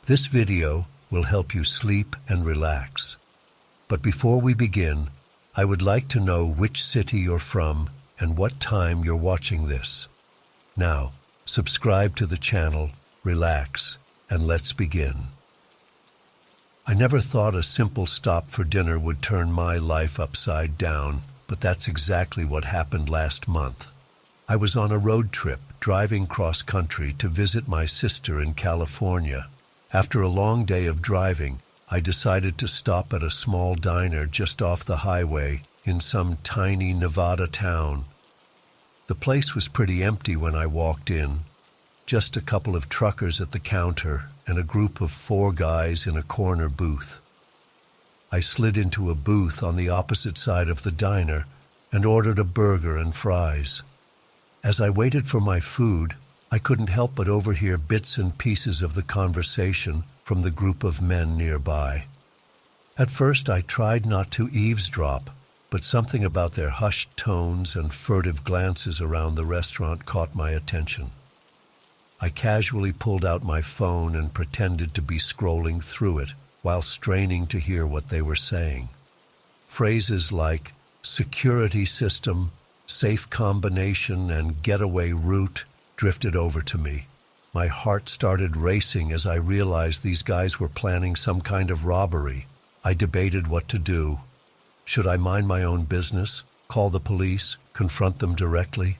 This video will help you sleep and relax. But before we begin, I would like to know which city you're from and what time you're watching this. Now, subscribe to the channel, relax, and let's begin. I never thought a simple stop for dinner would turn my life upside down, but that's exactly what happened last month. I was on a road trip, driving cross-country to visit my sister in California. After a long day of driving, I decided to stop at a small diner just off the highway in some tiny Nevada town. The place was pretty empty when I walked in. Just a couple of truckers at the counter and a group of 4 guys in a corner booth. I slid into a booth on the opposite side of the diner and ordered a burger and fries. As I waited for my food, I couldn't help but overhear bits and pieces of the conversation from the group of men nearby. At first I tried not to eavesdrop, but something about their hushed tones and furtive glances around the restaurant caught my attention. I casually pulled out my phone and pretended to be scrolling through it while straining to hear what they were saying. Phrases like security system, safe combination, and getaway route drifted over to me. My heart started racing as I realized these guys were planning some kind of robbery. I debated what to do. Should I mind my own business, call the police, confront them directly?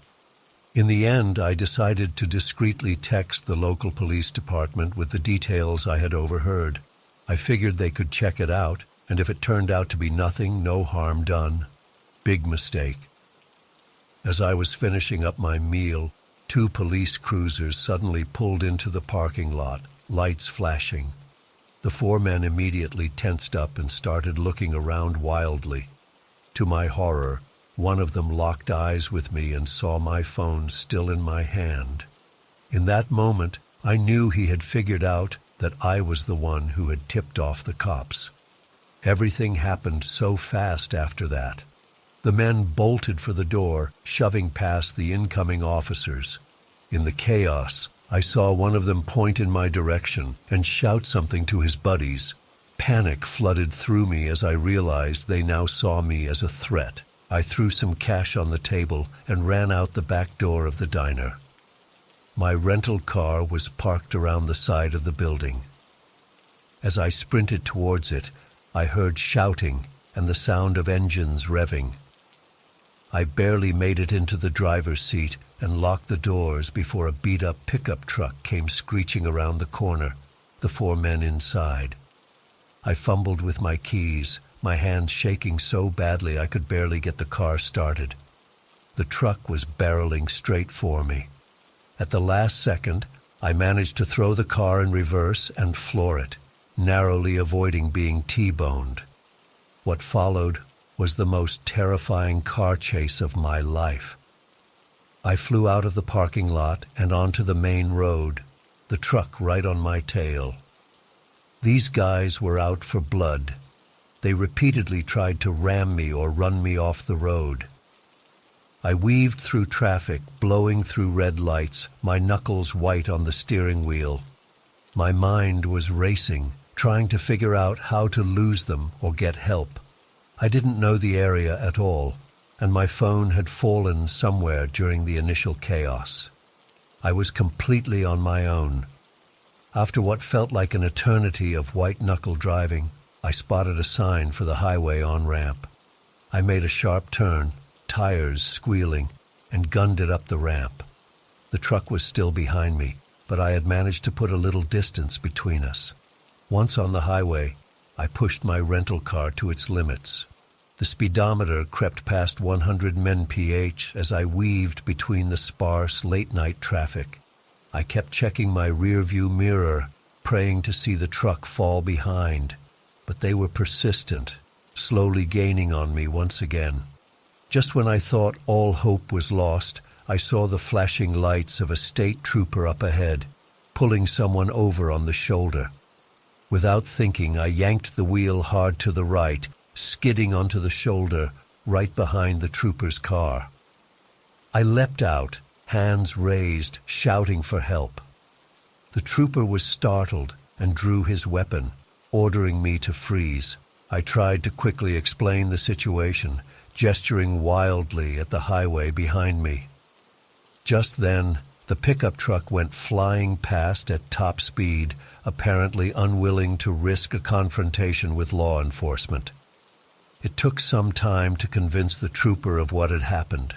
In the end, I decided to discreetly text the local police department with the details I had overheard. I figured they could check it out, and if it turned out to be nothing, no harm done. Big mistake. As I was finishing up my meal, 2 police cruisers suddenly pulled into the parking lot, lights flashing. The 4 men immediately tensed up and started looking around wildly. To my horror, one of them locked eyes with me and saw my phone still in my hand. In that moment, I knew he had figured out that I was the one who had tipped off the cops. Everything happened so fast after that. The men bolted for the door, shoving past the incoming officers. In the chaos, I saw one of them point in my direction and shout something to his buddies. Panic flooded through me as I realized they now saw me as a threat. I threw some cash on the table and ran out the back door of the diner. My rental car was parked around the side of the building. As I sprinted towards it, I heard shouting and the sound of engines revving. I barely made it into the driver's seat and locked the doors before a beat-up pickup truck came screeching around the corner, the 4 men inside. I fumbled with my keys, my hands shaking so badly I could barely get the car started. The truck was barreling straight for me. At the last second, I managed to throw the car in reverse and floor it, narrowly avoiding being T-boned. What followed was the most terrifying car chase of my life. I flew out of the parking lot and onto the main road, the truck right on my tail. These guys were out for blood. They repeatedly tried to ram me or run me off the road. I weaved through traffic, blowing through red lights, my knuckles white on the steering wheel. My mind was racing, trying to figure out how to lose them or get help. I didn't know the area at all, and my phone had fallen somewhere during the initial chaos. I was completely on my own. After what felt like an eternity of white-knuckle driving, I spotted a sign for the highway on-ramp. I made a sharp turn, tires squealing, and gunned it up the ramp. The truck was still behind me, but I had managed to put a little distance between us. Once on the highway, I pushed my rental car to its limits. The speedometer crept past 100 mph as I weaved between the sparse, late-night traffic. I kept checking my rear-view mirror, praying to see the truck fall behind. But they were persistent, slowly gaining on me once again. Just when I thought all hope was lost, I saw the flashing lights of a state trooper up ahead, pulling someone over on the shoulder. Without thinking, I yanked the wheel hard to the right, skidding onto the shoulder right behind the trooper's car. I leapt out, hands raised, shouting for help. The trooper was startled, and drew his weapon, ordering me to freeze. I tried to quickly explain the situation, gesturing wildly at the highway behind me. Just then, the pickup truck went flying past at top speed, apparently unwilling to risk a confrontation with law enforcement. It took some time to convince the trooper of what had happened.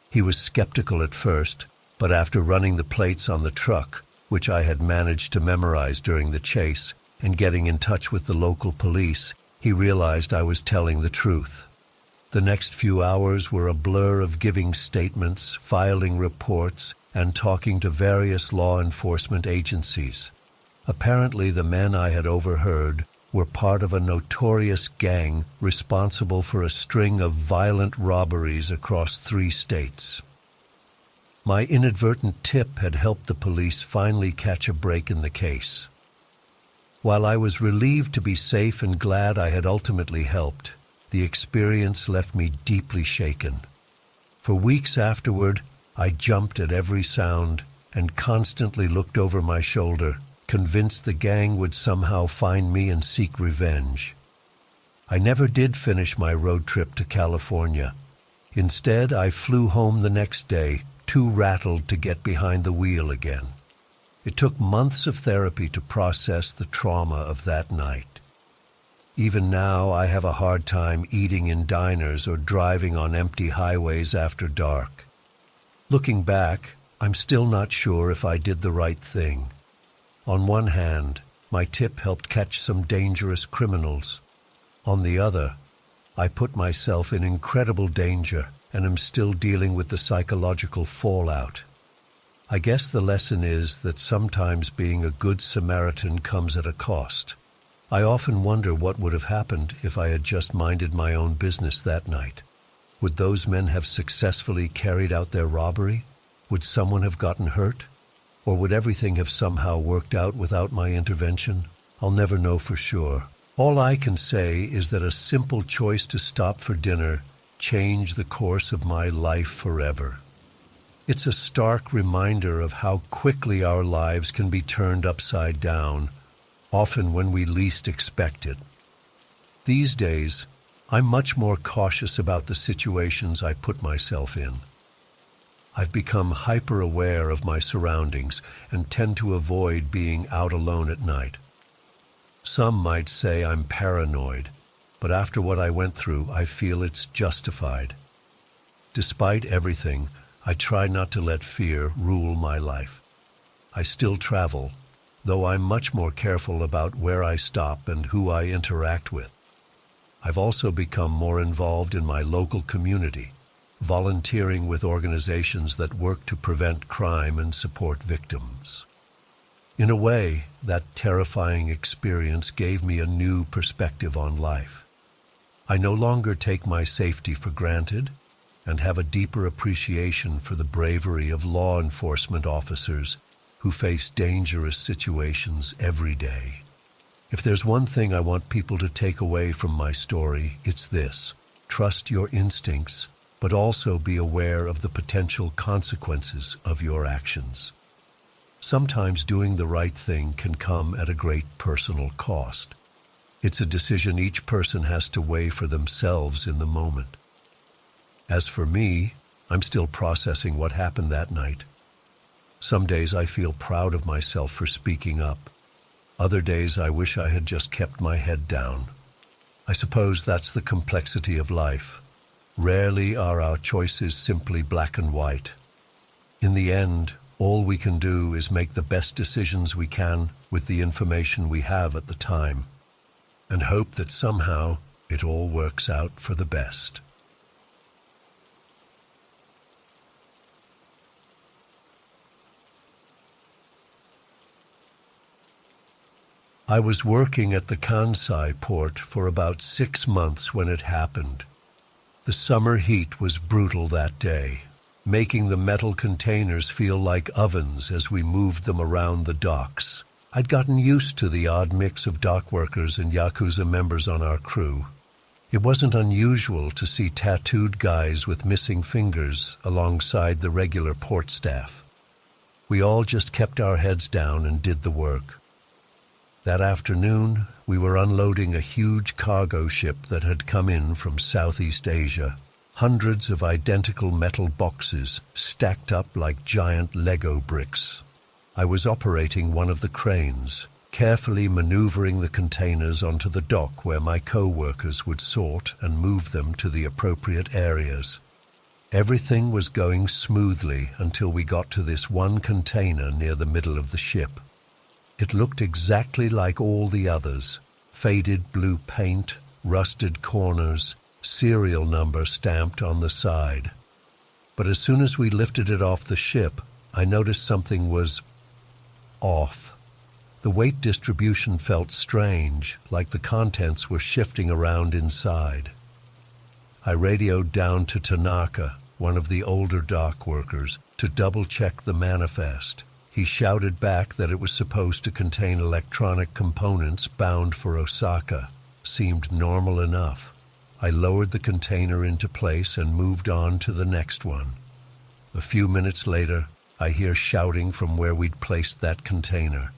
He was skeptical at first, but after running the plates on the truck, which I had managed to memorize during the chase, and getting in touch with the local police, he realized I was telling the truth. The next few hours were a blur of giving statements, filing reports, and talking to various law enforcement agencies. Apparently, the men I had overheard were part of a notorious gang responsible for a string of violent robberies across 3 states. My inadvertent tip had helped the police finally catch a break in the case. While I was relieved to be safe and glad I had ultimately helped, the experience left me deeply shaken. For weeks afterward, I jumped at every sound and constantly looked over my shoulder, convinced the gang would somehow find me and seek revenge. I never did finish my road trip to California. Instead, I flew home the next day, too rattled to get behind the wheel again. It took months of therapy to process the trauma of that night. Even now, I have a hard time eating in diners or driving on empty highways after dark. Looking back, I'm still not sure if I did the right thing. On one hand, my tip helped catch some dangerous criminals. On the other, I put myself in incredible danger and am still dealing with the psychological fallout. I guess the lesson is that sometimes being a good Samaritan comes at a cost. I often wonder what would have happened if I had just minded my own business that night. Would those men have successfully carried out their robbery? Would someone have gotten hurt? Or would everything have somehow worked out without my intervention? I'll never know for sure. All I can say is that a simple choice to stop for dinner changed the course of my life forever. It's a stark reminder of how quickly our lives can be turned upside down, often when we least expect it. These days, I'm much more cautious about the situations I put myself in. I've become hyper-aware of my surroundings and tend to avoid being out alone at night. Some might say I'm paranoid, but after what I went through, I feel it's justified. Despite everything, I try not to let fear rule my life. I still travel, though I'm much more careful about where I stop and who I interact with. I've also become more involved in my local community, volunteering with organizations that work to prevent crime and support victims. In a way, that terrifying experience gave me a new perspective on life. I no longer take my safety for granted and have a deeper appreciation for the bravery of law enforcement officers who face dangerous situations every day. If there's one thing I want people to take away from my story, it's this: trust your instincts, but also be aware of the potential consequences of your actions. Sometimes doing the right thing can come at a great personal cost. It's a decision each person has to weigh for themselves in the moment. As for me, I'm still processing what happened that night. Some days I feel proud of myself for speaking up. Other days I wish I had just kept my head down. I suppose that's the complexity of life. Rarely are our choices simply black and white. In the end, all we can do is make the best decisions we can with the information we have at the time, and hope that somehow it all works out for the best. I was working at the Kansai port for about 6 months when it happened. The summer heat was brutal that day, making the metal containers feel like ovens as we moved them around the docks. I'd gotten used to the odd mix of dock workers and Yakuza members on our crew. It wasn't unusual to see tattooed guys with missing fingers alongside the regular port staff. We all just kept our heads down and did the work. That afternoon, we were unloading a huge cargo ship that had come in from Southeast Asia. Hundreds of identical metal boxes stacked up like giant Lego bricks. I was operating one of the cranes, carefully maneuvering the containers onto the dock where my co-workers would sort and move them to the appropriate areas. Everything was going smoothly until we got to this one container near the middle of the ship. It looked exactly like all the others: faded blue paint, rusted corners, serial number stamped on the side. But as soon as we lifted it off the ship, I noticed something was off. The weight distribution felt strange, like the contents were shifting around inside. I radioed down to Tanaka, one of the older dock workers, to double-check the manifest. He shouted back that it was supposed to contain electronic components bound for Osaka. Seemed normal enough. I lowered the container into place and moved on to the next one. A few minutes later, I hear shouting from where we'd placed that container.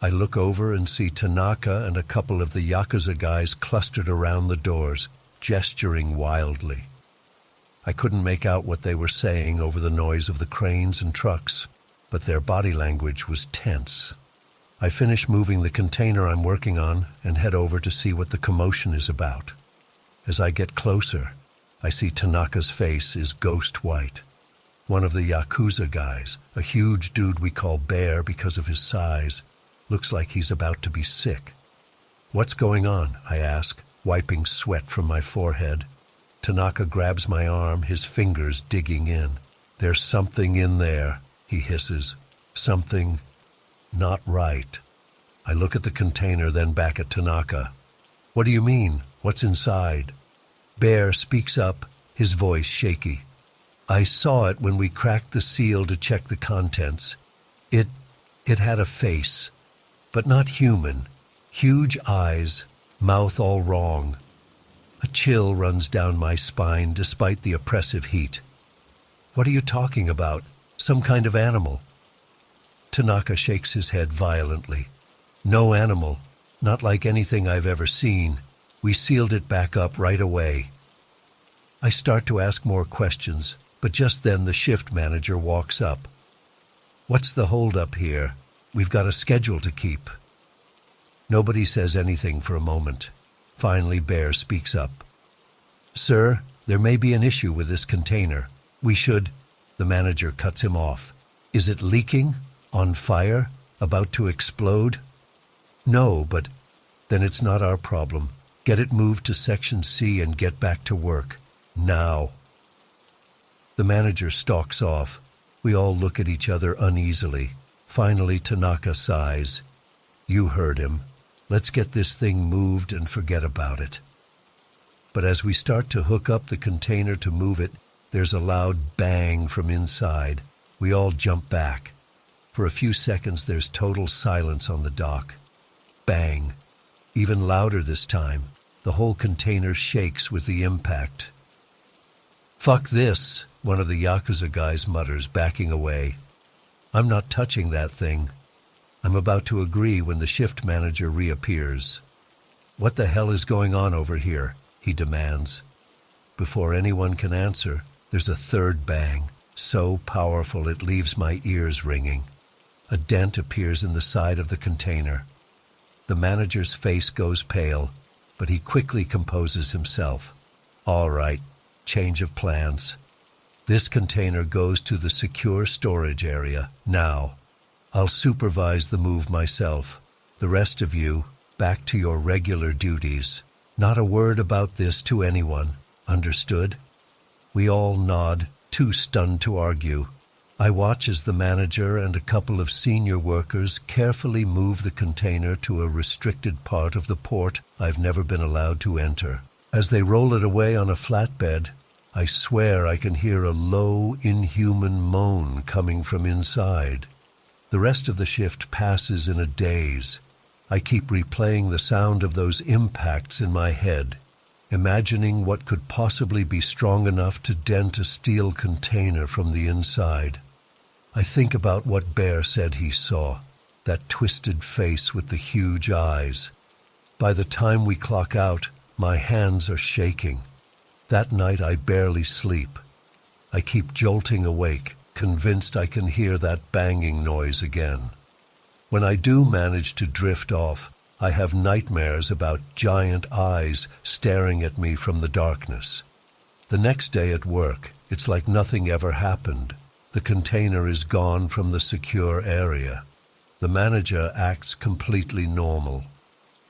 I look over and see Tanaka and a couple of the Yakuza guys clustered around the doors, gesturing wildly. I couldn't make out what they were saying over the noise of the cranes and trucks, but their body language was tense. I finish moving the container I'm working on and head over to see what the commotion is about. As I get closer, I see Tanaka's face is ghost white. One of the Yakuza guys, a huge dude we call Bear because of his size, looks like he's about to be sick. "What's going on?" I ask, wiping sweat from my forehead. Tanaka grabs my arm, his fingers digging in. "There's something in there," he hisses. "Something not right." I look at the container, then back at Tanaka. "What do you mean? What's inside?" Bear speaks up, his voice shaky. "I saw it when we cracked the seal to check the contents. It had a face, but not human. Huge eyes, mouth all wrong." A chill runs down my spine despite the oppressive heat. "What are you talking about? Some kind of animal?" Tanaka shakes his head violently. "No animal, not like anything I've ever seen. We sealed it back up right away." I start to ask more questions, but just then the shift manager walks up. "What's the holdup here? We've got a schedule to keep." Nobody says anything for a moment. Finally, Bear speaks up. "Sir, there may be an issue with this container. We should—" The manager cuts him off. "Is it leaking? On fire? About to explode?" "No, but—" "Then it's not our problem. Get it moved to Section C and get back to work. Now." The manager stalks off. We all look at each other uneasily. Finally, Tanaka sighs. "You heard him. Let's get this thing moved and forget about it." But as we start to hook up the container to move it, there's a loud bang from inside. We all jump back. For a few seconds, there's total silence on the dock. Bang. Even louder this time. The whole container shakes with the impact. "Fuck this," one of the Yakuza guys mutters, backing away. "I'm not touching that thing." I'm about to agree when the shift manager reappears. "What the hell is going on over here?" he demands. Before anyone can answer, there's a third bang, so powerful it leaves my ears ringing. A dent appears in the side of the container. The manager's face goes pale, but he quickly composes himself. "All right, change of plans. This container goes to the secure storage area now. I'll supervise the move myself. The rest of you, back to your regular duties. Not a word about this to anyone. Understood?" We all nod, too stunned to argue. I watch as the manager and a couple of senior workers carefully move the container to a restricted part of the port I've never been allowed to enter. As they roll it away on a flatbed, I swear I can hear a low, inhuman moan coming from inside. The rest of the shift passes in a daze. I keep replaying the sound of those impacts in my head, imagining what could possibly be strong enough to dent a steel container from the inside. I think about what Bear said he saw. that twisted face with the huge eyes. By the time we clock out, my hands are shaking. That night I barely sleep. I keep jolting awake, convinced I can hear that banging noise again. When I do manage to drift off, I have nightmares about giant eyes staring at me from the darkness. The next day at work, it's like nothing ever happened. The container is gone from the secure area. The manager acts completely normal.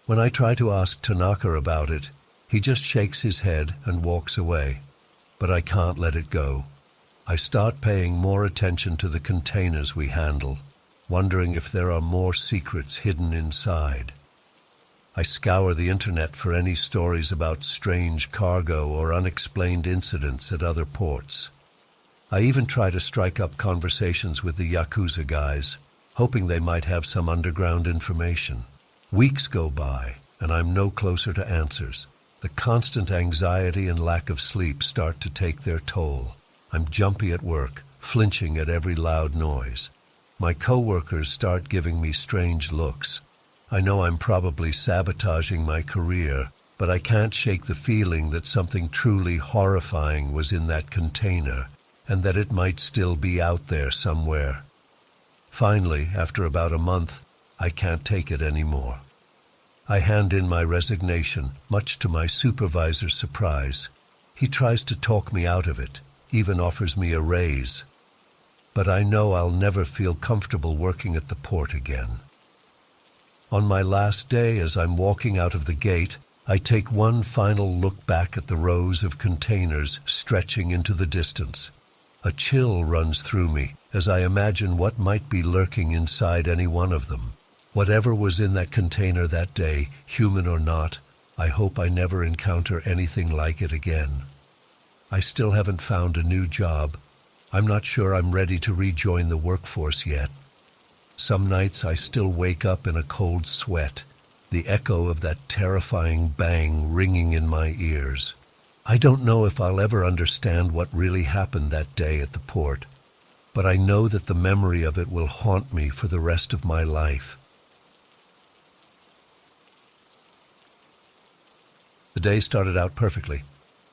When I try to ask Tanaka about it, he just shakes his head and walks away. But I can't let it go. I start paying more attention to the containers we handle, wondering if there are more secrets hidden inside. I scour the internet for any stories about strange cargo or unexplained incidents at other ports. I even try to strike up conversations with the Yakuza guys, hoping they might have some underground information. Weeks go by, and I'm no closer to answers. The constant anxiety and lack of sleep start to take their toll. I'm jumpy at work, flinching at every loud noise. My coworkers start giving me strange looks. I know I'm probably sabotaging my career, but I can't shake the feeling that something truly horrifying was in that container, and that it might still be out there somewhere. Finally, after about a month, I can't take it anymore. I hand in my resignation, much to my supervisor's surprise. He tries to talk me out of it, even offers me a raise. But I know I'll never feel comfortable working at the port again. On my last day, as I'm walking out of the gate, I take one final look back at the rows of containers stretching into the distance. A chill runs through me as I imagine what might be lurking inside any one of them. Whatever was in that container that day, human or not, I hope I never encounter anything like it again. I still haven't found a new job. I'm not sure I'm ready to rejoin the workforce yet. Some nights I still wake up in a cold sweat, the echo of that terrifying bang ringing in my ears. I don't know if I'll ever understand what really happened that day at the port, but I know that the memory of it will haunt me for the rest of my life. The day started out perfectly.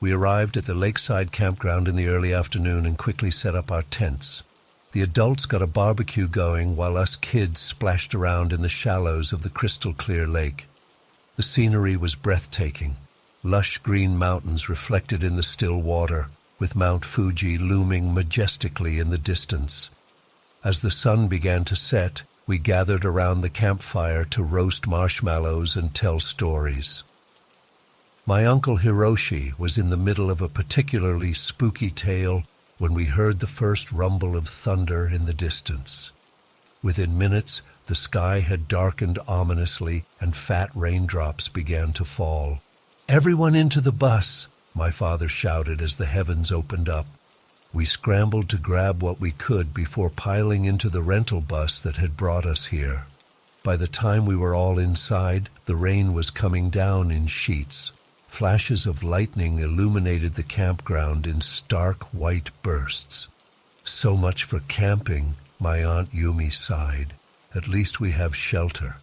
We arrived at the lakeside campground in the early afternoon and quickly set up our tents. The adults got a barbecue going while us kids splashed around in the shallows of the crystal-clear lake. The scenery was breathtaking. Lush green mountains reflected in the still water, with Mount Fuji looming majestically in the distance. As the sun began to set, we gathered around the campfire to roast marshmallows and tell stories. My uncle Hiroshi was in the middle of a particularly spooky tale when we heard the first rumble of thunder in the distance. Within minutes, the sky had darkened ominously and fat raindrops began to fall. "Everyone into the bus!" my father shouted as the heavens opened up. We scrambled to grab what we could before piling into the rental bus that had brought us here. By the time we were all inside, the rain was coming down in sheets. Flashes of lightning illuminated the campground in stark white bursts. "So much for camping," my Aunt Yumi sighed. "At least we have shelter."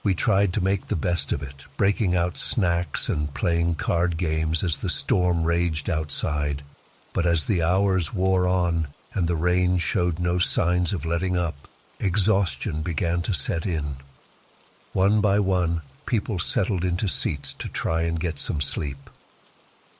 We tried to make the best of it, breaking out snacks and playing card games as the storm raged outside. But as the hours wore on and the rain showed no signs of letting up, exhaustion began to set in. One by one, people settled into seats to try and get some sleep.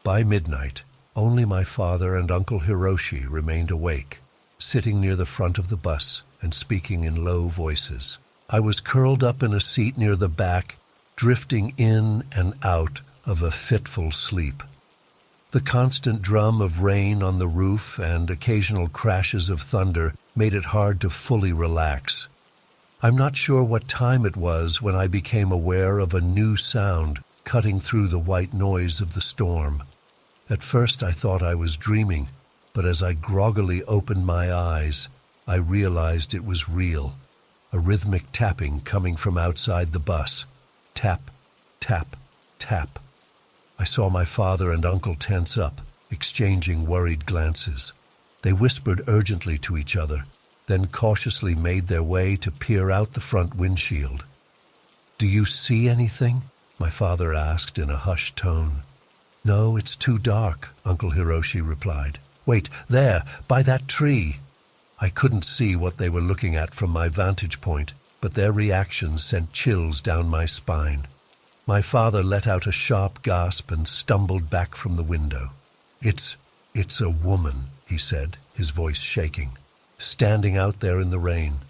By midnight, only my father and Uncle Hiroshi remained awake, sitting near the front of the bus and speaking in low voices. I was curled up in a seat near the back, drifting in and out of a fitful sleep. The constant drum of rain on the roof and occasional crashes of thunder made it hard to fully relax. I'm not sure what time it was when I became aware of a new sound cutting through the white noise of the storm. At first I thought I was dreaming, but as I groggily opened my eyes, I realized it was real. A rhythmic tapping coming from outside the bus. Tap, tap, tap. I saw my father and uncle tense up, exchanging worried glances. They whispered urgently to each other, then cautiously made their way to peer out the front windshield. "Do you see anything?" my father asked in a hushed tone. "No, it's too dark," Uncle Hiroshi replied. "Wait, there, by that tree." I couldn't see what they were looking at from my vantage point, but their reactions sent chills down my spine. My father let out a sharp gasp and stumbled back from the window. It's a woman," he said, his voice shaking, "standing out there in the rain."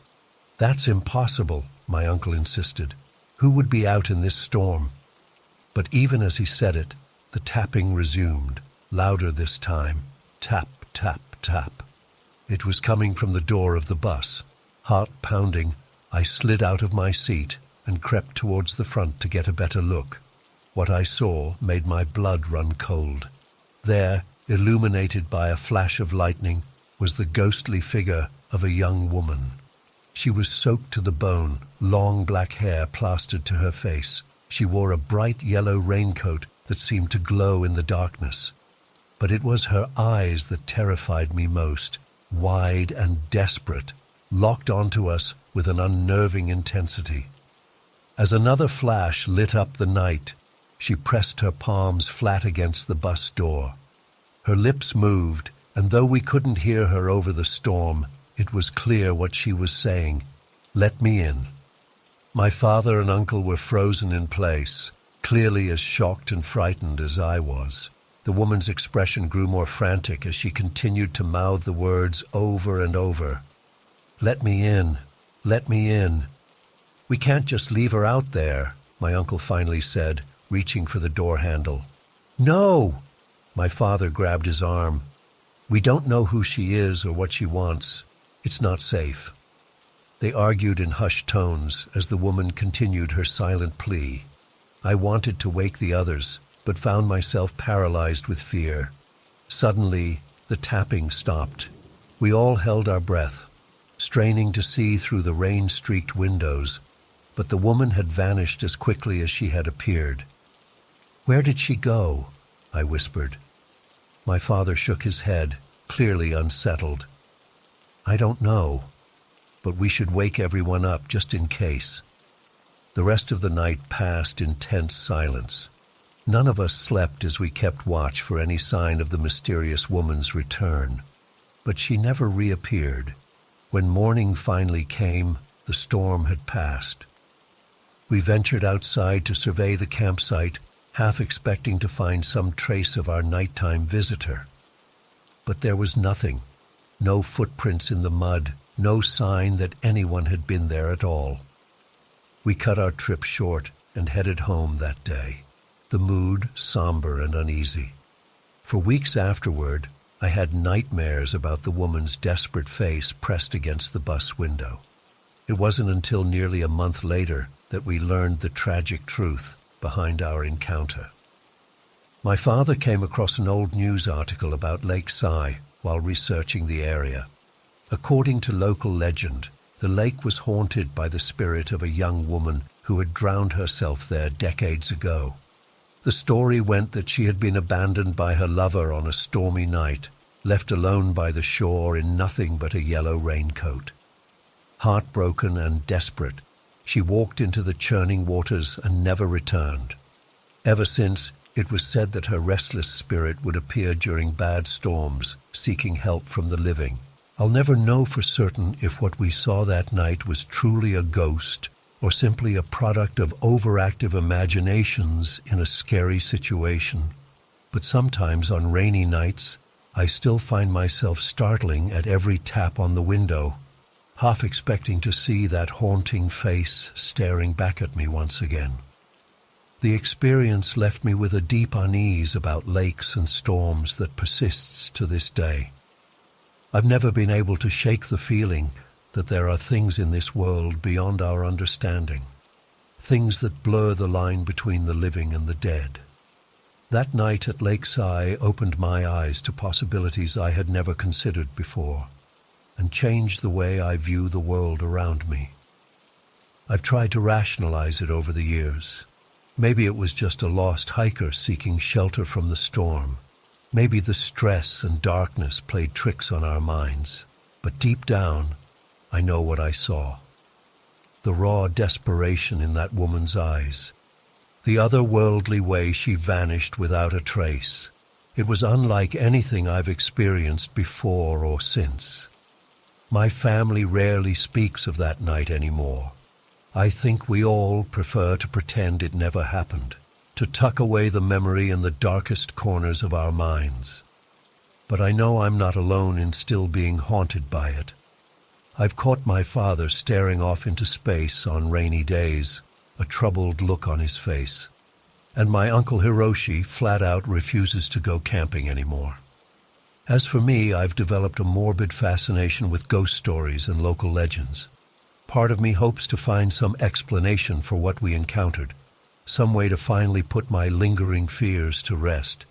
"That's impossible," my uncle insisted. "Who would be out in this storm?" But even as he said it, the tapping resumed, louder this time. Tap, tap, tap. It was coming from the door of the bus. Heart pounding, I slid out of my seat and crept towards the front to get a better look. What I saw made my blood run cold. There, illuminated by a flash of lightning, was the ghostly figure of a young woman. She was soaked to the bone, long black hair plastered to her face. She wore a bright yellow raincoat that seemed to glow in the darkness. But it was her eyes that terrified me most, wide and desperate, locked onto us with an unnerving intensity. As another flash lit up the night, she pressed her palms flat against the bus door. Her lips moved, and though we couldn't hear her over the storm, it was clear what she was saying. "Let me in." My father and uncle were frozen in place, clearly as shocked and frightened as I was. The woman's expression grew more frantic as she continued to mouth the words over and over. "Let me in. Let me in." "We can't just leave her out there," my uncle finally said, reaching for the door handle. "No!" My father grabbed his arm. "We don't know who she is or what she wants. It's not safe." They argued in hushed tones as the woman continued her silent plea. I wanted to wake the others, but found myself paralyzed with fear. Suddenly, the tapping stopped. We all held our breath, straining to see through the rain-streaked windows, but the woman had vanished as quickly as she had appeared. "Where did she go?" I whispered. My father shook his head, clearly unsettled. "I don't know, but we should wake everyone up just in case." The rest of the night passed in tense silence. None of us slept as we kept watch for any sign of the mysterious woman's return. But she never reappeared. When morning finally came, the storm had passed. We ventured outside to survey the campsite, half expecting to find some trace of our nighttime visitor. But there was nothing. No footprints in the mud, no sign that anyone had been there at all. We cut our trip short and headed home that day, the mood somber and uneasy. For weeks afterward, I had nightmares about the woman's desperate face pressed against the bus window. It wasn't until nearly a month later that we learned the tragic truth behind our encounter. My father came across an old news article about Lake Sai while researching the area. According to local legend, the lake was haunted by the spirit of a young woman who had drowned herself there decades ago. The story went that she had been abandoned by her lover on a stormy night, left alone by the shore in nothing but a yellow raincoat. Heartbroken and desperate, she walked into the churning waters and never returned. Ever since, it was said that her restless spirit would appear during bad storms, seeking help from the living. I'll never know for certain if what we saw that night was truly a ghost or simply a product of overactive imaginations in a scary situation. But sometimes on rainy nights, I still find myself startling at every tap on the window, half expecting to see that haunting face staring back at me once again. The experience left me with a deep unease about lakes and storms that persists to this day. I've never been able to shake the feeling that there are things in this world beyond our understanding, things that blur the line between the living and the dead. That night at Lake Sai opened my eyes to possibilities I had never considered before, and changed the way I view the world around me. I've tried to rationalize it over the years. Maybe it was just a lost hiker seeking shelter from the storm. Maybe the stress and darkness played tricks on our minds. But deep down, I know what I saw. The raw desperation in that woman's eyes. The otherworldly way she vanished without a trace. It was unlike anything I've experienced before or since. My family rarely speaks of that night anymore. I think we all prefer to pretend it never happened, to tuck away the memory in the darkest corners of our minds. But I know I'm not alone in still being haunted by it. I've caught my father staring off into space on rainy days, a troubled look on his face. And my Uncle Hiroshi flat out refuses to go camping anymore. As for me, I've developed a morbid fascination with ghost stories and local legends. Part of me hopes to find some explanation for what we encountered, some way to finally put my lingering fears to rest.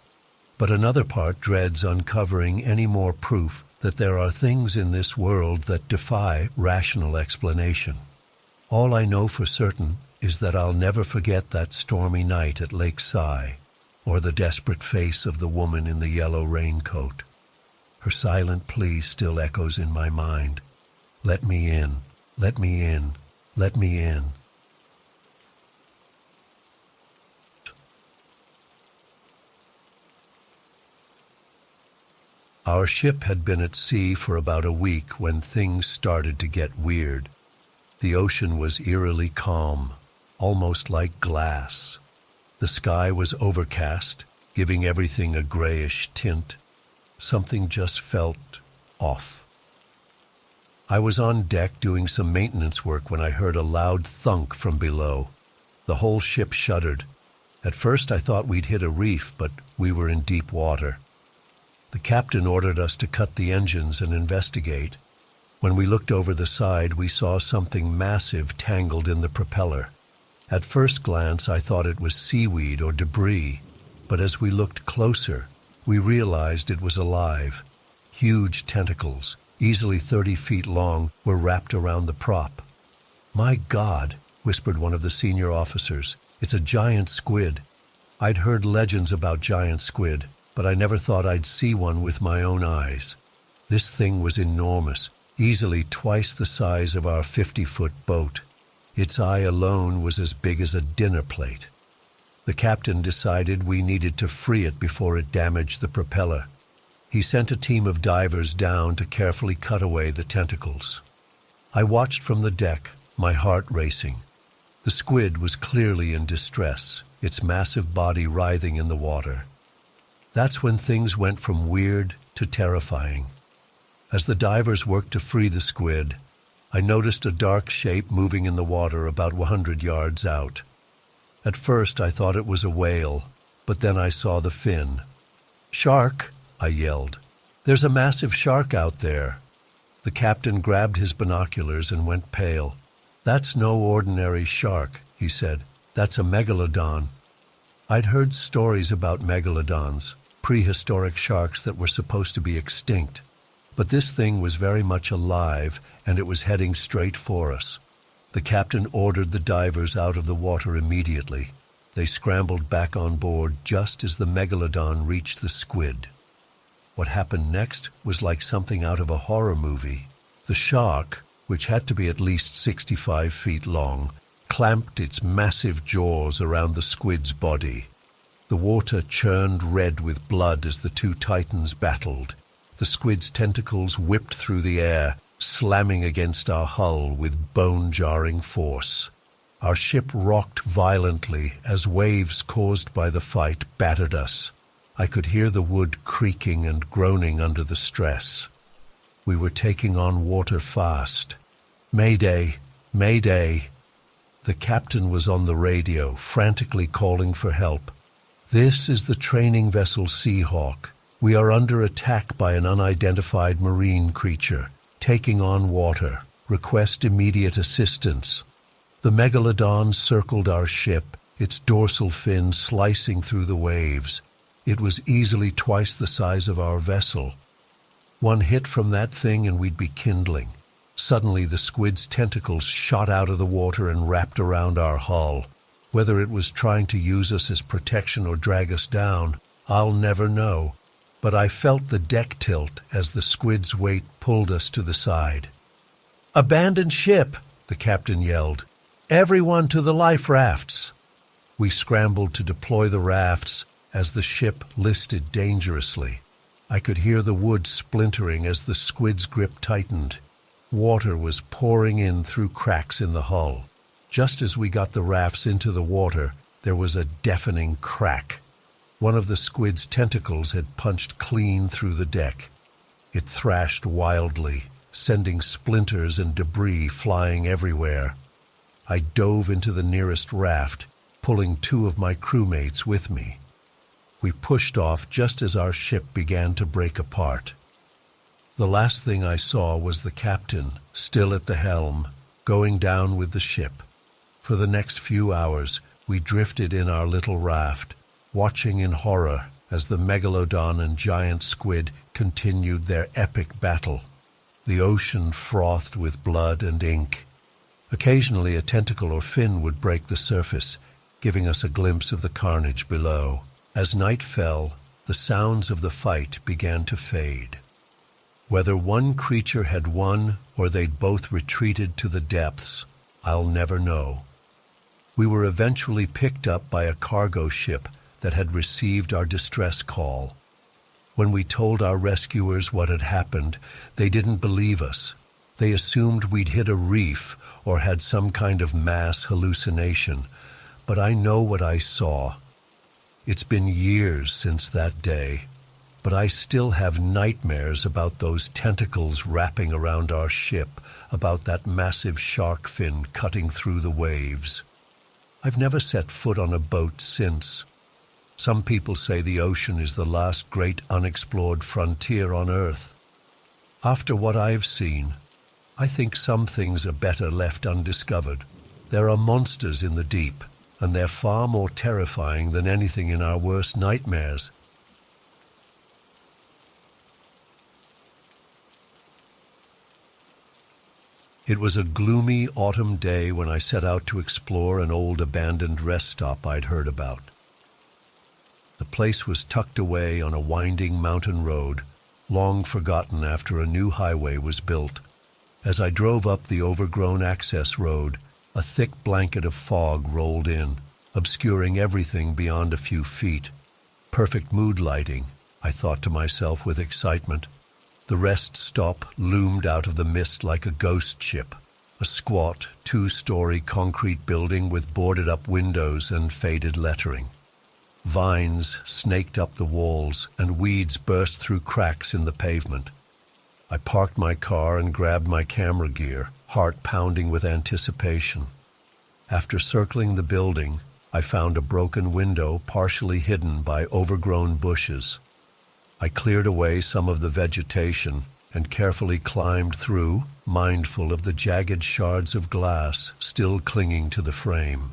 But another part dreads uncovering any more proof that there are things in this world that defy rational explanation. All I know for certain is that I'll never forget that stormy night at Lake Sai, or the desperate face of the woman in the yellow raincoat. Her silent plea still echoes in my mind. Let me in, let me in, let me in. Our ship had been at sea for about a week when things started to get weird. The ocean was eerily calm, almost like glass. The sky was overcast, giving everything a grayish tint. Something just felt off. I was on deck doing some maintenance work when I heard a loud thunk from below. The whole ship shuddered. At first I thought we'd hit a reef, but we were in deep water. The captain ordered us to cut the engines and investigate. When we looked over the side, we saw something massive tangled in the propeller. At first glance, I thought it was seaweed or debris, but as we looked closer, we realized it was alive. Huge tentacles, easily 30 feet long, were wrapped around the prop. "My God," whispered one of the senior officers, "it's a giant squid." I'd heard legends about giant squid, but I never thought I'd see one with my own eyes. This thing was enormous, easily twice the size of our 50-foot boat. Its eye alone was as big as a dinner plate. The captain decided we needed to free it before it damaged the propeller. He sent a team of divers down to carefully cut away the tentacles. I watched from the deck, my heart racing. The squid was clearly in distress, its massive body writhing in the water. That's when things went from weird to terrifying. As the divers worked to free the squid, I noticed a dark shape moving in the water about 100 yards out. At first I thought it was a whale, but then I saw the fin. "Shark!" I yelled. "There's a massive shark out there." The captain grabbed his binoculars and went pale. "That's no ordinary shark," he said. "That's a megalodon." I'd heard stories about megalodons, prehistoric sharks that were supposed to be extinct. But this thing was very much alive, and it was heading straight for us. The captain ordered the divers out of the water immediately. They scrambled back on board just as the megalodon reached the squid. What happened next was like something out of a horror movie. The shark, which had to be at least 65 feet long, clamped its massive jaws around the squid's body. The water churned red with blood as the two titans battled. The squid's tentacles whipped through the air, slamming against our hull with bone-jarring force. Our ship rocked violently as waves caused by the fight battered us. I could hear the wood creaking and groaning under the stress. We were taking on water fast. "Mayday! Mayday!" The captain was on the radio, frantically calling for help. "This is the training vessel Seahawk. We are under attack by an unidentified marine creature, taking on water. Request immediate assistance." The megalodon circled our ship, its dorsal fin slicing through the waves. It was easily twice the size of our vessel. One hit from that thing and we'd be kindling. Suddenly the squid's tentacles shot out of the water and wrapped around our hull. Whether it was trying to use us as protection or drag us down, I'll never know. But I felt the deck tilt as the squid's weight pulled us to the side. "Abandoned ship!" the captain yelled. "Everyone to the life rafts!" We scrambled to deploy the rafts as the ship listed dangerously. I could hear the wood splintering as the squid's grip tightened. Water was pouring in through cracks in the hull. Just as we got the rafts into the water, there was a deafening crack. One of the squid's tentacles had punched clean through the deck. It thrashed wildly, sending splinters and debris flying everywhere. I dove into the nearest raft, pulling 2 of my crewmates with me. We pushed off just as our ship began to break apart. The last thing I saw was the captain, still at the helm, going down with the ship. For the next few hours, we drifted in our little raft, watching in horror as the megalodon and giant squid continued their epic battle. The ocean frothed with blood and ink. Occasionally a tentacle or fin would break the surface, giving us a glimpse of the carnage below. As night fell, the sounds of the fight began to fade. Whether one creature had won or they'd both retreated to the depths, I'll never know. We were eventually picked up by a cargo ship that had received our distress call. When we told our rescuers what had happened, they didn't believe us. They assumed we'd hit a reef or had some kind of mass hallucination. But I know what I saw. It's been years since that day, but I still have nightmares about those tentacles wrapping around our ship, about that massive shark fin cutting through the waves. I've never set foot on a boat since. Some people say the ocean is the last great unexplored frontier on Earth. After what I've seen, I think some things are better left undiscovered. There are monsters in the deep, and they're far more terrifying than anything in our worst nightmares. It was a gloomy autumn day when I set out to explore an old abandoned rest stop I'd heard about. The place was tucked away on a winding mountain road, long forgotten after a new highway was built. As I drove up the overgrown access road, a thick blanket of fog rolled in, obscuring everything beyond a few feet. Perfect mood lighting, I thought to myself with excitement. The rest stop loomed out of the mist like a ghost ship, a squat, 2-story concrete building with boarded-up windows and faded lettering. Vines snaked up the walls, and weeds burst through cracks in the pavement. I parked my car and grabbed my camera gear, heart pounding with anticipation. After circling the building, I found a broken window partially hidden by overgrown bushes. I cleared away some of the vegetation and carefully climbed through, mindful of the jagged shards of glass still clinging to the frame.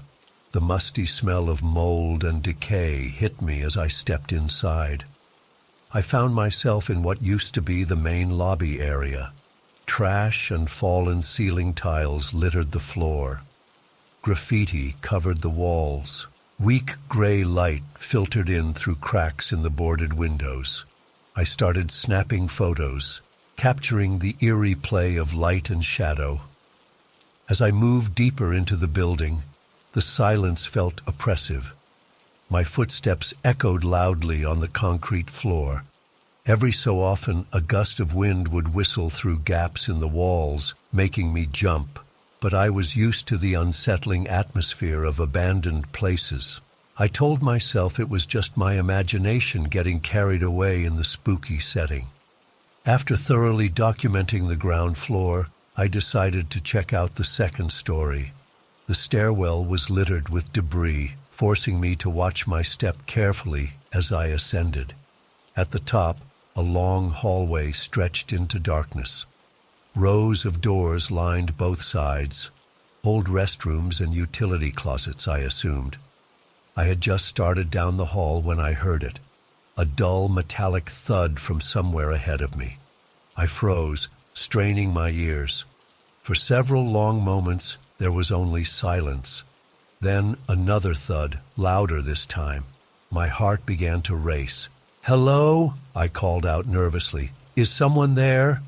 The musty smell of mold and decay hit me as I stepped inside. I found myself in what used to be the main lobby area. Trash and fallen ceiling tiles littered the floor. Graffiti covered the walls. Weak gray light filtered in through cracks in the boarded windows. I started snapping photos, capturing the eerie play of light and shadow. As I moved deeper into the building, the silence felt oppressive. My footsteps echoed loudly on the concrete floor. Every so often, a gust of wind would whistle through gaps in the walls, making me jump, but I was used to the unsettling atmosphere of abandoned places. I told myself it was just my imagination getting carried away in the spooky setting. After thoroughly documenting the ground floor, I decided to check out the second story. The stairwell was littered with debris, forcing me to watch my step carefully as I ascended. At the top, a long hallway stretched into darkness. Rows of doors lined both sides. Old restrooms and utility closets, I assumed. I had just started down the hall when I heard it, a dull metallic thud from somewhere ahead of me. I froze, straining my ears. For several long moments, there was only silence. Then another thud, louder this time. My heart began to race. "Hello?" I called out nervously. "Is someone there?"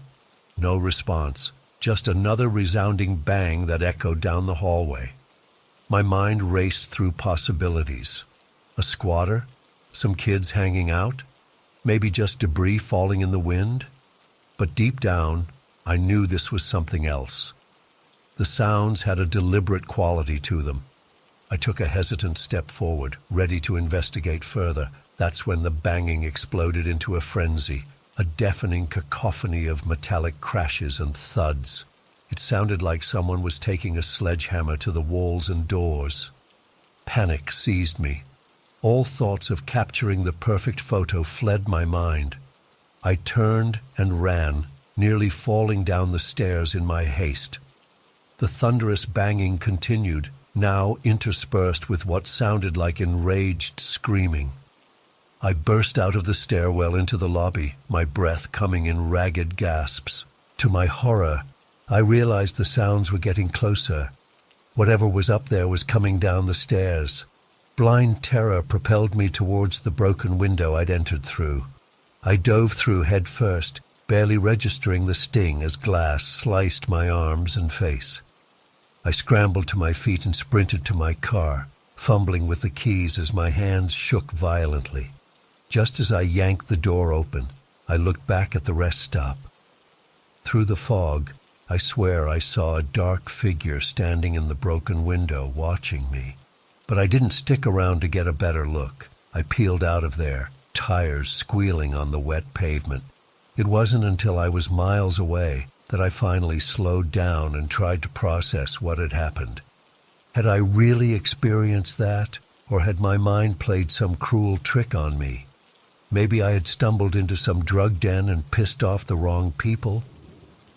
No response, just another resounding bang that echoed down the hallway. My mind raced through possibilities. A squatter? Some kids hanging out? Maybe just debris falling in the wind? But deep down, I knew this was something else. The sounds had a deliberate quality to them. I took a hesitant step forward, ready to investigate further. That's when the banging exploded into a frenzy, a deafening cacophony of metallic crashes and thuds. It sounded like someone was taking a sledgehammer to the walls and doors. Panic seized me. All thoughts of capturing the perfect photo fled my mind. I turned and ran, nearly falling down the stairs in my haste. The thunderous banging continued, now interspersed with what sounded like enraged screaming. I burst out of the stairwell into the lobby, my breath coming in ragged gasps. To my horror, I realized the sounds were getting closer. Whatever was up there was coming down the stairs. Blind terror propelled me towards the broken window I'd entered through. I dove through head first, barely registering the sting as glass sliced my arms and face. I scrambled to my feet and sprinted to my car, fumbling with the keys as my hands shook violently. Just as I yanked the door open, I looked back at the rest stop. Through the fog, I swear I saw a dark figure standing in the broken window watching me. But I didn't stick around to get a better look. I peeled out of there, tires squealing on the wet pavement. It wasn't until I was miles away that I finally slowed down and tried to process what had happened. Had I really experienced that, or had my mind played some cruel trick on me? Maybe I had stumbled into some drug den and pissed off the wrong people.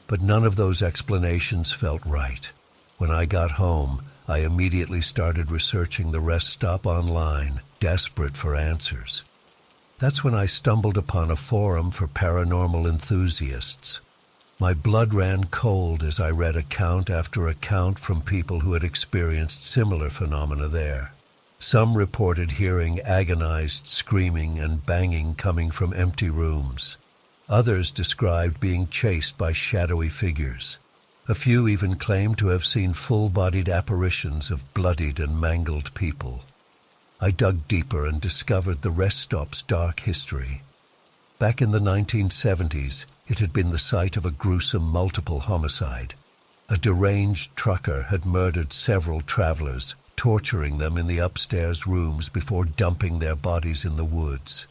But none of those explanations felt right. When I got home, I immediately started researching the rest stop online, desperate for answers. That's when I stumbled upon a forum for paranormal enthusiasts. My blood ran cold as I read account after account from people who had experienced similar phenomena there. Some reported hearing agonized screaming and banging coming from empty rooms. Others described being chased by shadowy figures. A few even claimed to have seen full-bodied apparitions of bloodied and mangled people. I dug deeper and discovered the rest stop's dark history. Back in the 1970s, it had been the site of a gruesome multiple homicide. A deranged trucker had murdered several travelers, torturing them in the upstairs rooms before dumping their bodies in the woods.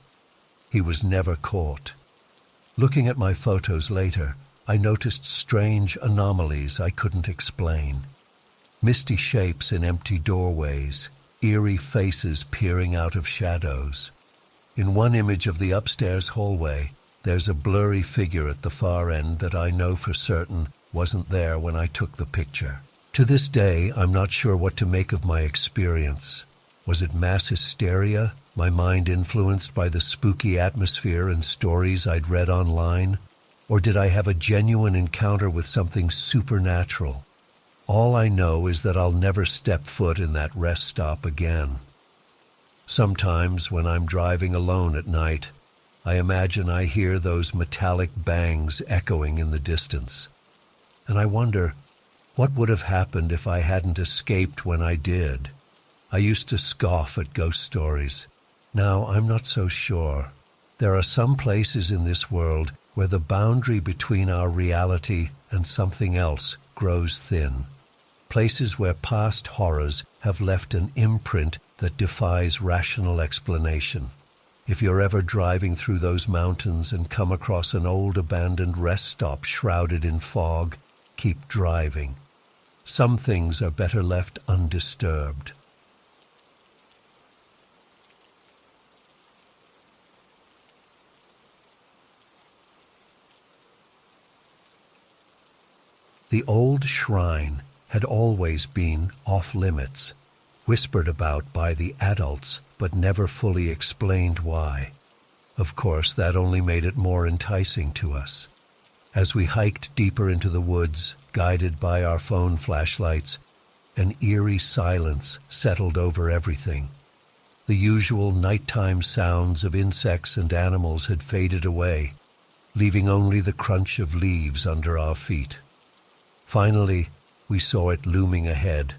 He was never caught. Looking at my photos later, I noticed strange anomalies I couldn't explain. Misty shapes in empty doorways, eerie faces peering out of shadows. In one image of the upstairs hallway, there's a blurry figure at the far end that I know for certain wasn't there when I took the picture. To this day, I'm not sure what to make of my experience. Was it mass hysteria, my mind influenced by the spooky atmosphere and stories I'd read online? Or did I have a genuine encounter with something supernatural? All I know is that I'll never step foot in that rest stop again. Sometimes when I'm driving alone at night, I imagine I hear those metallic bangs echoing in the distance. And I wonder, what would have happened if I hadn't escaped when I did? I used to scoff at ghost stories. Now I'm not so sure. There are some places in this world where the boundary between our reality and something else grows thin. Places where past horrors have left an imprint that defies rational explanation. If you're ever driving through those mountains and come across an old abandoned rest stop shrouded in fog, keep driving. Some things are better left undisturbed. The old shrine had always been off-limits, whispered about by the adults, but never fully explained why. Of course, that only made it more enticing to us. As we hiked deeper into the woods, guided by our phone flashlights, an eerie silence settled over everything. The usual nighttime sounds of insects and animals had faded away, leaving only the crunch of leaves under our feet. Finally, we saw it looming ahead,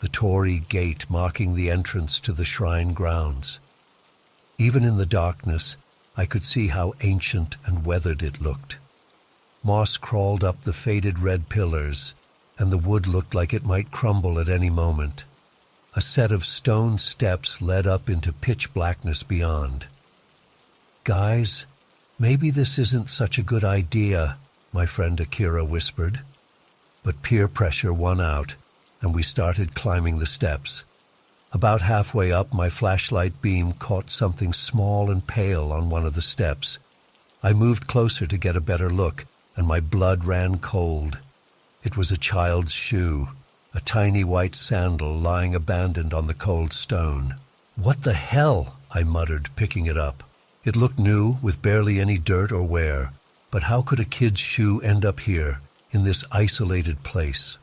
the Torii gate marking the entrance to the shrine grounds. Even in the darkness, I could see how ancient and weathered it looked. Moss crawled up the faded red pillars, and the wood looked like it might crumble at any moment. A set of stone steps led up into pitch blackness beyond. "Guys, maybe this isn't such a good idea," my friend Akira whispered. But peer pressure won out, and we started climbing the steps. About halfway up, my flashlight beam caught something small and pale on one of the steps. I moved closer to get a better look, and my blood ran cold. It was a child's shoe, a tiny white sandal lying abandoned on the cold stone. "What the hell?" I muttered, picking it up. It looked new, with barely any dirt or wear, but how could a kid's shoe end up here, in this isolated place?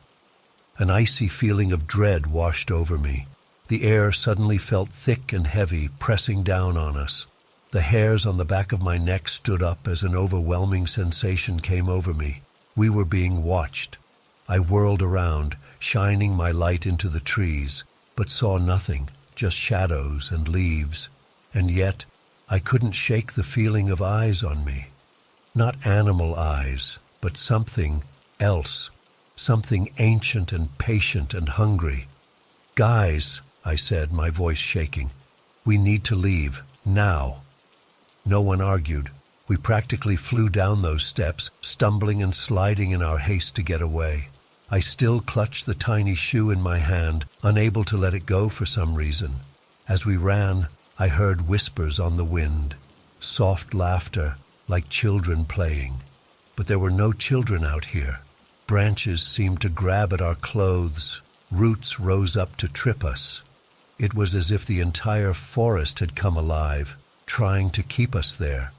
An icy feeling of dread washed over me. The air suddenly felt thick and heavy, pressing down on us. The hairs on the back of my neck stood up as an overwhelming sensation came over me. We were being watched. I whirled around, shining my light into the trees, but saw nothing, just shadows and leaves. And yet, I couldn't shake the feeling of eyes on me. Not animal eyes, but something else. Something ancient and patient and hungry. "Guys," I said, my voice shaking, "we need to leave, now." No one argued. We practically flew down those steps, stumbling and sliding in our haste to get away. I still clutched the tiny shoe in my hand, unable to let it go for some reason. As we ran, I heard whispers on the wind, soft laughter, like children playing. But there were no children out here. Branches seemed to grab at our clothes. Roots rose up to trip us. It was as if the entire forest had come alive, trying to keep us there.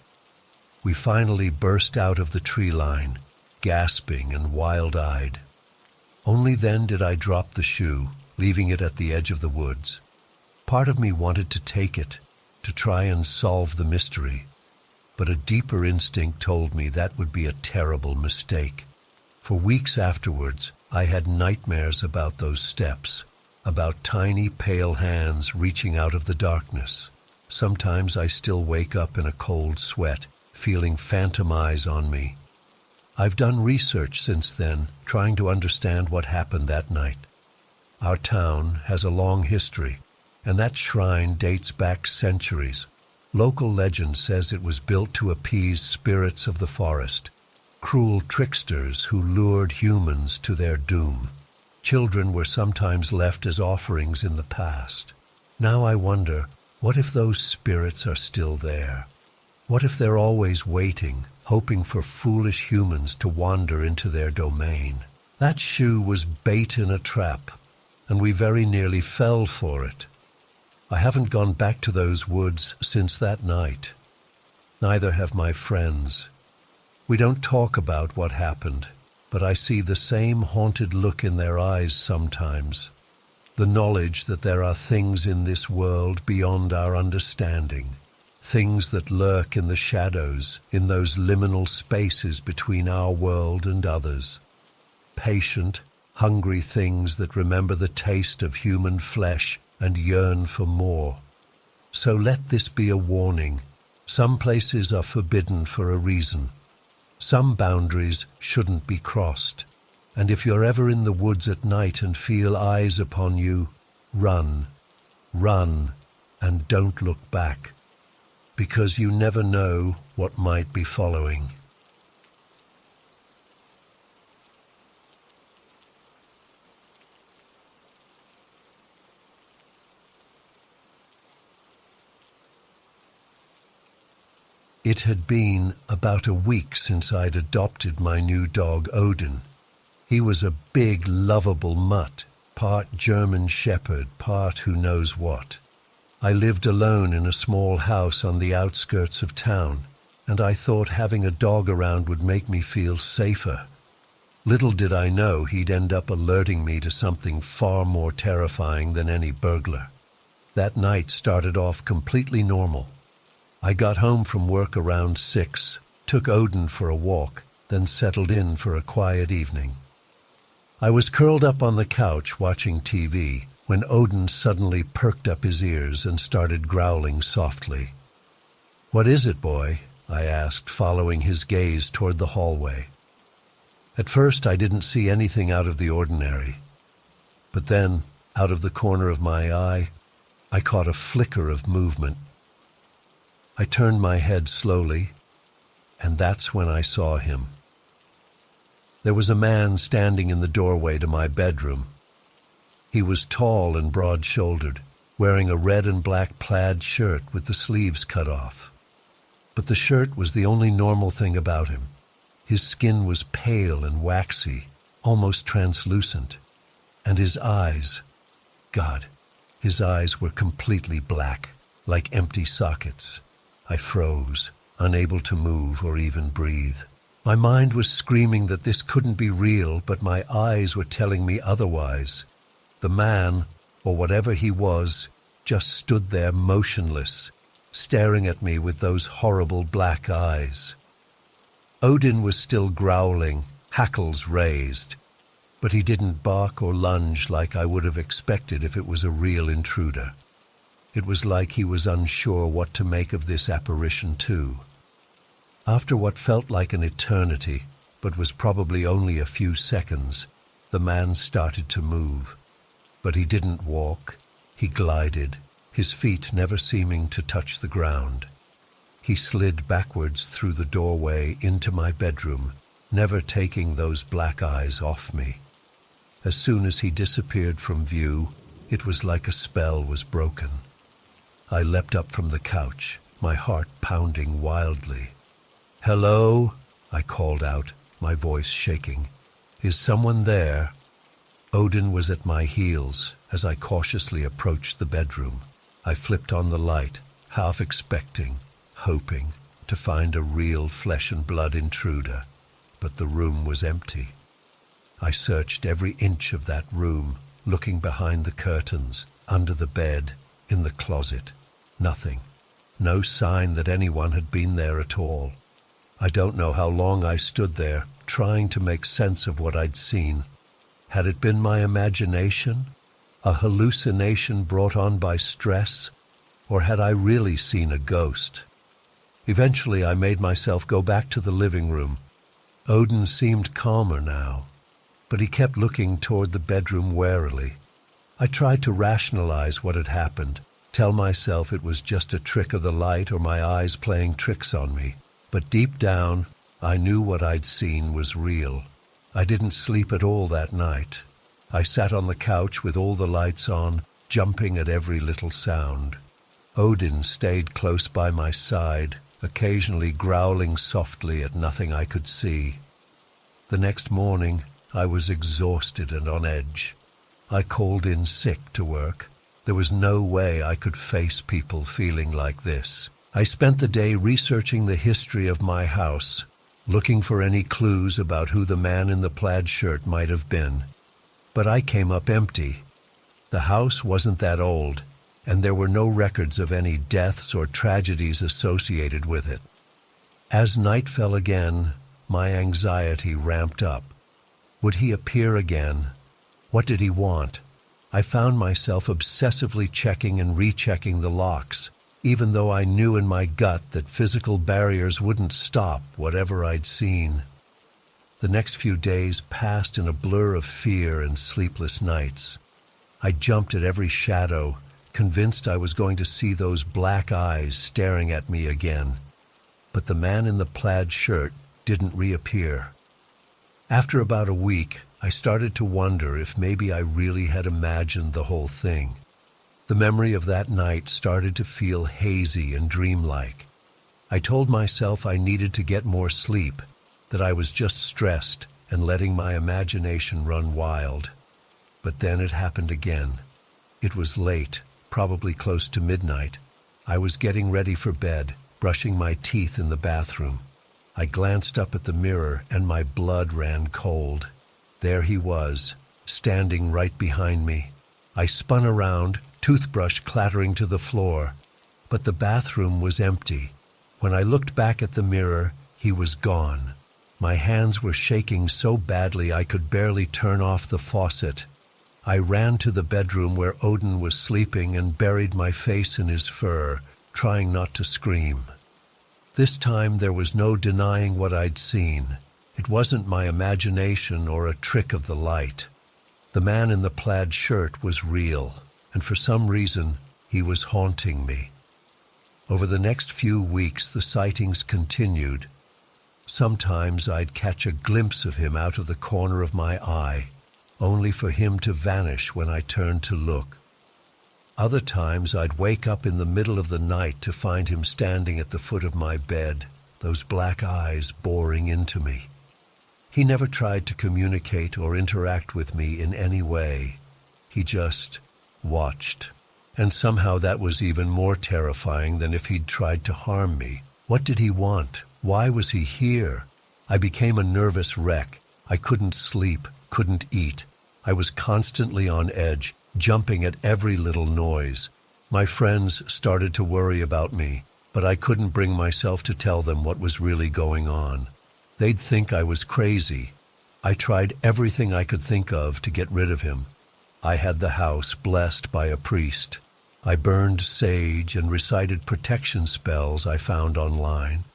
We finally burst out of the tree line, gasping and wild-eyed. Only then did I drop the shoe, leaving it at the edge of the woods. Part of me wanted to take it, to try and solve the mystery, but a deeper instinct told me that would be a terrible mistake. For weeks afterwards, I had nightmares about those steps, about tiny pale hands reaching out of the darkness. Sometimes I still wake up in a cold sweat, feeling phantom eyes on me. I've done research since then, trying to understand what happened that night. Our town has a long history, and that shrine dates back centuries. Local legend says it was built to appease spirits of the forest, cruel tricksters who lured humans to their doom. Children were sometimes left as offerings in the past. Now I wonder, what if those spirits are still there? What if they're always waiting, hoping for foolish humans to wander into their domain? That shoe was bait in a trap, and we very nearly fell for it. I haven't gone back to those woods since that night. Neither have my friends. We don't talk about what happened, but I see the same haunted look in their eyes sometimes. The knowledge that there are things in this world beyond our understanding. Things that lurk in the shadows, in those liminal spaces between our world and others. Patient, hungry things that remember the taste of human flesh and yearn for more. So let this be a warning. Some places are forbidden for a reason. Some boundaries shouldn't be crossed. And if you're ever in the woods at night and feel eyes upon you, run, run, and don't look back. Because you never know what might be following. It had been about a week since I'd adopted my new dog Odin. He was a big, lovable mutt, part German shepherd, part who knows what. I lived alone in a small house on the outskirts of town, and I thought having a dog around would make me feel safer. Little did I know he'd end up alerting me to something far more terrifying than any burglar. That night started off completely normal. I got home from work around 6, took Odin for a walk, then settled in for a quiet evening. I was curled up on the couch watching TV when Odin suddenly perked up his ears and started growling softly. "What is it, boy?" I asked, following his gaze toward the hallway. At first I didn't see anything out of the ordinary, but then, out of the corner of my eye, I caught a flicker of movement. I turned my head slowly, and that's when I saw him. There was a man standing in the doorway to my bedroom. He was tall and broad-shouldered, wearing a red and black plaid shirt with the sleeves cut off. But the shirt was the only normal thing about him. His skin was pale and waxy, almost translucent, and his eyes, God, his eyes were completely black, like empty sockets. I froze, unable to move or even breathe. My mind was screaming that this couldn't be real, but my eyes were telling me otherwise. The man, or whatever he was, just stood there motionless, staring at me with those horrible black eyes. Odin was still growling, hackles raised, but he didn't bark or lunge like I would have expected if it was a real intruder. It was like he was unsure what to make of this apparition too. After what felt like an eternity, but was probably only a few seconds, the man started to move. But he didn't walk, he glided, his feet never seeming to touch the ground. He slid backwards through the doorway into my bedroom, never taking those black eyes off me. As soon as he disappeared from view, it was like a spell was broken. I leapt up from the couch, my heart pounding wildly. "Hello?" I called out, my voice shaking. "Is someone there?" Odin was at my heels as I cautiously approached the bedroom. I flipped on the light, half expecting, hoping, to find a real flesh-and-blood intruder, but the room was empty. I searched every inch of that room, looking behind the curtains, under the bed, in the closet. Nothing. No sign that anyone had been there at all. I don't know how long I stood there, trying to make sense of what I'd seen. Had it been my imagination, a hallucination brought on by stress, or had I really seen a ghost? Eventually I made myself go back to the living room. Odin seemed calmer now, but he kept looking toward the bedroom warily. I tried to rationalize what had happened, tell myself it was just a trick of the light or my eyes playing tricks on me. But deep down, I knew what I'd seen was real. I didn't sleep at all that night. I sat on the couch with all the lights on, jumping at every little sound. Odin stayed close by my side, occasionally growling softly at nothing I could see. The next morning, I was exhausted and on edge. I called in sick to work. There was no way I could face people feeling like this. I spent the day researching the history of my house, looking for any clues about who the man in the plaid shirt might have been. But I came up empty. The house wasn't that old, and there were no records of any deaths or tragedies associated with it. As night fell again, my anxiety ramped up. Would he appear again? What did he want? I found myself obsessively checking and rechecking the locks, even though I knew in my gut that physical barriers wouldn't stop whatever I'd seen. The next few days passed in a blur of fear and sleepless nights. I jumped at every shadow, convinced I was going to see those black eyes staring at me again. But the man in the plaid shirt didn't reappear. After about a week, I started to wonder if maybe I really had imagined the whole thing. The memory of that night started to feel hazy and dreamlike. I told myself I needed to get more sleep, that I was just stressed and letting my imagination run wild. But then it happened again. It was late, probably close to midnight. I was getting ready for bed, brushing my teeth in the bathroom. I glanced up at the mirror and my blood ran cold. There he was, standing right behind me. I spun around, toothbrush clattering to the floor, but the bathroom was empty. When I looked back at the mirror, he was gone. My hands were shaking so badly I could barely turn off the faucet. I ran to the bedroom where Odin was sleeping and buried my face in his fur, trying not to scream. This time there was no denying what I'd seen. It wasn't my imagination or a trick of the light. The man in the plaid shirt was real, and for some reason, he was haunting me. Over the next few weeks, the sightings continued. Sometimes I'd catch a glimpse of him out of the corner of my eye, only for him to vanish when I turned to look. Other times I'd wake up in the middle of the night to find him standing at the foot of my bed, those black eyes boring into me. He never tried to communicate or interact with me in any way. He just watched. And somehow that was even more terrifying than if he'd tried to harm me. What did he want? Why was he here? I became a nervous wreck. I couldn't sleep, couldn't eat. I was constantly on edge, jumping at every little noise. My friends started to worry about me, but I couldn't bring myself to tell them what was really going on. They'd think I was crazy. I tried everything I could think of to get rid of him. I had the house blessed by a priest. I burned sage and recited protection spells I found online.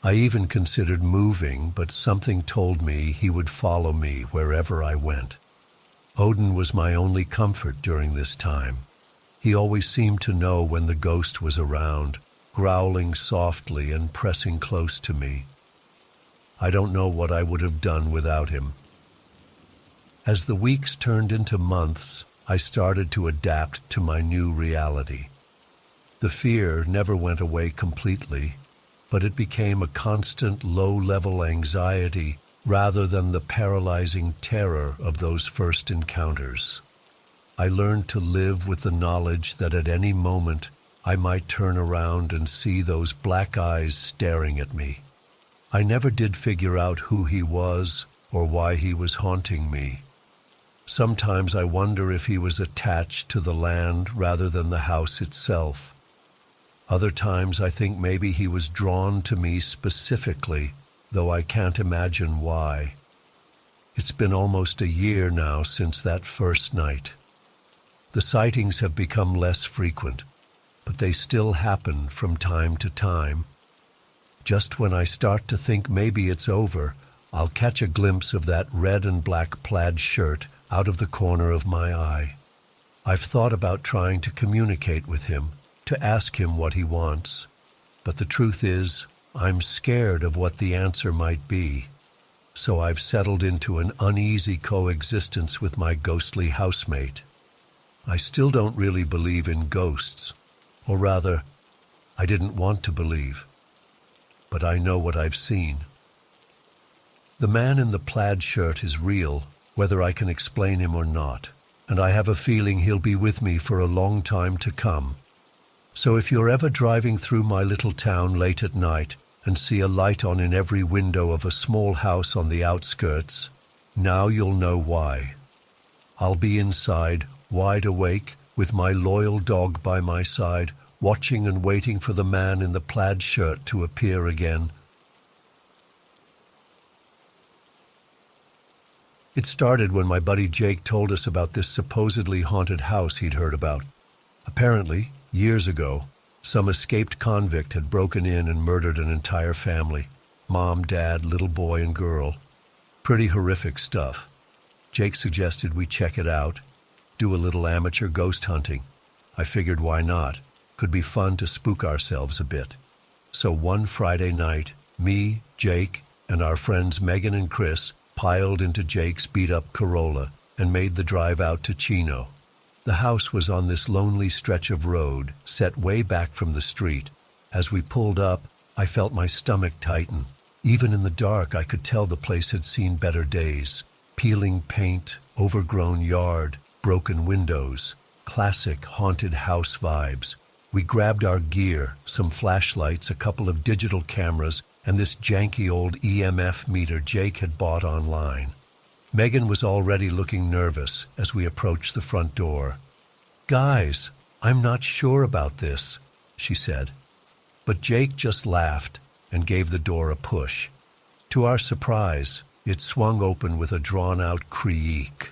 I even considered moving, but something told me he would follow me wherever I went. Odin was my only comfort during this time. He always seemed to know when the ghost was around, growling softly and pressing close to me. I don't know what I would have done without him. As the weeks turned into months, I started to adapt to my new reality. The fear never went away completely, but it became a constant low-level anxiety rather than the paralyzing terror of those first encounters. I learned to live with the knowledge that at any moment I might turn around and see those black eyes staring at me. I never did figure out who he was or why he was haunting me. Sometimes I wonder if he was attached to the land rather than the house itself. Other times I think maybe he was drawn to me specifically, though I can't imagine why. It's been almost a year now since that first night. The sightings have become less frequent, but they still happen from time to time. Just when I start to think maybe it's over, I'll catch a glimpse of that red and black plaid shirt out of the corner of my eye. I've thought about trying to communicate with him, to ask him what he wants. But the truth is, I'm scared of what the answer might be. So I've settled into an uneasy coexistence with my ghostly housemate. I still don't really believe in ghosts. Or rather, I didn't want to believe. But I know what I've seen. The man in the plaid shirt is real, whether I can explain him or not, and I have a feeling he'll be with me for a long time to come. So if you're ever driving through my little town late at night and see a light on in every window of a small house on the outskirts, now you'll know why. I'll be inside, wide awake, with my loyal dog by my side, watching and waiting for the man in the plaid shirt to appear again. It started when my buddy Jake told us about this supposedly haunted house he'd heard about. Apparently, years ago, some escaped convict had broken in and murdered an entire family. Mom, dad, little boy, and girl. Pretty horrific stuff. Jake suggested we check it out, do a little amateur ghost hunting. I figured why not? Could be fun to spook ourselves a bit. So one Friday night, me, Jake, and our friends Megan and Chris piled into Jake's beat-up Corolla and made the drive out to Chino. The house was on this lonely stretch of road, set way back from the street. As we pulled up, I felt my stomach tighten. Even in the dark, I could tell the place had seen better days. Peeling paint, overgrown yard, broken windows, classic haunted house vibes. We grabbed our gear, some flashlights, a couple of digital cameras, and this janky old EMF meter Jake had bought online. Megan was already looking nervous as we approached the front door. "Guys, I'm not sure about this," she said. But Jake just laughed and gave the door a push. To our surprise, it swung open with a drawn-out creak.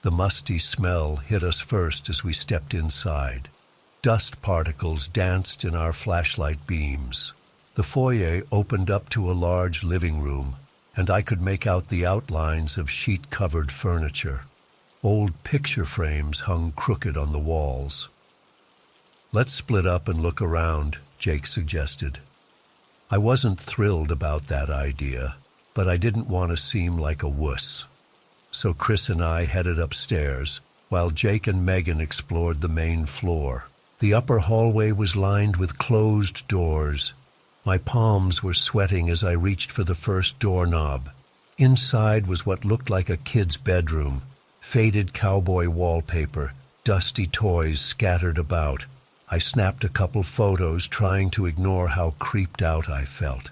The musty smell hit us first as we stepped inside. Dust particles danced in our flashlight beams. The foyer opened up to a large living room, and I could make out the outlines of sheet-covered furniture. Old picture frames hung crooked on the walls. "Let's split up and look around," Jake suggested. I wasn't thrilled about that idea, but I didn't want to seem like a wuss. So Chris and I headed upstairs, while Jake and Megan explored the main floor. The upper hallway was lined with closed doors. My palms were sweating as I reached for the first doorknob. Inside was what looked like a kid's bedroom. Faded cowboy wallpaper, dusty toys scattered about. I snapped a couple photos, trying to ignore how creeped out I felt.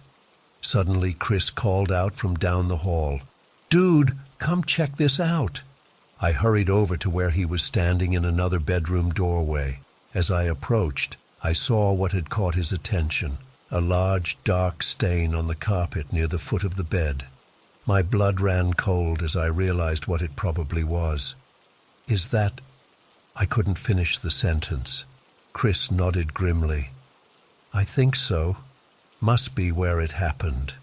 Suddenly, Chris called out from down the hall, "Dude, come check this out." I hurried over to where he was standing in another bedroom doorway. As I approached, I saw what had caught his attention, a large, dark stain on the carpet near the foot of the bed. My blood ran cold as I realized what it probably was. "Is that—" I couldn't finish the sentence. Chris nodded grimly. "I think so. Must be where it happened."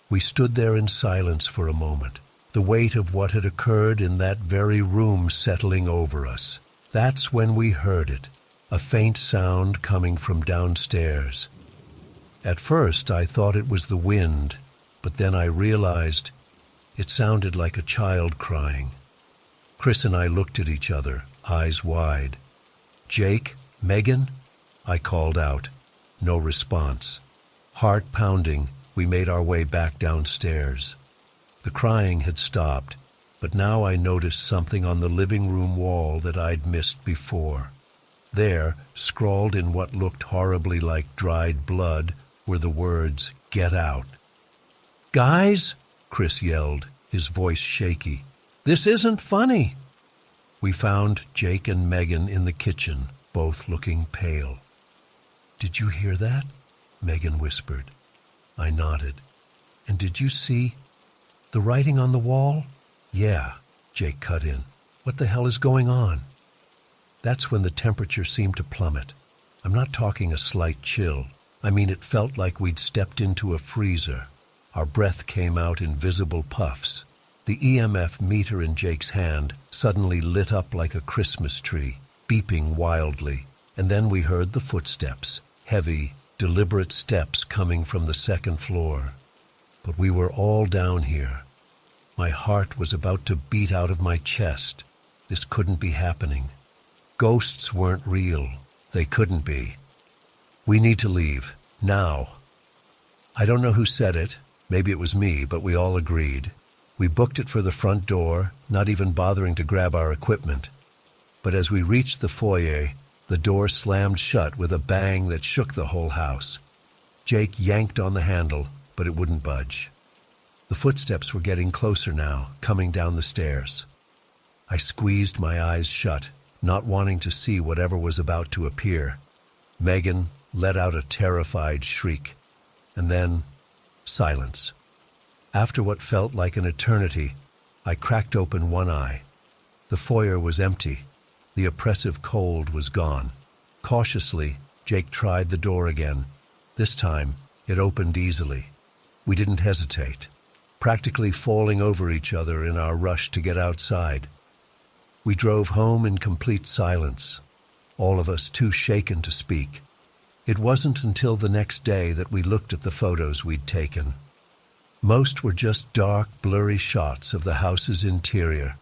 We stood there in silence for a moment, the weight of what had occurred in that very room settling over us. That's when we heard it, a faint sound coming from downstairs. At first I thought it was the wind, but then I realized it sounded like a child crying. Chris and I looked at each other, eyes wide. "Jake? Megan?" I called out. No response. Heart pounding, we made our way back downstairs. The crying had stopped, but now I noticed something on the living room wall that I'd missed before. There, scrawled in what looked horribly like dried blood, were the words, "Get out." "Guys," Chris yelled, his voice shaky, "this isn't funny." We found Jake and Megan in the kitchen, both looking pale. "Did you hear that?" Megan whispered. I nodded. "And did you see the writing on the wall?" "Yeah," Jake cut in. "What the hell is going on?" That's when the temperature seemed to plummet. I'm not talking a slight chill. I mean, it felt like we'd stepped into a freezer. Our breath came out in visible puffs. The EMF meter in Jake's hand suddenly lit up like a Christmas tree, beeping wildly. And then we heard the footsteps, heavy, deliberate steps coming from the second floor. But we were all down here. My heart was about to beat out of my chest. This couldn't be happening. Ghosts weren't real. They couldn't be. "We need to leave. Now." I don't know who said it. Maybe it was me, but we all agreed. We booked it for the front door, not even bothering to grab our equipment. But as we reached the foyer, the door slammed shut with a bang that shook the whole house. Jake yanked on the handle, but it wouldn't budge. The footsteps were getting closer now, coming down the stairs. I squeezed my eyes shut, not wanting to see whatever was about to appear. Megan let out a terrified shriek, and then silence. After what felt like an eternity, I cracked open one eye. The foyer was empty. The oppressive cold was gone. Cautiously, Jake tried the door again. This time, it opened easily. We didn't hesitate, practically falling over each other in our rush to get outside. We drove home in complete silence, all of us too shaken to speak. It wasn't until the next day that we looked at the photos we'd taken. Most were just dark, blurry shots of the house's interior,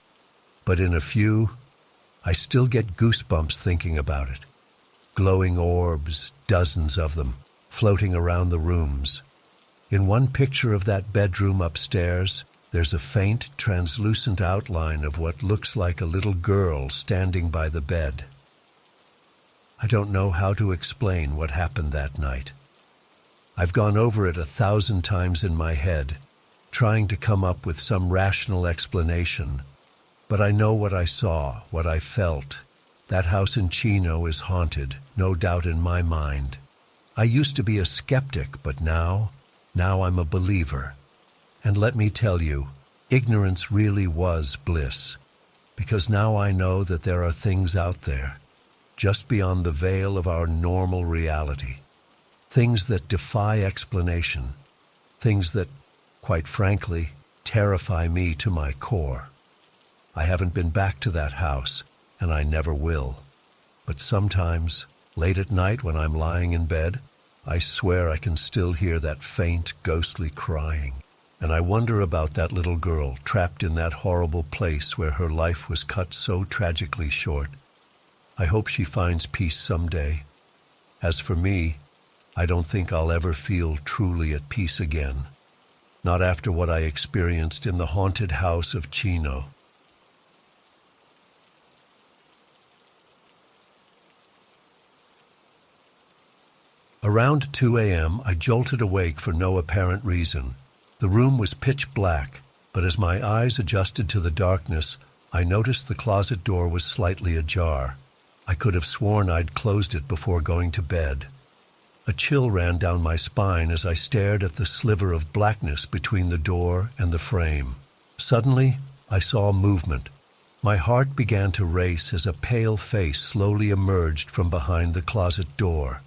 but in a few, I still get goosebumps thinking about it. Glowing orbs, dozens of them, floating around the rooms. In one picture of that bedroom upstairs, there's a faint, translucent outline of what looks like a little girl standing by the bed. I don't know how to explain what happened that night. I've gone over it 1,000 times in my head, trying to come up with some rational explanation. But I know what I saw, what I felt. That house in Chino is haunted, no doubt in my mind. I used to be a skeptic, but now I'm a believer. And let me tell you, ignorance really was bliss, because now I know that there are things out there, just beyond the veil of our normal reality, things that defy explanation, things that, quite frankly, terrify me to my core. I haven't been back to that house, and I never will. But sometimes, late at night when I'm lying in bed, I swear I can still hear that faint, ghostly crying. And I wonder about that little girl trapped in that horrible place where her life was cut so tragically short. I hope she finds peace someday. As for me, I don't think I'll ever feel truly at peace again. Not after what I experienced in the haunted house of Chino. Around 2 a.m., I jolted awake for no apparent reason. The room was pitch black, but as my eyes adjusted to the darkness, I noticed the closet door was slightly ajar. I could have sworn I'd closed it before going to bed. A chill ran down my spine as I stared at the sliver of blackness between the door and the frame. Suddenly, I saw movement. My heart began to race as a pale face slowly emerged from behind the closet door.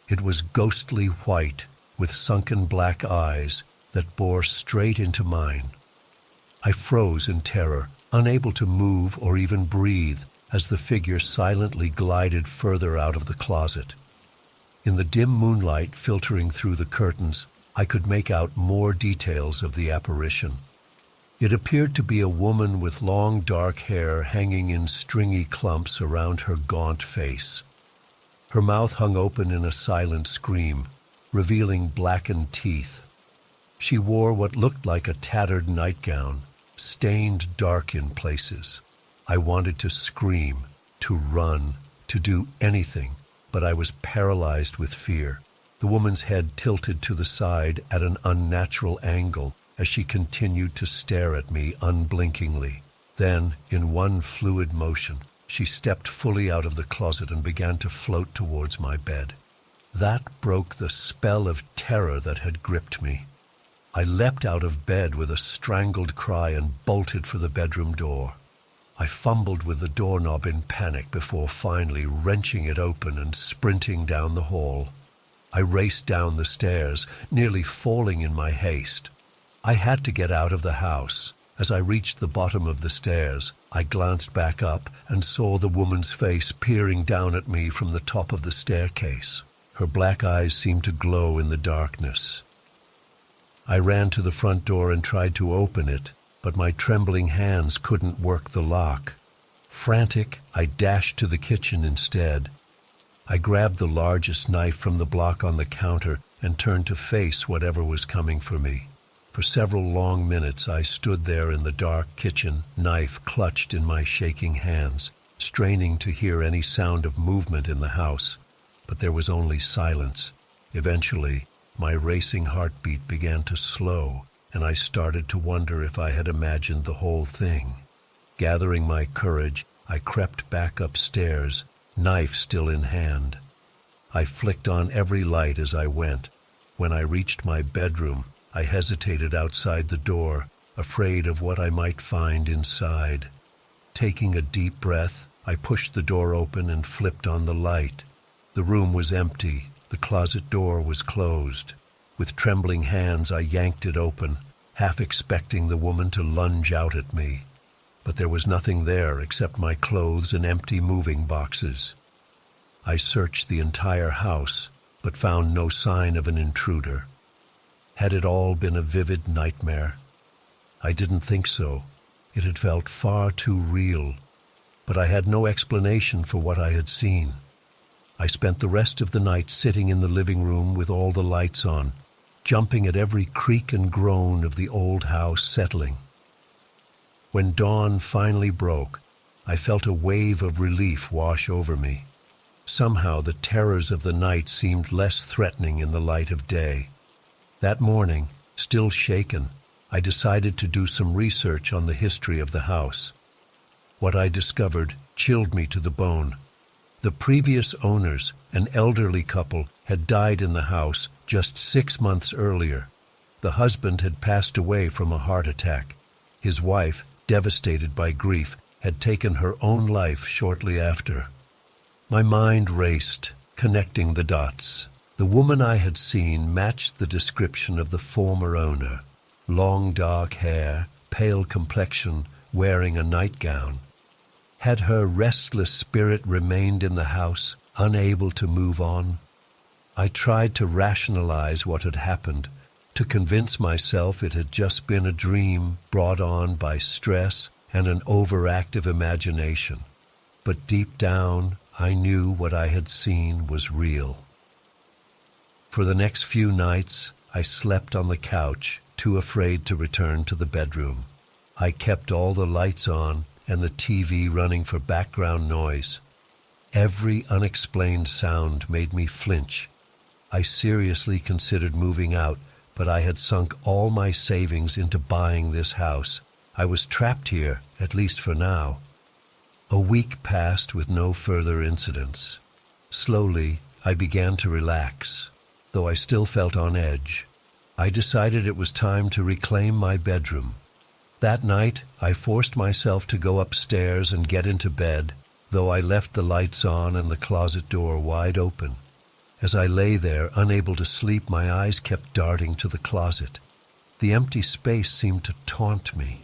It was ghostly white, with sunken black eyes that bore straight into mine. I froze in terror, unable to move or even breathe, as the figure silently glided further out of the closet. In the dim moonlight filtering through the curtains, I could make out more details of the apparition. It appeared to be a woman with long dark hair hanging in stringy clumps around her gaunt face. Her mouth hung open in a silent scream, revealing blackened teeth. She wore what looked like a tattered nightgown, stained dark in places. I wanted to scream, to run, to do anything, but I was paralyzed with fear. The woman's head tilted to the side at an unnatural angle as she continued to stare at me unblinkingly. Then, in one fluid motion, she stepped fully out of the closet and began to float towards my bed. That broke the spell of terror that had gripped me. I leapt out of bed with a strangled cry and bolted for the bedroom door. I fumbled with the doorknob in panic before finally wrenching it open and sprinting down the hall. I raced down the stairs, nearly falling in my haste. I had to get out of the house. As I reached the bottom of the stairs, I glanced back up and saw the woman's face peering down at me from the top of the staircase. Her black eyes seemed to glow in the darkness. I ran to the front door and tried to open it, but my trembling hands couldn't work the lock. Frantic, I dashed to the kitchen instead. I grabbed the largest knife from the block on the counter and turned to face whatever was coming for me. For several long minutes I stood there in the dark kitchen, knife clutched in my shaking hands, straining to hear any sound of movement in the house. But there was only silence. Eventually, my racing heartbeat began to slow, and I started to wonder if I had imagined the whole thing. Gathering my courage, I crept back upstairs, knife still in hand. I flicked on every light as I went. When I reached my bedroom, I hesitated outside the door, afraid of what I might find inside. Taking a deep breath, I pushed the door open and flipped on the light. The room was empty. The closet door was closed. With trembling hands, I yanked it open, half expecting the woman to lunge out at me. But there was nothing there except my clothes and empty moving boxes. I searched the entire house, but found no sign of an intruder. Had it all been a vivid nightmare? I didn't think so. It had felt far too real. But I had no explanation for what I had seen. I spent the rest of the night sitting in the living room with all the lights on, jumping at every creak and groan of the old house settling. When dawn finally broke, I felt a wave of relief wash over me. Somehow the terrors of the night seemed less threatening in the light of day. That morning, still shaken, I decided to do some research on the history of the house. What I discovered chilled me to the bone. The previous owners, an elderly couple, had died in the house just 6 months earlier. The husband had passed away from a heart attack. His wife, devastated by grief, had taken her own life shortly after. My mind raced, connecting the dots. The woman I had seen matched the description of the former owner. Long dark hair, pale complexion, wearing a nightgown. Had her restless spirit remained in the house, unable to move on? I tried to rationalize what had happened, to convince myself it had just been a dream brought on by stress and an overactive imagination. But deep down, I knew what I had seen was real. For the next few nights, I slept on the couch, too afraid to return to the bedroom. I kept all the lights on and the TV running for background noise. Every unexplained sound made me flinch. I seriously considered moving out, but I had sunk all my savings into buying this house. I was trapped here, at least for now. A week passed with no further incidents. Slowly, I began to relax, though I still felt on edge. I decided it was time to reclaim my bedroom. That night, I forced myself to go upstairs and get into bed, though I left the lights on and the closet door wide open. As I lay there, unable to sleep, my eyes kept darting to the closet. The empty space seemed to taunt me.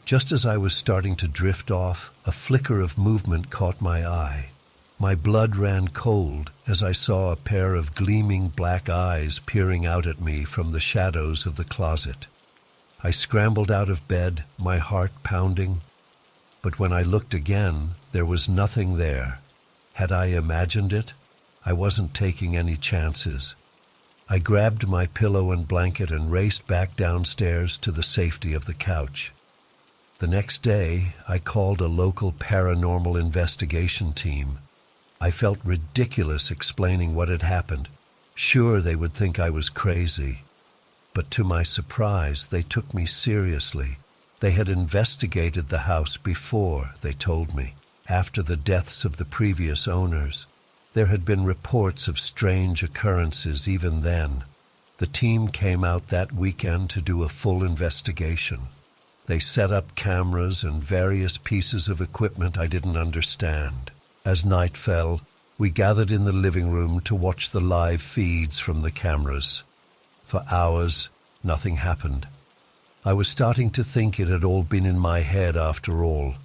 Just as I was starting to drift off, a flicker of movement caught my eye. My blood ran cold as I saw a pair of gleaming black eyes peering out at me from the shadows of the closet. I scrambled out of bed, my heart pounding. But when I looked again, there was nothing there. Had I imagined it? I wasn't taking any chances. I grabbed my pillow and blanket and raced back downstairs to the safety of the couch. The next day, I called a local paranormal investigation team. I felt ridiculous explaining what had happened. Sure, they would think I was crazy. But to my surprise, they took me seriously. They had investigated the house before, they told me, after the deaths of the previous owners. There had been reports of strange occurrences even then. The team came out that weekend to do a full investigation. They set up cameras and various pieces of equipment I didn't understand. As night fell, we gathered in the living room to watch the live feeds from the cameras. For hours, nothing happened. I was starting to think it had all been in my head after all.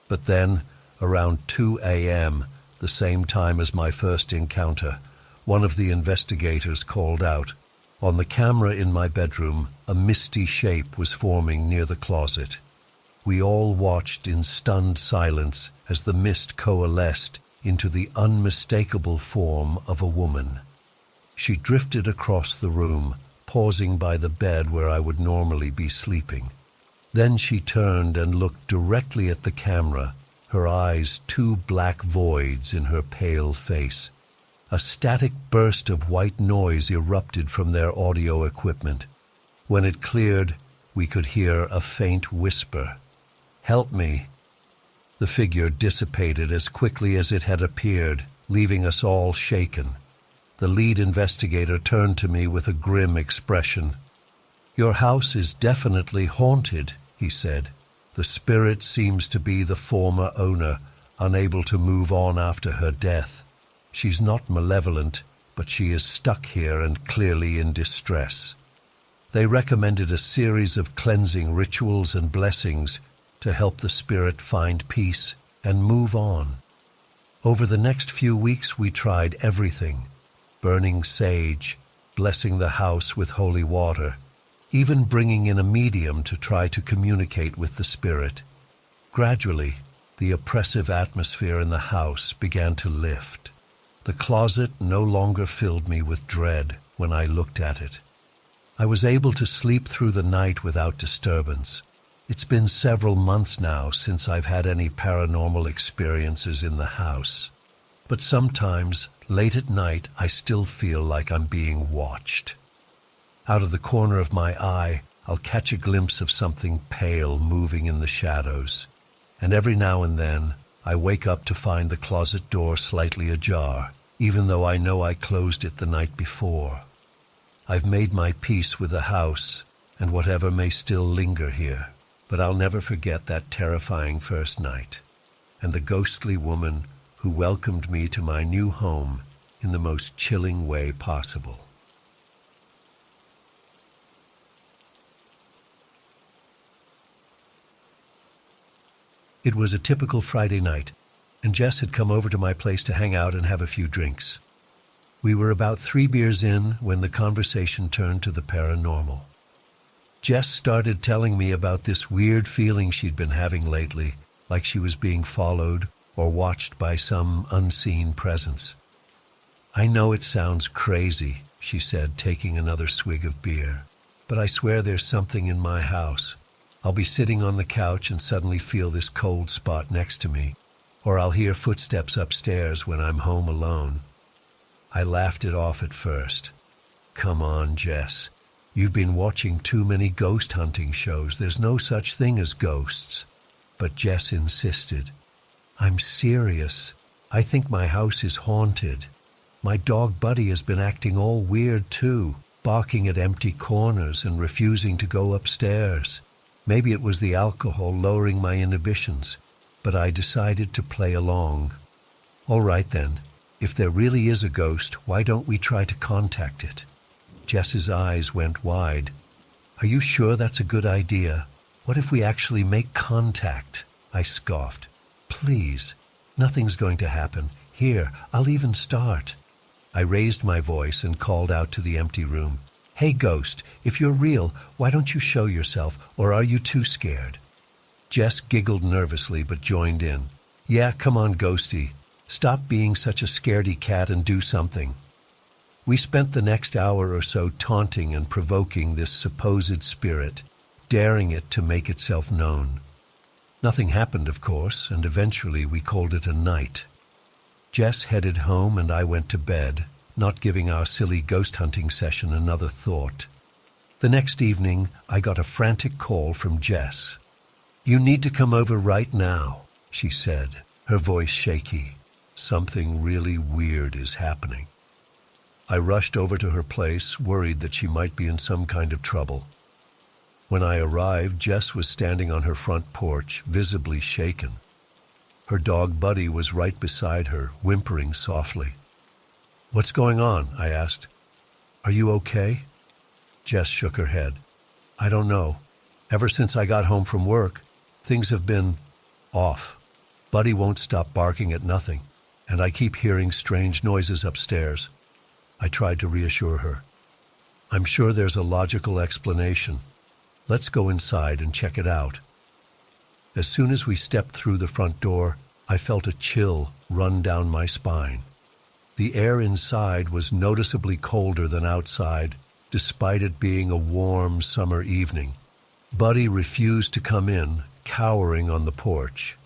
But then, around 2 a.m., the same time as my first encounter, one of the investigators called out. On the camera in my bedroom, a misty shape was forming near the closet. We all watched in stunned silence as the mist coalesced into the unmistakable form of a woman. She drifted across the room, pausing by the bed where I would normally be sleeping. Then she turned and looked directly at the camera, her eyes two black voids in her pale face. A static burst of white noise erupted from their audio equipment. When it cleared, we could hear a faint whisper. "Help me." The figure dissipated as quickly as it had appeared, leaving us all shaken. The lead investigator turned to me with a grim expression. "Your house is definitely haunted," he said. "The spirit seems to be the former owner, unable to move on after her death. She's not malevolent, but she is stuck here and clearly in distress." They recommended a series of cleansing rituals and blessings to help the spirit find peace and move on. Over the next few weeks, we tried everything: burning sage, blessing the house with holy water, even bringing in a medium to try to communicate with the spirit. Gradually, the oppressive atmosphere in the house began to lift. The closet no longer filled me with dread when I looked at it. I was able to sleep through the night without disturbance. It's been several months now since I've had any paranormal experiences in the house. But sometimes, late at night, I still feel like I'm being watched. Out of the corner of my eye, I'll catch a glimpse of something pale moving in the shadows. And every now and then, I wake up to find the closet door slightly ajar, even though I know I closed it the night before. I've made my peace with the house and whatever may still linger here, but I'll never forget that terrifying first night and the ghostly woman who welcomed me to my new home in the most chilling way possible. It was a typical Friday night, and Jess had come over to my place to hang out and have a few drinks. We were about 3 beers in when the conversation turned to the paranormal. Jess started telling me about this weird feeling she'd been having lately, like she was being followed or watched by some unseen presence. I know it sounds crazy, she said, taking another swig of beer, but I swear there's something in my house. I'll be sitting on the couch and suddenly feel this cold spot next to me, or I'll hear footsteps upstairs when I'm home alone. I laughed it off at first. Come on, Jess. You've been watching too many ghost hunting shows. There's no such thing as ghosts. But Jess insisted. I'm serious. I think my house is haunted. My dog Buddy has been acting all weird too, barking at empty corners and refusing to go upstairs. Maybe it was the alcohol lowering my inhibitions, but I decided to play along. All right then, if there really is a ghost, why don't we try to contact it? Jess's eyes went wide. Are you sure that's a good idea? What if we actually make contact? I scoffed. Please, nothing's going to happen. Here, I'll even start. I raised my voice and called out to the empty room. Hey, ghost, if you're real, why don't you show yourself, or are you too scared? Jess giggled nervously but joined in. Yeah, come on, ghosty. Stop being such a scaredy cat and do something. We spent the next hour or so taunting and provoking this supposed spirit, daring it to make itself known. Nothing happened, of course, and eventually we called it a night. Jess headed home and I went to bed, not giving our silly ghost hunting session another thought. The next evening, I got a frantic call from Jess. You need to come over right now, she said, her voice shaky. Something really weird is happening. I rushed over to her place, worried that she might be in some kind of trouble. When I arrived, Jess was standing on her front porch, visibly shaken. Her dog Buddy was right beside her, whimpering softly. What's going on? I asked. Are you okay? Jess shook her head. I don't know. Ever since I got home from work, things have been off. Buddy won't stop barking at nothing, and I keep hearing strange noises upstairs. I tried to reassure her. I'm sure there's a logical explanation. Let's go inside and check it out. As soon as we stepped through the front door, I felt a chill run down my spine. The air inside was noticeably colder than outside, despite it being a warm summer evening. Buddy refused to come in, cowering on the porch.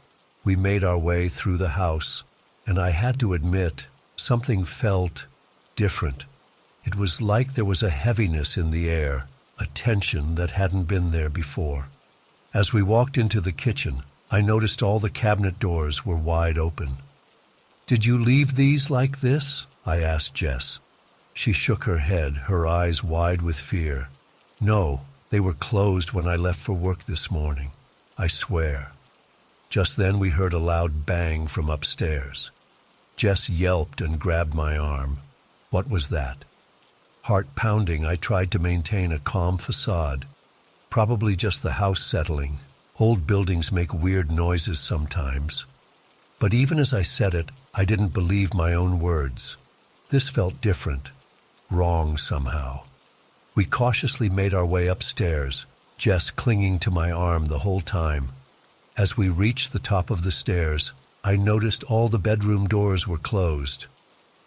We made our way through the house, and I had to admit, something felt different. It was like there was a heaviness in the air, a tension that hadn't been there before. As we walked into the kitchen, I noticed all the cabinet doors were wide open. Did you leave these like this? I asked Jess. She shook her head, her eyes wide with fear. No, they were closed when I left for work this morning. I swear. Just then we heard a loud bang from upstairs. Jess yelped and grabbed my arm. What was that? Heart pounding, I tried to maintain a calm facade. Probably just the house settling. Old buildings make weird noises sometimes. But even as I said it, I didn't believe my own words. This felt different, wrong somehow. We cautiously made our way upstairs, Jess clinging to my arm the whole time. As we reached the top of the stairs, I noticed all the bedroom doors were closed.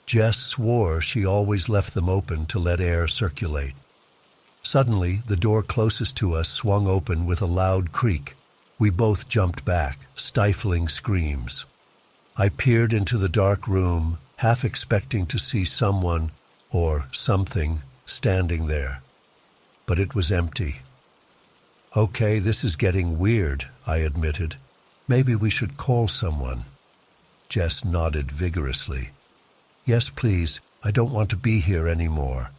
Jess swore she always left them open to let air circulate. Suddenly, the door closest to us swung open with a loud creak. We both jumped back, stifling screams. I peered into the dark room, half expecting to see someone, or something, standing there. But it was empty. Okay, this is getting weird, I admitted. Maybe we should call someone. Jess nodded vigorously. Yes, please. I don't want to be here anymore.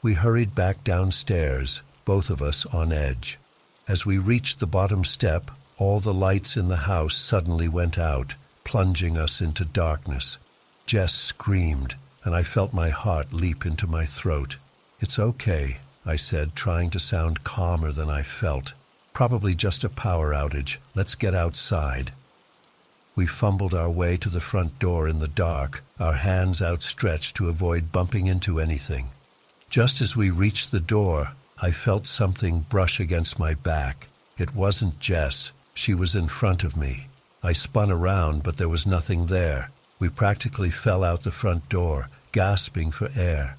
We hurried back downstairs, both of us on edge. As we reached the bottom step, all the lights in the house suddenly went out, plunging us into darkness. Jess screamed, and I felt my heart leap into my throat. "It's okay," I said, trying to sound calmer than I felt. "Probably just a power outage. Let's get outside." We fumbled our way to the front door in the dark, our hands outstretched to avoid bumping into anything. Just as we reached the door, I felt something brush against my back. It wasn't Jess. She was in front of me. I spun around, but there was nothing there. We practically fell out the front door, gasping for air.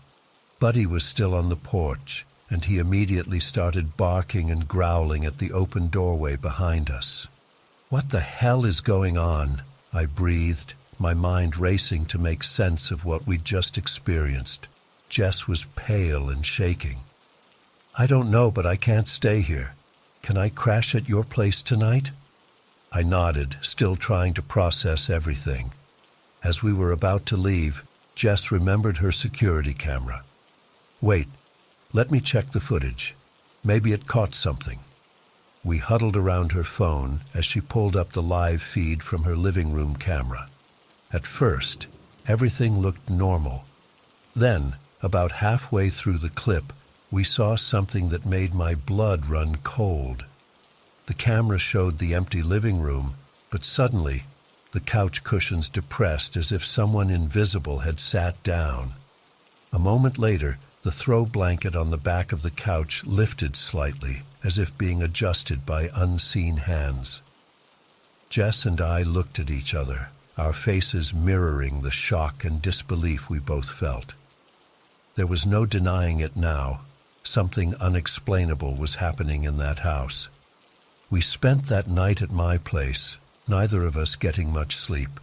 Buddy was still on the porch, and he immediately started barking and growling at the open doorway behind us. "What the hell is going on?" I breathed, my mind racing to make sense of what we'd just experienced. Jess was pale and shaking. "I don't know, but I can't stay here. Can I crash at your place tonight?" I nodded, still trying to process everything. As we were about to leave, Jess remembered her security camera. "Wait, let me check the footage. Maybe it caught something." We huddled around her phone as she pulled up the live feed from her living room camera. At first, everything looked normal. Then, about halfway through the clip, we saw something that made my blood run cold. The camera showed the empty living room, but suddenly, the couch cushions depressed as if someone invisible had sat down. A moment later, the throw blanket on the back of the couch lifted slightly, as if being adjusted by unseen hands. Jess and I looked at each other, our faces mirroring the shock and disbelief we both felt. There was no denying it now. Something unexplainable was happening in that house. We spent that night at my place, neither of us getting much sleep.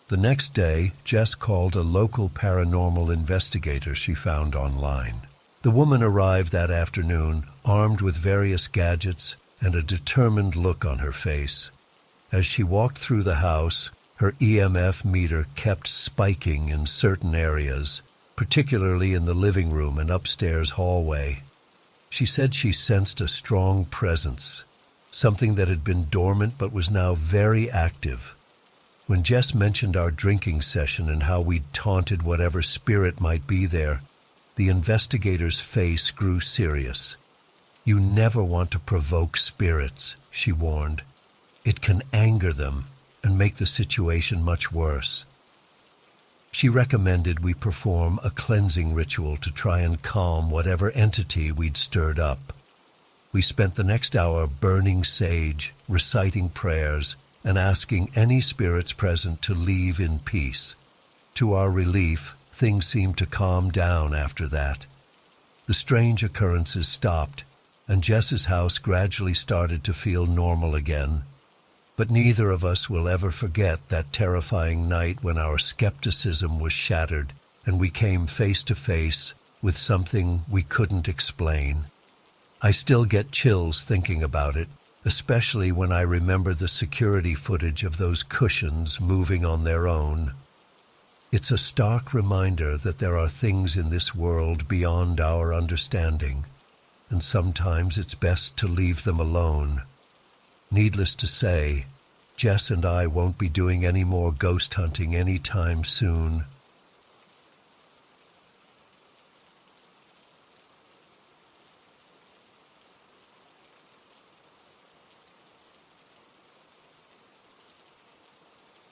The next day, Jess called a local paranormal investigator she found online. The woman arrived that afternoon, armed with various gadgets and a determined look on her face. As she walked through the house, her EMF meter kept spiking in certain areas, particularly in the living room and upstairs hallway. She said she sensed a strong presence, something that had been dormant but was now very active. When Jess mentioned our drinking session and how we'd taunted whatever spirit might be there, the investigator's face grew serious. "You never want to provoke spirits," she warned. "It can anger them and make the situation much worse." She recommended we perform a cleansing ritual to try and calm whatever entity we'd stirred up. We spent the next hour burning sage, reciting prayers, and asking any spirits present to leave in peace. To our relief, things seemed to calm down after that. The strange occurrences stopped, and Jess's house gradually started to feel normal again. But neither of us will ever forget that terrifying night when our skepticism was shattered and we came face to face with something we couldn't explain. I still get chills thinking about it, especially when I remember the security footage of those cushions moving on their own. It's a stark reminder that there are things in this world beyond our understanding, and sometimes it's best to leave them alone. Needless to say, Jess and I won't be doing any more ghost hunting anytime soon.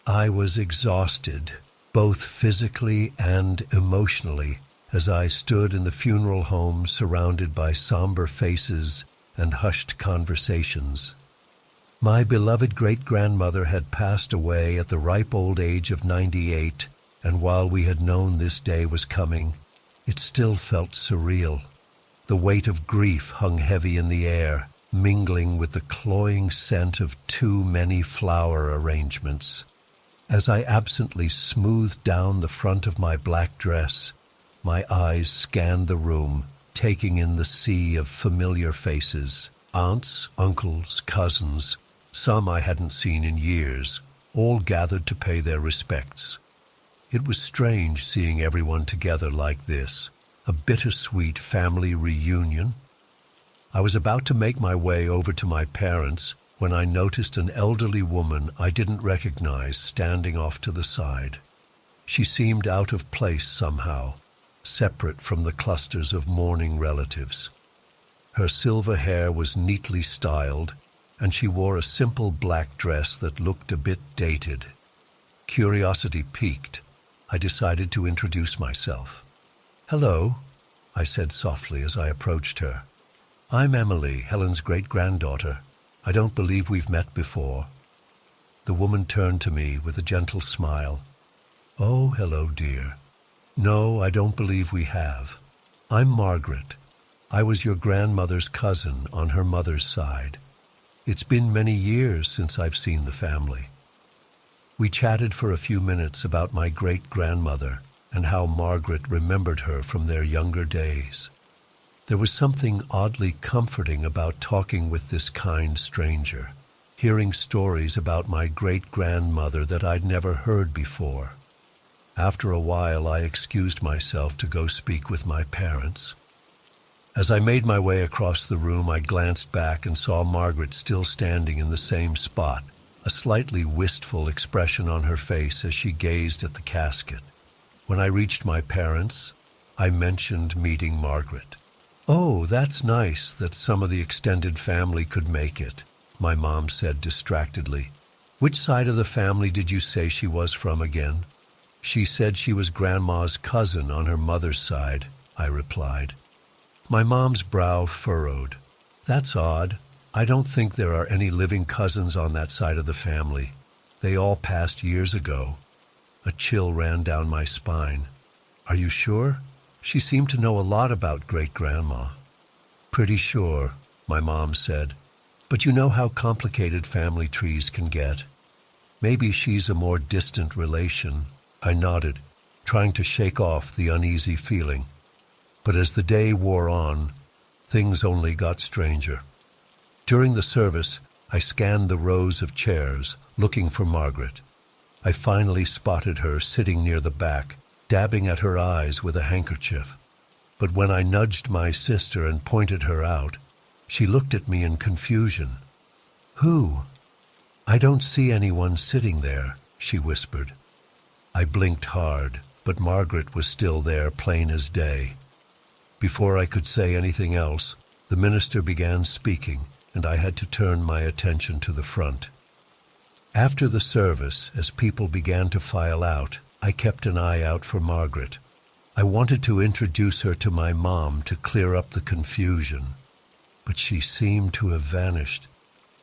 I was exhausted, both physically and emotionally, as I stood in the funeral home surrounded by somber faces and hushed conversations. My beloved great-grandmother had passed away at the ripe old age of 98, and while we had known this day was coming, it still felt surreal. The weight of grief hung heavy in the air, mingling with the cloying scent of too many flower arrangements. As I absently smoothed down the front of my black dress, my eyes scanned the room, taking in the sea of familiar faces. Aunts, uncles, cousins, some I hadn't seen in years, all gathered to pay their respects. It was strange seeing everyone together like this, A bittersweet family reunion? I was about to make my way over to my parents when I noticed an elderly woman I didn't recognize standing off to the side. She seemed out of place somehow, separate from the clusters of mourning relatives. Her silver hair was neatly styled, and she wore a simple black dress that looked a bit dated. Curiosity piqued. I decided to introduce myself. "Hello," I said softly as I approached her. "I'm Emily, Helen's great-granddaughter. I don't believe we've met before." The woman turned to me with a gentle smile. "Oh, hello, dear. No, I don't believe we have. I'm Margaret. I was your grandmother's cousin on her mother's side. It's been many years since I've seen the family." We chatted for a few minutes about my great-grandmother and how Margaret remembered her from their younger days. There was something oddly comforting about talking with this kind stranger, hearing stories about my great-grandmother that I'd never heard before. After a while, I excused myself to go speak with my parents. As I made my way across the room, I glanced back and saw Margaret still standing in the same spot, a slightly wistful expression on her face as she gazed at the casket. When I reached my parents, I mentioned meeting Margaret. "Oh, that's nice that some of the extended family could make it," my mom said distractedly. "Which side of the family did you say she was from again?" "She said she was Grandma's cousin on her mother's side," I replied. My mom's brow furrowed. "That's odd. I don't think there are any living cousins on that side of the family. They all passed years ago." A chill ran down my spine. "Are you sure? She seemed to know a lot about great-grandma." "Pretty sure," my mom said. "But you know how complicated family trees can get. Maybe she's a more distant relation." I nodded, trying to shake off the uneasy feeling. But as the day wore on, things only got stranger. During the service, I scanned the rows of chairs, looking for Margaret. I finally spotted her sitting near the back, dabbing at her eyes with a handkerchief. But when I nudged my sister and pointed her out, she looked at me in confusion. "Who?" "I don't see anyone sitting there," she whispered. I blinked hard, but Margaret was still there, plain as day. Before I could say anything else, the minister began speaking, and I had to turn my attention to the front. After the service, as people began to file out, I kept an eye out for Margaret. I wanted to introduce her to my mom to clear up the confusion, but she seemed to have vanished.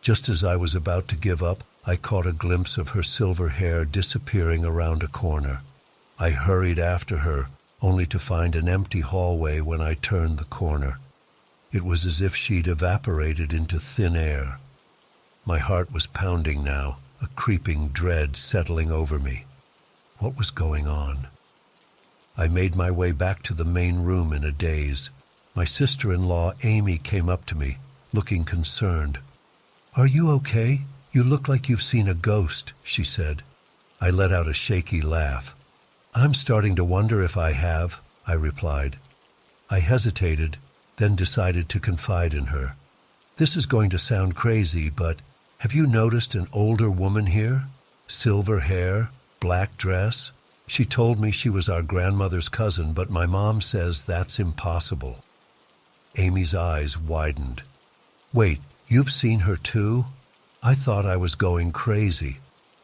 Just as I was about to give up, I caught a glimpse of her silver hair disappearing around a corner. I hurried after her, only to find an empty hallway when I turned the corner. It was as if she'd evaporated into thin air. My heart was pounding now, a creeping dread settling over me. What was going on? I made my way back to the main room in a daze. My sister-in-law, Amy, came up to me, looking concerned. "Are you okay? You look like you've seen a ghost," she said. I let out a shaky laugh. "I'm starting to wonder if I have," I replied. I hesitated, then decided to confide in her. "This is going to sound crazy, but have you noticed an older woman here? Silver hair, black dress? She told me she was our grandmother's cousin, but my mom says that's impossible." Amy's eyes widened. "Wait, you've seen her too? I thought I was going crazy.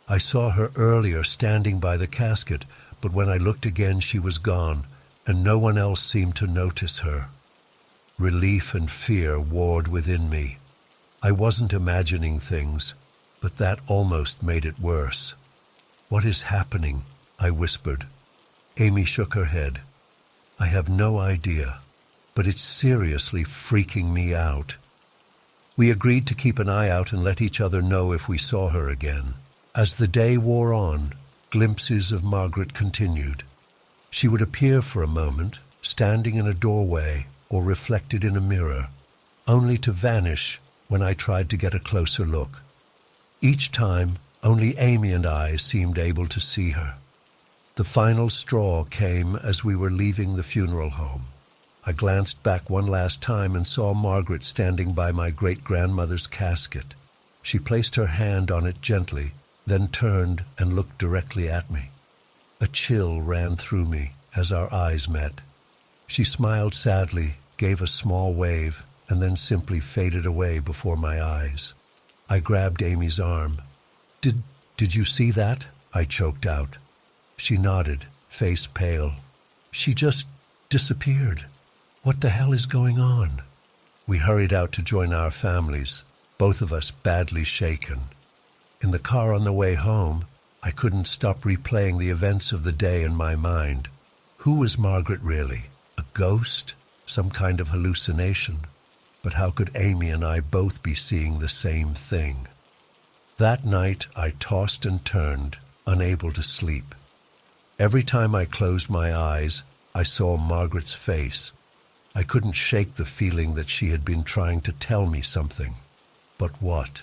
I saw her earlier standing by the casket, but when I looked again she was gone, and no one else seemed to notice her." Relief and fear warred within me. I wasn't imagining things, but that almost made it worse. "What is happening?" I whispered. Amy shook her head. "I have no idea, but it's seriously freaking me out." We agreed to keep an eye out and let each other know if we saw her again. As the day wore on, glimpses of Margaret continued. She would appear for a moment, standing in a doorway or reflected in a mirror, only to vanish when I tried to get a closer look. Each time, only Amy and I seemed able to see her. The final straw came as we were leaving the funeral home. I glanced back one last time and saw Margaret standing by my great-grandmother's casket. She placed her hand on it gently, then turned and looked directly at me. A chill ran through me as our eyes met. She smiled sadly, gave a small wave, and then simply faded away before my eyes. I grabbed Amy's arm. Did you see that?" I choked out. She nodded, face pale. "She just disappeared. What the hell is going on?" We hurried out to join our families, both of us badly shaken. In the car on the way home, I couldn't stop replaying the events of the day in my mind. Who was Margaret really? A ghost? Some kind of hallucination? But how could Amy and I both be seeing the same thing? That night I tossed and turned, unable to sleep. Every time I closed my eyes, I saw Margaret's face. I couldn't shake the feeling that she had been trying to tell me something. But what?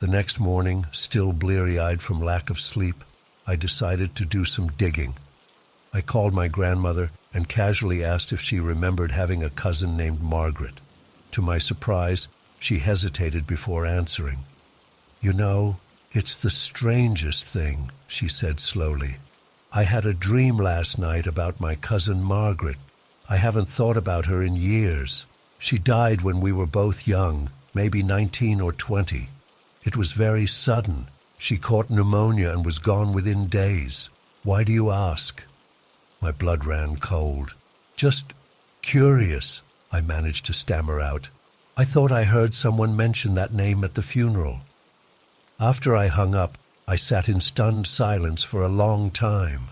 The next morning, still bleary-eyed from lack of sleep, I decided to do some digging. I called my grandmother and casually asked if she remembered having a cousin named Margaret. To my surprise, she hesitated before answering. "You know, it's the strangest thing," she said slowly. "I had a dream last night about my cousin Margaret. I haven't thought about her in years. She died when we were both young, maybe 19 or 20. It was very sudden. She caught pneumonia and was gone within days. Why do you ask?" My blood ran cold. "Just curious," I managed to stammer out. "I thought I heard someone mention that name at the funeral." After I hung up, I sat in stunned silence for a long time.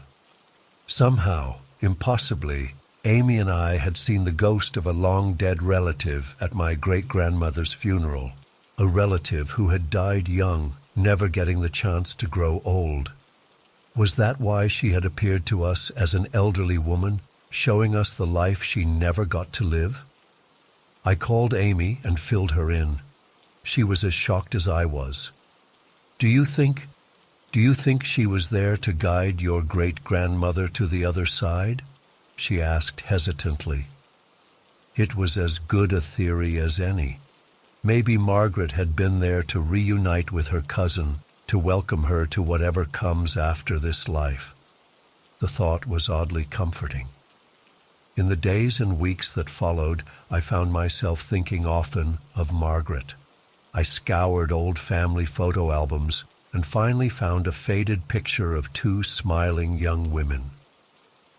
Somehow, impossibly, Amy and I had seen the ghost of a long-dead relative at my great-grandmother's funeral, a relative who had died young, never getting the chance to grow old. Was that why she had appeared to us as an elderly woman, showing us the life she never got to live? I called Amy and filled her in. She was as shocked as I was. Do you think she was there to guide your great-grandmother to the other side?" she asked hesitantly. It was as good a theory as any. Maybe Margaret had been there to reunite with her cousin, to welcome her to whatever comes after this life. The thought was oddly comforting. In the days and weeks that followed, I found myself thinking often of Margaret. I scoured old family photo albums and finally found a faded picture of two smiling young women.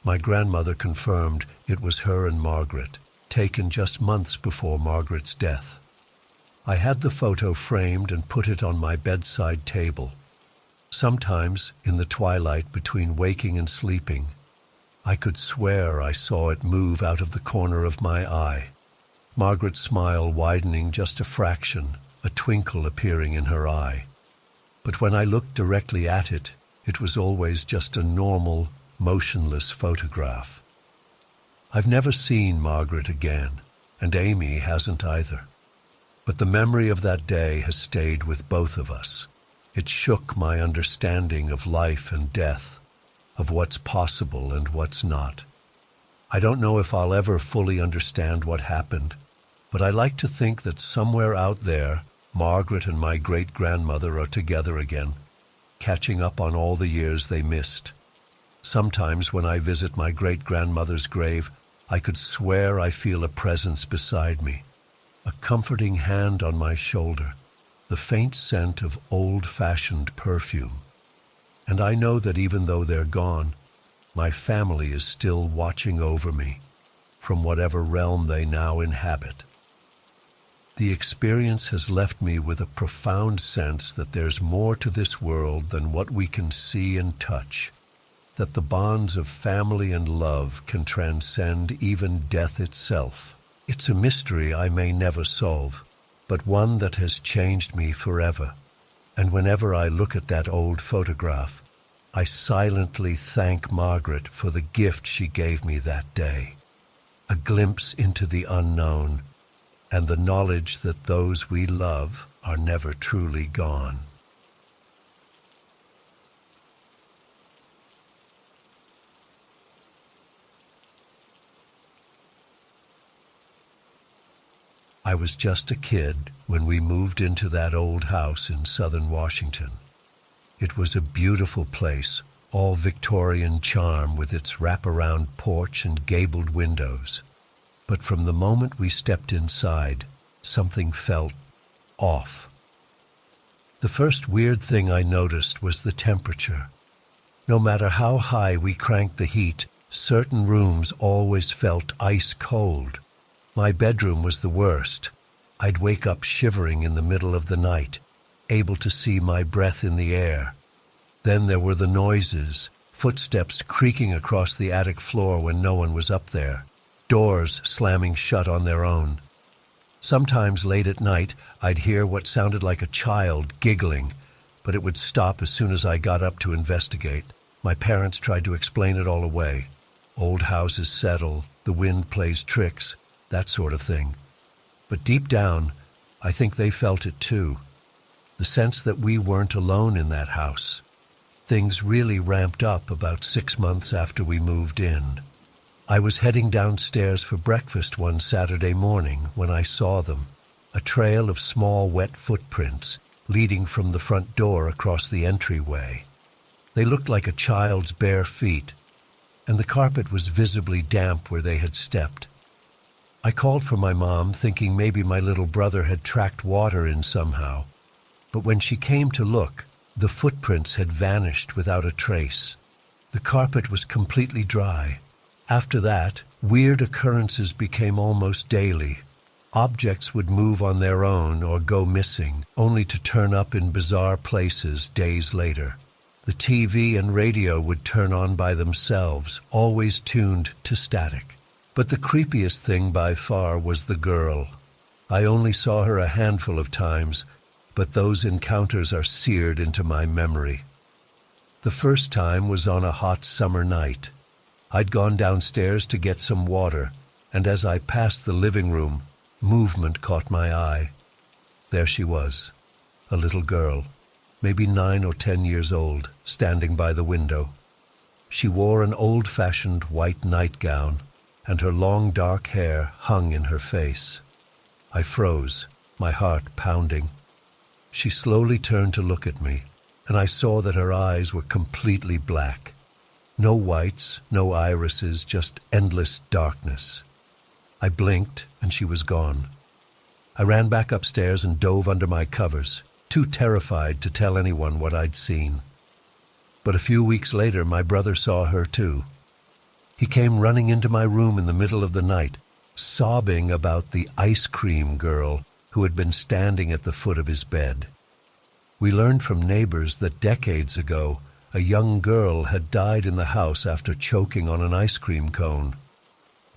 My grandmother confirmed it was her and Margaret, taken just months before Margaret's death. I had the photo framed and put it on my bedside table. Sometimes, in the twilight between waking and sleeping, I could swear I saw it move out of the corner of my eye, Margaret's smile widening just a fraction, a twinkle appearing in her eye. But when I looked directly at it, it was always just a normal, motionless photograph. I've never seen Margaret again, and Amy hasn't either. But the memory of that day has stayed with both of us. It shook my understanding of life and death, of what's possible and what's not. I don't know if I'll ever fully understand what happened, but I like to think that somewhere out there, Margaret and my great-grandmother are together again, catching up on all the years they missed. Sometimes when I visit my great-grandmother's grave, I could swear I feel a presence beside me, a comforting hand on my shoulder, the faint scent of old-fashioned perfume. And I know that even though they're gone, my family is still watching over me from whatever realm they now inhabit. The experience has left me with a profound sense that there's more to this world than what we can see and touch, that the bonds of family and love can transcend even death itself. It's a mystery I may never solve, but one that has changed me forever. And whenever I look at that old photograph, I silently thank Margaret for the gift she gave me that day, a glimpse into the unknown, and the knowledge that those we love are never truly gone. I was just a kid when we moved into that old house in southern Washington. It was a beautiful place, all Victorian charm with its wraparound porch and gabled windows. But from the moment we stepped inside, something felt off. The first weird thing I noticed was the temperature. No matter how high we cranked the heat, certain rooms always felt ice cold. My bedroom was the worst. I'd wake up shivering in the middle of the night, able to see my breath in the air. Then there were the noises, footsteps creaking across the attic floor when no one was up there, doors slamming shut on their own. Sometimes late at night, I'd hear what sounded like a child giggling, but it would stop as soon as I got up to investigate. My parents tried to explain it all away. Old houses settle, the wind plays tricks, that sort of thing. But deep down, I think they felt it too. The sense that we weren't alone in that house. Things really ramped up about 6 months after we moved in. I was heading downstairs for breakfast one Saturday morning when I saw them, a trail of small wet footprints leading from the front door across the entryway. They looked like a child's bare feet, and the carpet was visibly damp where they had stepped. I called for my mom, thinking maybe my little brother had tracked water in somehow, but when she came to look, the footprints had vanished without a trace. The carpet was completely dry. After that, weird occurrences became almost daily. Objects would move on their own or go missing, only to turn up in bizarre places days later. The TV and radio would turn on by themselves, always tuned to static. But the creepiest thing by far was the girl. I only saw her a handful of times, but those encounters are seared into my memory. The first time was on a hot summer night. I'd gone downstairs to get some water, and as I passed the living room, movement caught my eye. There she was, a little girl, maybe 9 or 10 years old, standing by the window. She wore an old-fashioned white nightgown, and her long dark hair hung in her face. I froze, my heart pounding. She slowly turned to look at me, and I saw that her eyes were completely black. No whites, no irises, just endless darkness. I blinked, and she was gone. I ran back upstairs and dove under my covers, too terrified to tell anyone what I'd seen. But a few weeks later, my brother saw her too. He came running into my room in the middle of the night, sobbing about the ice cream girl who had been standing at the foot of his bed. We learned from neighbors that decades ago, a young girl had died in the house after choking on an ice cream cone.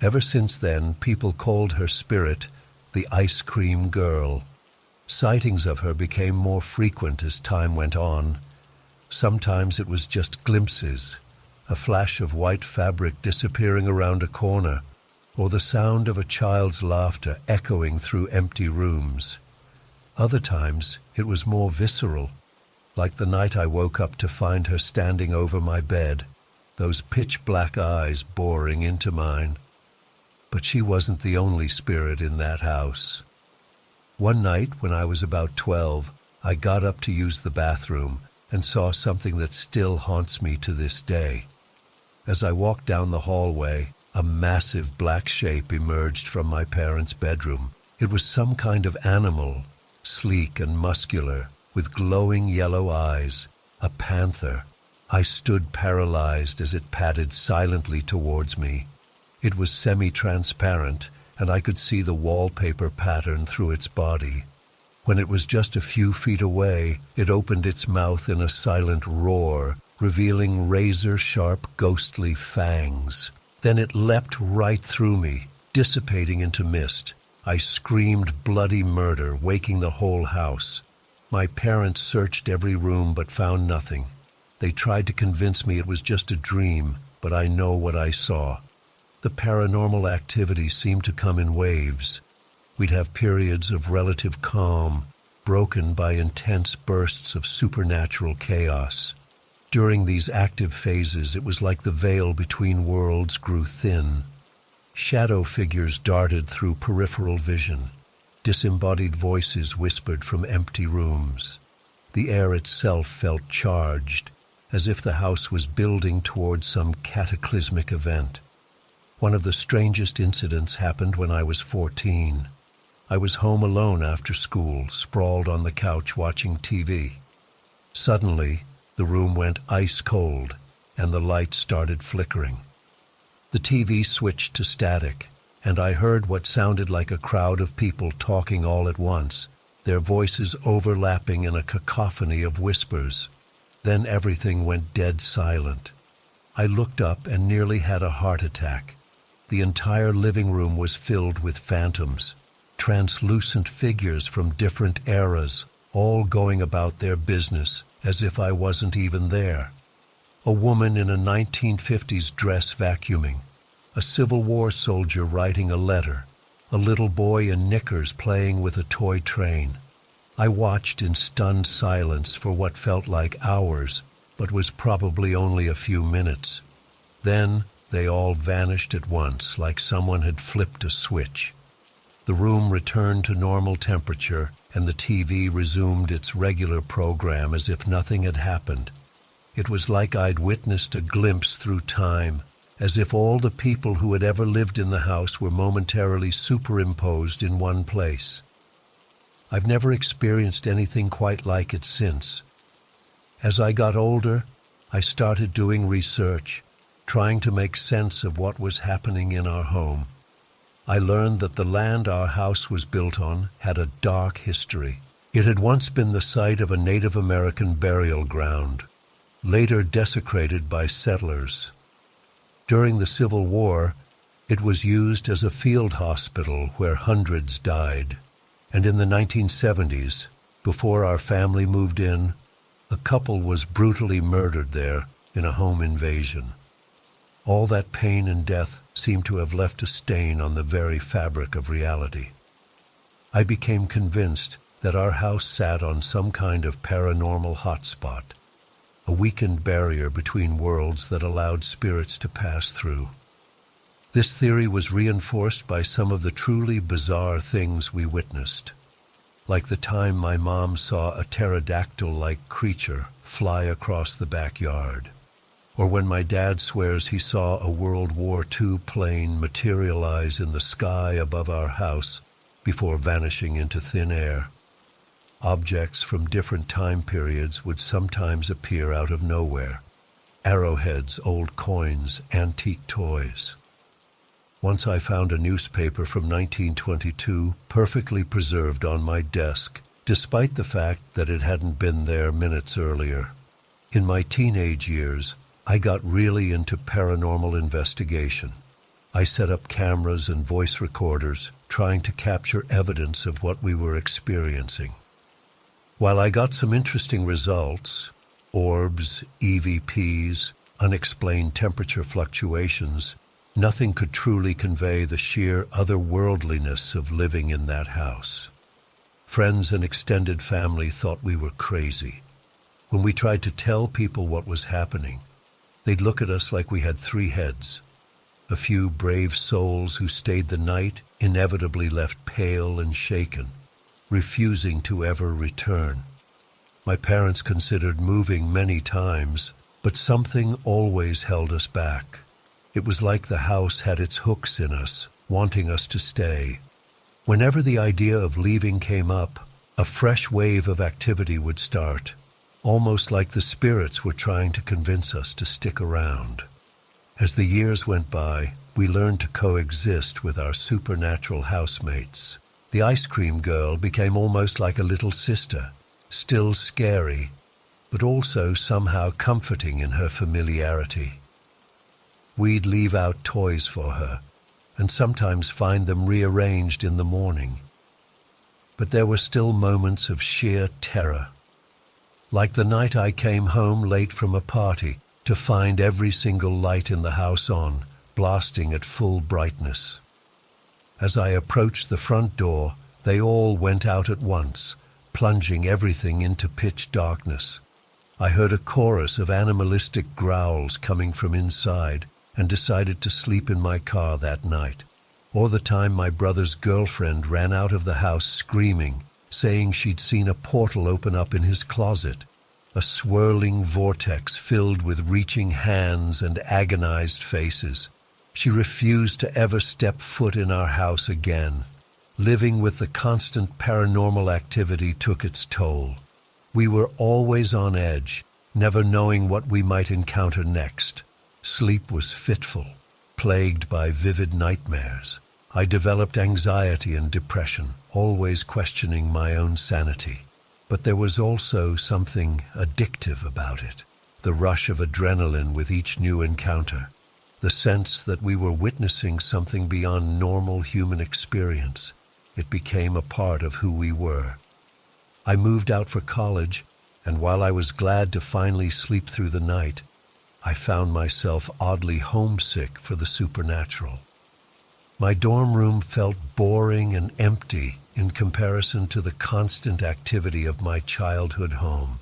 Ever since then, people called her spirit the ice cream girl. Sightings of her became more frequent as time went on. Sometimes it was just glimpses, a flash of white fabric disappearing around a corner, or the sound of a child's laughter echoing through empty rooms. Other times it was more visceral, like the night I woke up to find her standing over my bed, those pitch-black eyes boring into mine. But she wasn't the only spirit in that house. One night, when I was about 12, I got up to use the bathroom and saw something that still haunts me to this day. As I walked down the hallway, a massive black shape emerged from my parents' bedroom. It was some kind of animal, sleek and muscular, with glowing yellow eyes, a panther. I stood paralyzed as it padded silently towards me. It was semi-transparent, and I could see the wallpaper pattern through its body. When it was just a few feet away, it opened its mouth in a silent roar, revealing razor-sharp, ghostly fangs. Then it leapt right through me, dissipating into mist. I screamed bloody murder, waking the whole house. My parents searched every room but found nothing. They tried to convince me it was just a dream, but I know what I saw. The paranormal activity seemed to come in waves. We'd have periods of relative calm, broken by intense bursts of supernatural chaos. During these active phases, it was like the veil between worlds grew thin. Shadow figures darted through peripheral vision. Disembodied voices whispered from empty rooms. The air itself felt charged, as if the house was building towards some cataclysmic event. One of the strangest incidents happened when I was 14. I was home alone after school, sprawled on the couch watching TV. Suddenly, the room went ice cold, and the lights started flickering. The TV switched to static, and I heard what sounded like a crowd of people talking all at once, their voices overlapping in a cacophony of whispers. Then everything went dead silent. I looked up and nearly had a heart attack. The entire living room was filled with phantoms, translucent figures from different eras, all going about their business as if I wasn't even there. A woman in a 1950s dress vacuuming, a Civil War soldier writing a letter, a little boy in knickers playing with a toy train. I watched in stunned silence for what felt like hours, but was probably only a few minutes. Then they all vanished at once, like someone had flipped a switch. The room returned to normal temperature, and the TV resumed its regular program as if nothing had happened. It was like I'd witnessed a glimpse through time, as if all the people who had ever lived in the house were momentarily superimposed in one place. I've never experienced anything quite like it since. As I got older, I started doing research, trying to make sense of what was happening in our home. I learned that the land our house was built on had a dark history. It had once been the site of a Native American burial ground, later desecrated by settlers. During the Civil War, it was used as a field hospital where hundreds died. And in the 1970s, before our family moved in, a couple was brutally murdered there in a home invasion. All that pain and death seemed to have left a stain on the very fabric of reality. I became convinced that our house sat on some kind of paranormal hotspot, a weakened barrier between worlds that allowed spirits to pass through. This theory was reinforced by some of the truly bizarre things we witnessed, like the time my mom saw a pterodactyl-like creature fly across the backyard, or when my dad swears he saw a World War II plane materialize in the sky above our house before vanishing into thin air. Objects from different time periods would sometimes appear out of nowhere: arrowheads, old coins, antique toys. Once I found a newspaper from 1922 perfectly preserved on my desk, despite the fact that it hadn't been there minutes earlier. In my teenage years, I got really into paranormal investigation. I set up cameras and voice recorders, trying to capture evidence of what we were experiencing. While I got some interesting results, orbs, EVPs, unexplained temperature fluctuations, nothing could truly convey the sheer otherworldliness of living in that house. Friends and extended family thought we were crazy. When we tried to tell people what was happening, they'd look at us like we had three heads. A few brave souls who stayed the night inevitably left pale and shaken, refusing to ever return. My parents considered moving many times, but something always held us back. It was like the house had its hooks in us, wanting us to stay. Whenever the idea of leaving came up, a fresh wave of activity would start, almost like the spirits were trying to convince us to stick around. As the years went by, we learned to coexist with our supernatural housemates. The ice cream girl became almost like a little sister, still scary, but also somehow comforting in her familiarity. We'd leave out toys for her, and sometimes find them rearranged in the morning. But there were still moments of sheer terror, like the night I came home late from a party to find every single light in the house on, blasting at full brightness. As I approached the front door, they all went out at once, plunging everything into pitch darkness. I heard a chorus of animalistic growls coming from inside and decided to sleep in my car that night. or the time my brother's girlfriend ran out of the house screaming, saying she'd seen a portal open up in his closet, a swirling vortex filled with reaching hands and agonized faces. She refused to ever step foot in our house again. Living with the constant paranormal activity took its toll. We were always on edge, never knowing what we might encounter next. Sleep was fitful, plagued by vivid nightmares. I developed anxiety and depression, always questioning my own sanity. But there was also something addictive about it, the rush of adrenaline with each new encounter, the sense that we were witnessing something beyond normal human experience. It became a part of who we were. I moved out for college, and while I was glad to finally sleep through the night, I found myself oddly homesick for the supernatural. My dorm room felt boring and empty in comparison to the constant activity of my childhood home.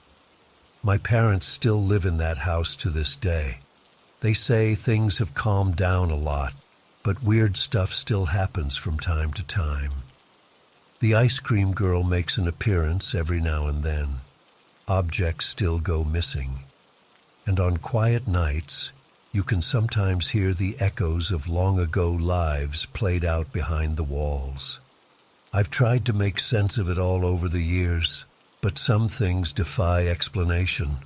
My parents still live in that house to this day. They say things have calmed down a lot, but weird stuff still happens from time to time. The ice cream girl makes an appearance every now and then. Objects still go missing. And on quiet nights, you can sometimes hear the echoes of long-ago lives played out behind the walls. I've tried to make sense of it all over the years, but some things defy explanation.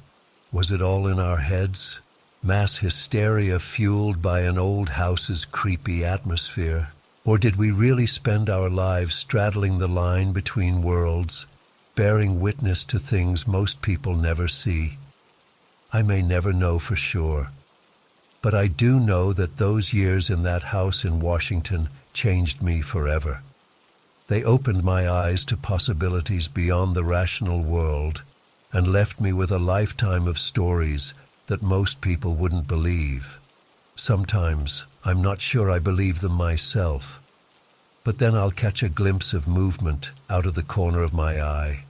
Was it all in our heads? Mass hysteria fueled by an old house's creepy atmosphere? Or did we really spend our lives straddling the line between worlds, bearing witness to things most people never see? I may never know for sure, but I do know that those years in that house in Washington changed me forever. They opened my eyes to possibilities beyond the rational world and left me with a lifetime of stories that most people wouldn't believe. Sometimes I'm not sure I believe them myself, but then I'll catch a glimpse of movement out of the corner of my eye,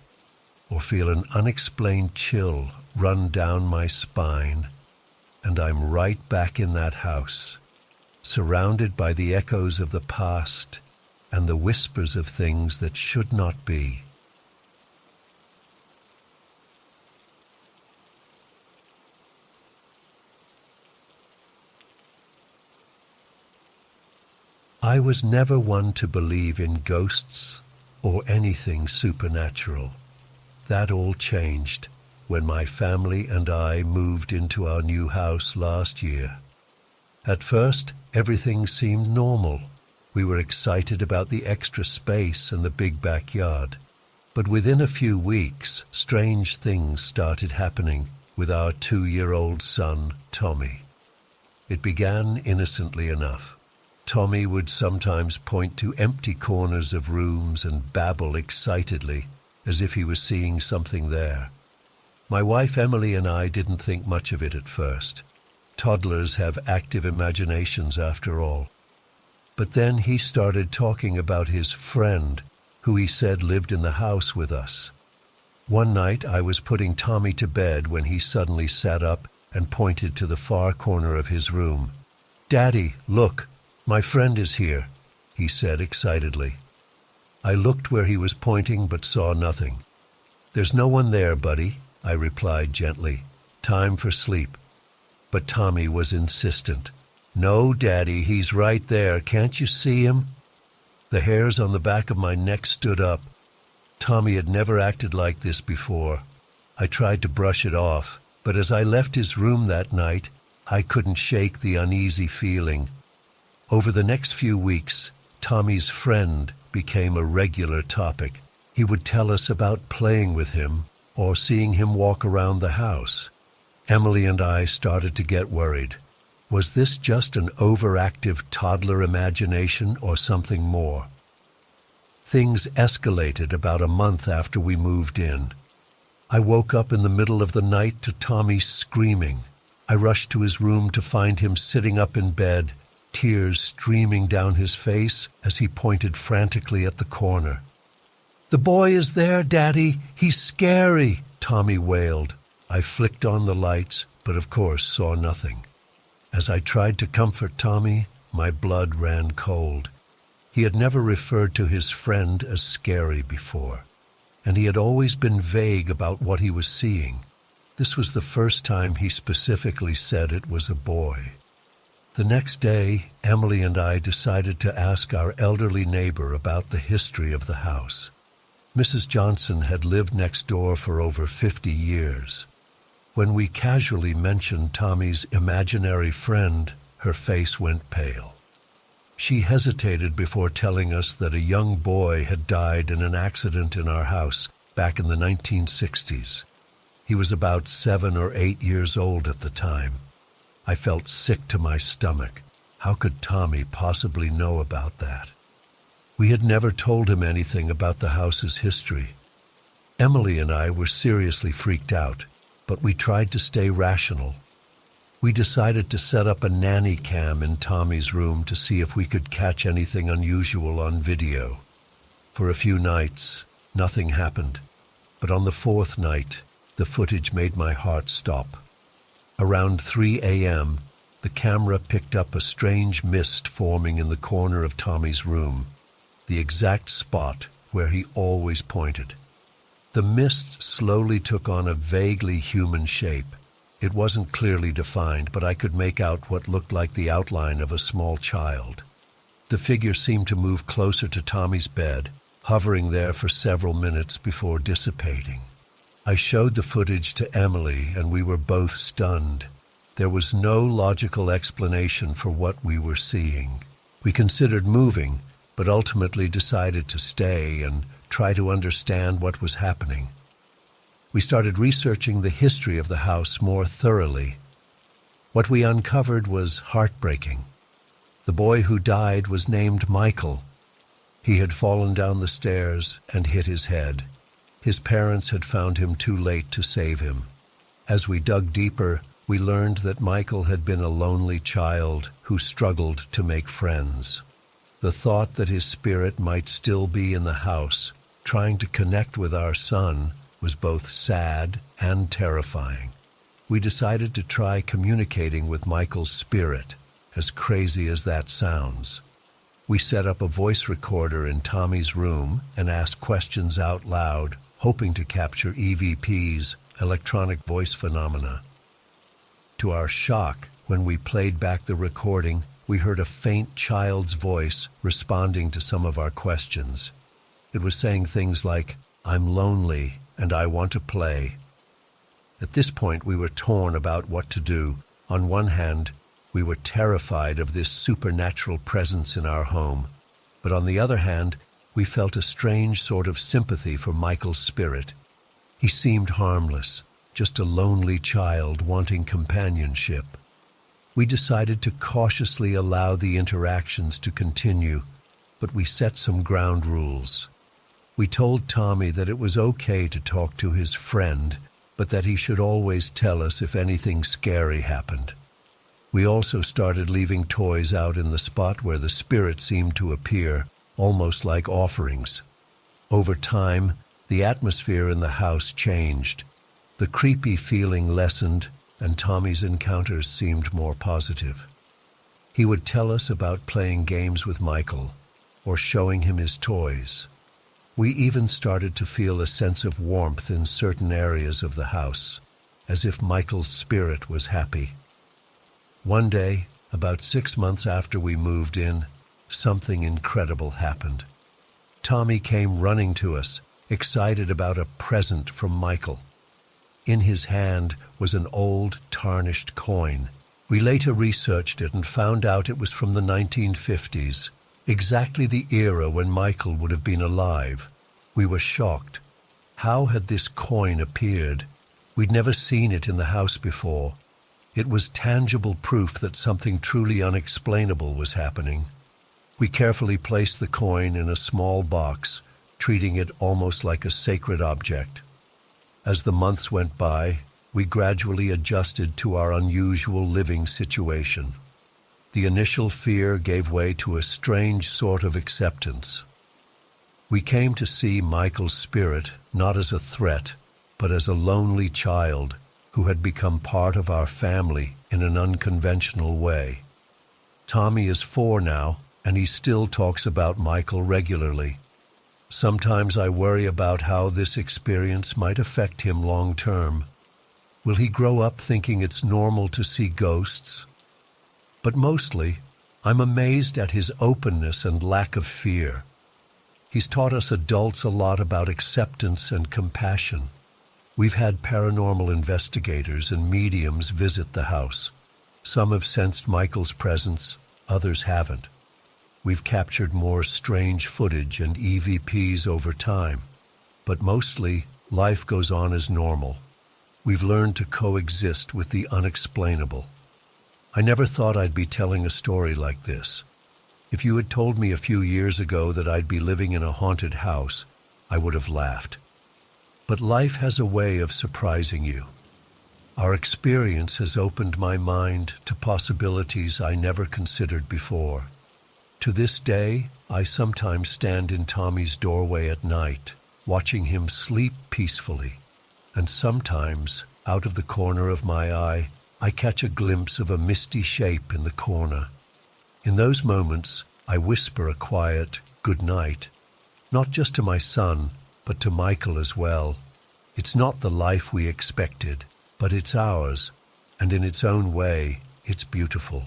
or feel an unexplained chill run down my spine, and I'm right back in that house, surrounded by the echoes of the past and the whispers of things that should not be. I was never one to believe in ghosts or anything supernatural. That all changed when my family and I moved into our new house last year. At first, everything seemed normal. We were excited about the extra space and the big backyard. But within a few weeks, strange things started happening with our 2-year-old son, Tommy. It began innocently enough. Tommy would sometimes point to empty corners of rooms and babble excitedly, as if he was seeing something there. My wife Emily and I didn't think much of it at first. Toddlers have active imaginations after all. But then he started talking about his friend, who he said lived in the house with us. One night I was putting Tommy to bed when he suddenly sat up and pointed to the far corner of his room. "Daddy, look, my friend is here," he said excitedly. I looked where he was pointing but saw nothing. "There's no one there, buddy," I replied gently. "Time for sleep." But Tommy was insistent. "No, Daddy, he's right there. Can't you see him?" The hairs on the back of my neck stood up. Tommy had never acted like this before. I tried to brush it off, but as I left his room that night, I couldn't shake the uneasy feeling. Over the next few weeks, Tommy's friend became a regular topic. He would tell us about playing with him or seeing him walk around the house. Emily and I started to get worried. Was this just an overactive toddler imagination or something more? Things escalated about a month after we moved in. I woke up in the middle of the night to Tommy screaming. I rushed to his room to find him sitting up in bed, tears streaming down his face as he pointed frantically at the corner. "The boy is there, Daddy. He's scary," Tommy wailed. I flicked on the lights, but of course saw nothing. As I tried to comfort Tommy, my blood ran cold. He had never referred to his friend as scary before, and he had always been vague about what he was seeing. This was the first time he specifically said it was a boy. The next day, Emily and I decided to ask our elderly neighbor about the history of the house. Mrs. Johnson had lived next door for over 50 years. When we casually mentioned Tommy's imaginary friend, her face went pale. She hesitated before telling us that a young boy had died in an accident in our house back in the 1960s. He was about 7 or 8 years old at the time. I felt sick to my stomach. How could Tommy possibly know about that? We had never told him anything about the house's history. Emily and I were seriously freaked out, but we tried to stay rational. We decided to set up a nanny cam in Tommy's room to see if we could catch anything unusual on video. For a few nights, nothing happened, but on the 4th night, the footage made my heart stop. Around 3 a.m., the camera picked up a strange mist forming in the corner of Tommy's room, the exact spot where he always pointed. The mist slowly took on a vaguely human shape. It wasn't clearly defined, but I could make out what looked like the outline of a small child. The figure seemed to move closer to Tommy's bed, hovering there for several minutes before dissipating. I showed the footage to Emily, and we were both stunned. There was no logical explanation for what we were seeing. We considered moving, but ultimately decided to stay and try to understand what was happening. We started researching the history of the house more thoroughly. What we uncovered was heartbreaking. The boy who died was named Michael. He had fallen down the stairs and hit his head. His parents had found him too late to save him. As we dug deeper, we learned that Michael had been a lonely child who struggled to make friends. The thought that his spirit might still be in the house, trying to connect with our son, was both sad and terrifying. We decided to try communicating with Michael's spirit, as crazy as that sounds. We set up a voice recorder in Tommy's room and asked questions out loud, hoping to capture EVP's electronic voice phenomena. To our shock, when we played back the recording, we heard a faint child's voice responding to some of our questions. It was saying things like, "I'm lonely and I want to play." At this point, we were torn about what to do. On one hand, we were terrified of this supernatural presence in our home, but on the other hand, we felt a strange sort of sympathy for Michael's spirit. He seemed harmless, just a lonely child wanting companionship. We decided to cautiously allow the interactions to continue, but we set some ground rules. We told Tommy that it was okay to talk to his friend, but that he should always tell us if anything scary happened. We also started leaving toys out in the spot where the spirit seemed to appear, almost like offerings. Over time, the atmosphere in the house changed. The creepy feeling lessened, and Tommy's encounters seemed more positive. He would tell us about playing games with Michael, or showing him his toys. We even started to feel a sense of warmth in certain areas of the house, as if Michael's spirit was happy. One day, about 6 months after we moved in, something incredible happened. Tommy came running to us, excited about a present from Michael. In his hand was an old, tarnished coin. We later researched it and found out it was from the 1950s, exactly the era when Michael would have been alive. We were shocked. How had this coin appeared? We'd never seen it in the house before. It was tangible proof that something truly unexplainable was happening. We carefully placed the coin in a small box, treating it almost like a sacred object. As the months went by, we gradually adjusted to our unusual living situation. The initial fear gave way to a strange sort of acceptance. We came to see Michael's spirit not as a threat, but as a lonely child who had become part of our family in an unconventional way. Tommy is 4 now, and he still talks about Michael regularly. Sometimes I worry about how this experience might affect him long term. Will he grow up thinking it's normal to see ghosts? But mostly, I'm amazed at his openness and lack of fear. He's taught us adults a lot about acceptance and compassion. We've had paranormal investigators and mediums visit the house. Some have sensed Michael's presence, others haven't. We've captured more strange footage and EVPs over time, but mostly life goes on as normal. We've learned to coexist with the unexplainable. I never thought I'd be telling a story like this. If you had told me a few years ago that I'd be living in a haunted house, I would have laughed. But life has a way of surprising you. Our experience has opened my mind to possibilities I never considered before. To this day, I sometimes stand in Tommy's doorway at night, watching him sleep peacefully. And sometimes, out of the corner of my eye, I catch a glimpse of a misty shape in the corner. In those moments, I whisper a quiet, "Good night," not just to my son, but to Michael as well. It's not the life we expected, but it's ours, and in its own way, it's beautiful.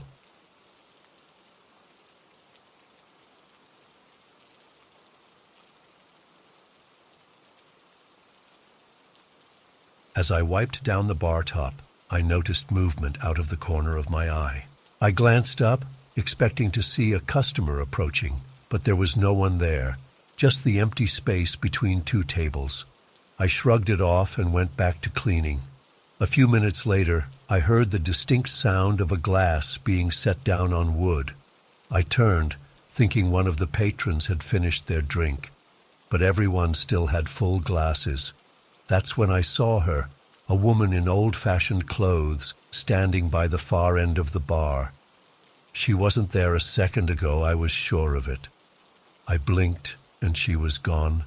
As I wiped down the bar top, I noticed movement out of the corner of my eye. I glanced up, expecting to see a customer approaching, but there was no one there, just the empty space between two tables. I shrugged it off and went back to cleaning. A few minutes later, I heard the distinct sound of a glass being set down on wood. I turned, thinking one of the patrons had finished their drink, but everyone still had full glasses. That's when I saw her, a woman in old-fashioned clothes, standing by the far end of the bar. She wasn't there a second ago, I was sure of it. I blinked, and she was gone.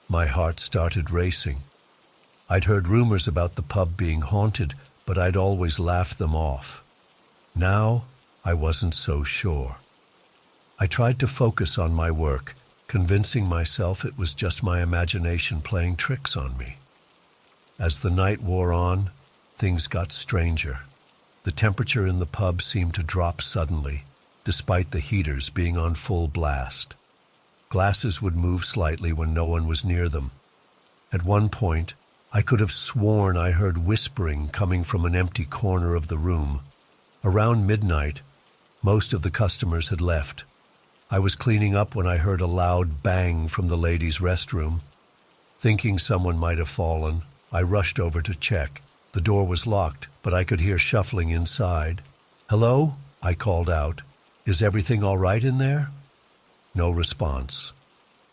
My heart started racing. I'd heard rumors about the pub being haunted, but I'd always laughed them off. Now, I wasn't so sure. I tried to focus on my work, convincing myself it was just my imagination playing tricks on me. As the night wore on, things got stranger. The temperature in the pub seemed to drop suddenly, despite the heaters being on full blast. Glasses would move slightly when no one was near them. At one point, I could have sworn I heard whispering coming from an empty corner of the room. Around midnight, most of the customers had left. I was cleaning up when I heard a loud bang from the ladies' restroom. Thinking someone might have fallen, I rushed over to check. The door was locked, but I could hear shuffling inside. "Hello?" I called out. "Is everything all right in there?" No response.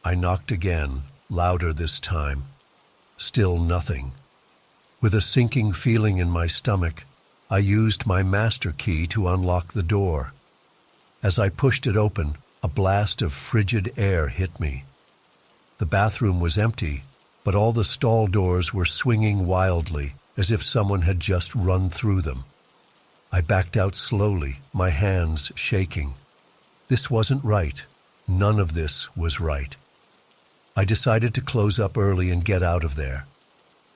I knocked again, louder this time. Still nothing. With a sinking feeling in my stomach, I used my master key to unlock the door. As I pushed it open, a blast of frigid air hit me. The bathroom was empty, but all the stall doors were swinging wildly, as if someone had just run through them. I backed out slowly, my hands shaking. This wasn't right. None of this was right. I decided to close up early and get out of there.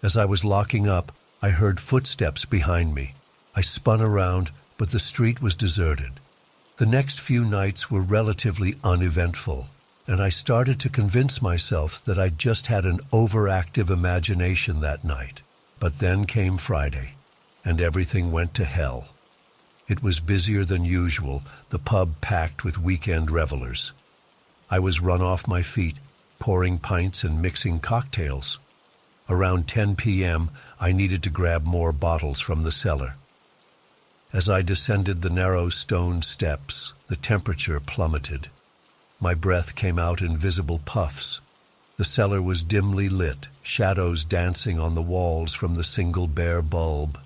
As I was locking up, I heard footsteps behind me. I spun around, but the street was deserted. The next few nights were relatively uneventful, and I started to convince myself that I'd just had an overactive imagination that night. But then came Friday, and everything went to hell. It was busier than usual, the pub packed with weekend revelers. I was run off my feet, pouring pints and mixing cocktails. Around 10 p.m., I needed to grab more bottles from the cellar. As I descended the narrow stone steps, the temperature plummeted. My breath came out in visible puffs. The cellar was dimly lit, shadows dancing on the walls from the single bare bulb.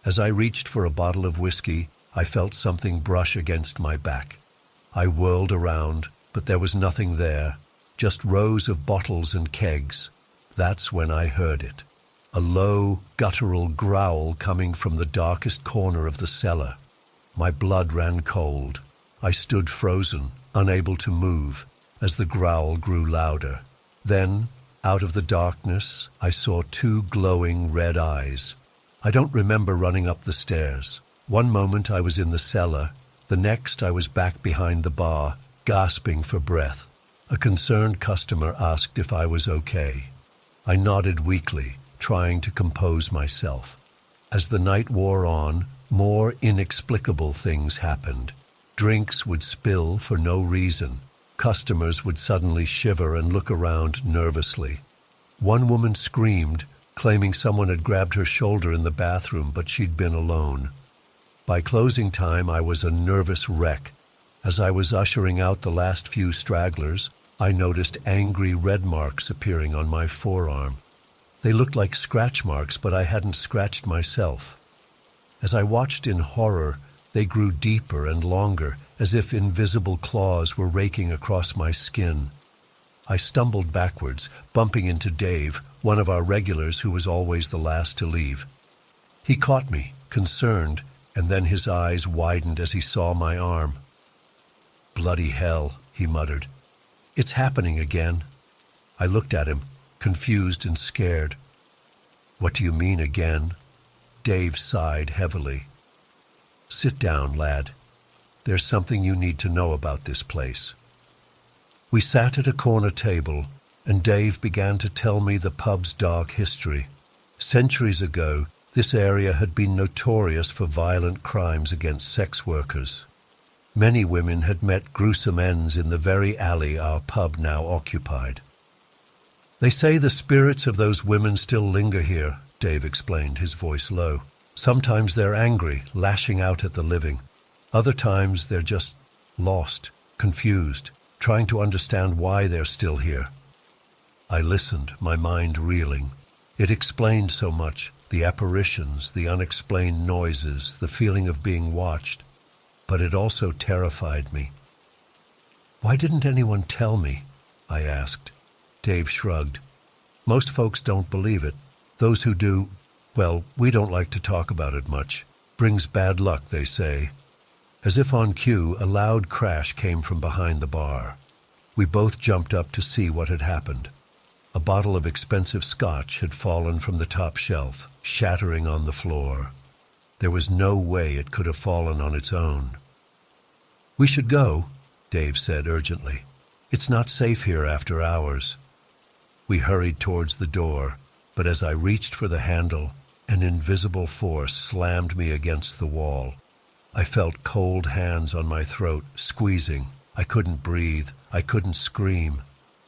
As I reached for a bottle of whiskey, I felt something brush against my back. I whirled around, but there was nothing there, just rows of bottles and kegs. That's when I heard it. A low, guttural growl coming from the darkest corner of the cellar. My blood ran cold. I stood frozen, unable to move, as the growl grew louder. Then, out of the darkness, I saw two glowing red eyes. I don't remember running up the stairs. One moment I was in the cellar, the next I was back behind the bar, gasping for breath. A concerned customer asked if I was okay. I nodded weakly, trying to compose myself. As the night wore on, more inexplicable things happened. Drinks would spill for no reason. Customers would suddenly shiver and look around nervously. One woman screamed, claiming someone had grabbed her shoulder in the bathroom, but she'd been alone. By closing time, I was a nervous wreck. As I was ushering out the last few stragglers, I noticed angry red marks appearing on my forearm. They looked like scratch marks, but I hadn't scratched myself. As I watched in horror, they grew deeper and longer, as if invisible claws were raking across my skin. I stumbled backwards, bumping into Dave, one of our regulars who was always the last to leave. He caught me, concerned, and then his eyes widened as he saw my arm. "Bloody hell," he muttered. "It's happening again." I looked at him, confused and scared. "What do you mean again?" Dave sighed heavily. "Sit down, lad. There's something you need to know about this place." We sat at a corner table, and Dave began to tell me the pub's dark history. Centuries ago, this area had been notorious for violent crimes against sex workers. Many women had met gruesome ends in the very alley our pub now occupied. "They say the spirits of those women still linger here," Dave explained, his voice low. "Sometimes they're angry, lashing out at the living. Other times they're just lost, confused, trying to understand why they're still here." I listened, my mind reeling. It explained so much, the apparitions, the unexplained noises, the feeling of being watched. But it also terrified me. "Why didn't anyone tell me?" I asked. Dave shrugged. "Most folks don't believe it. Those who do, well, we don't like to talk about it much. Brings bad luck, they say." As if on cue, a loud crash came from behind the bar. We both jumped up to see what had happened. A bottle of expensive scotch had fallen from the top shelf, shattering on the floor. There was no way it could have fallen on its own. "We should go," Dave said urgently. "It's not safe here after hours." We hurried towards the door, but as I reached for the handle, an invisible force slammed me against the wall. I felt cold hands on my throat, squeezing. I couldn't breathe. I couldn't scream.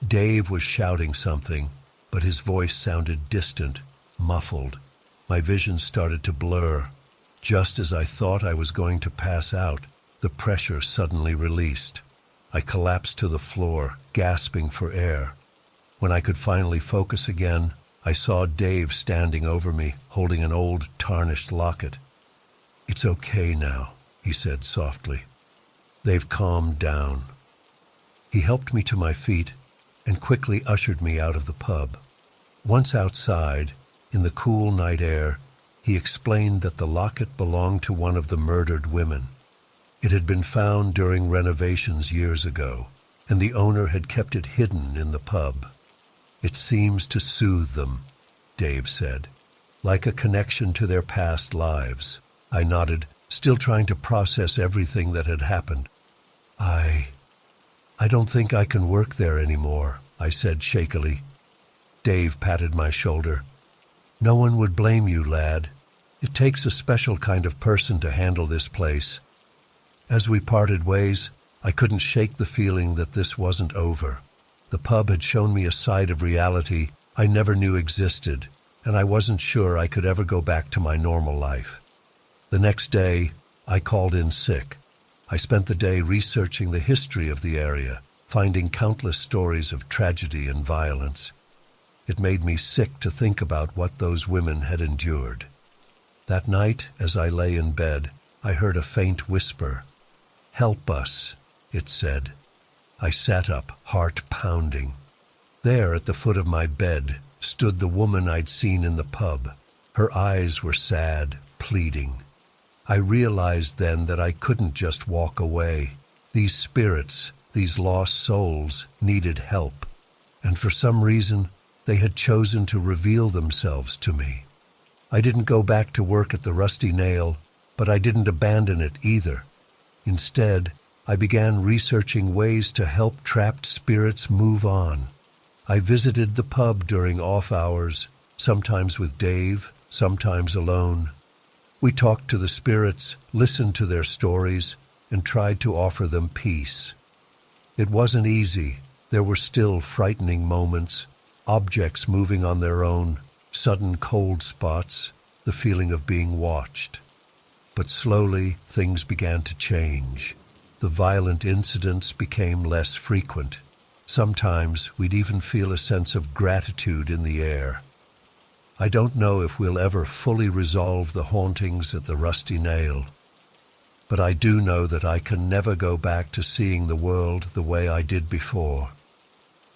Dave was shouting something, but his voice sounded distant, muffled. My vision started to blur. Just as I thought I was going to pass out, the pressure suddenly released. I collapsed to the floor, gasping for air. When I could finally focus again, I saw Dave standing over me, holding an old, tarnished locket. "It's okay now," he said softly. "They've calmed down." He helped me to my feet and quickly ushered me out of the pub. Once outside, in the cool night air, he explained that the locket belonged to one of the murdered women. It had been found during renovations years ago, and the owner had kept it hidden in the pub. "It seems to soothe them," Dave said, "like a connection to their past lives." I nodded, still trying to process everything that had happened. I don't think I can work there anymore," I said shakily. Dave patted my shoulder. "No one would blame you, lad. It takes a special kind of person to handle this place." As we parted ways, I couldn't shake the feeling that this wasn't over. The pub had shown me a side of reality I never knew existed, and I wasn't sure I could ever go back to my normal life. The next day, I called in sick. I spent the day researching the history of the area, finding countless stories of tragedy and violence. It made me sick to think about what those women had endured. That night, as I lay in bed, I heard a faint whisper. "Help us," it said. I sat up, heart pounding. There, at the foot of my bed, stood the woman I'd seen in the pub. Her eyes were sad, pleading. I realized then that I couldn't just walk away. These spirits, these lost souls, needed help, and for some reason, they had chosen to reveal themselves to me. I didn't go back to work at the Rusty Nail, but I didn't abandon it either. Instead, I began researching ways to help trapped spirits move on. I visited the pub during off hours, sometimes with Dave, sometimes alone. We talked to the spirits, listened to their stories, and tried to offer them peace. It wasn't easy. There were still frightening moments, objects moving on their own, sudden cold spots, the feeling of being watched. But slowly, things began to change. The violent incidents became less frequent. Sometimes we'd even feel a sense of gratitude in the air. I don't know if we'll ever fully resolve the hauntings at the Rusty Nail, but I do know that I can never go back to seeing the world the way I did before.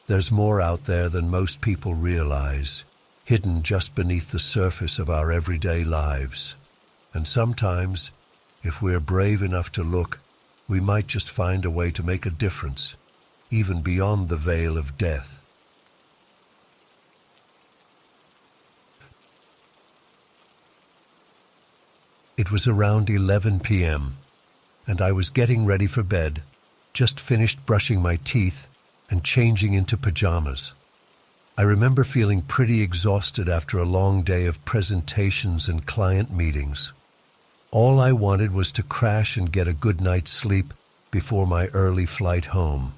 There's more out there than most people realize, hidden just beneath the surface of our everyday lives. And sometimes, if we're brave enough to look, we might just find a way to make a difference, even beyond the veil of death. It was around 11 p.m., and I was getting ready for bed, just finished brushing my teeth and changing into pajamas. I remember feeling pretty exhausted after a long day of presentations and client meetings. All I wanted was to crash and get a good night's sleep before my early flight home.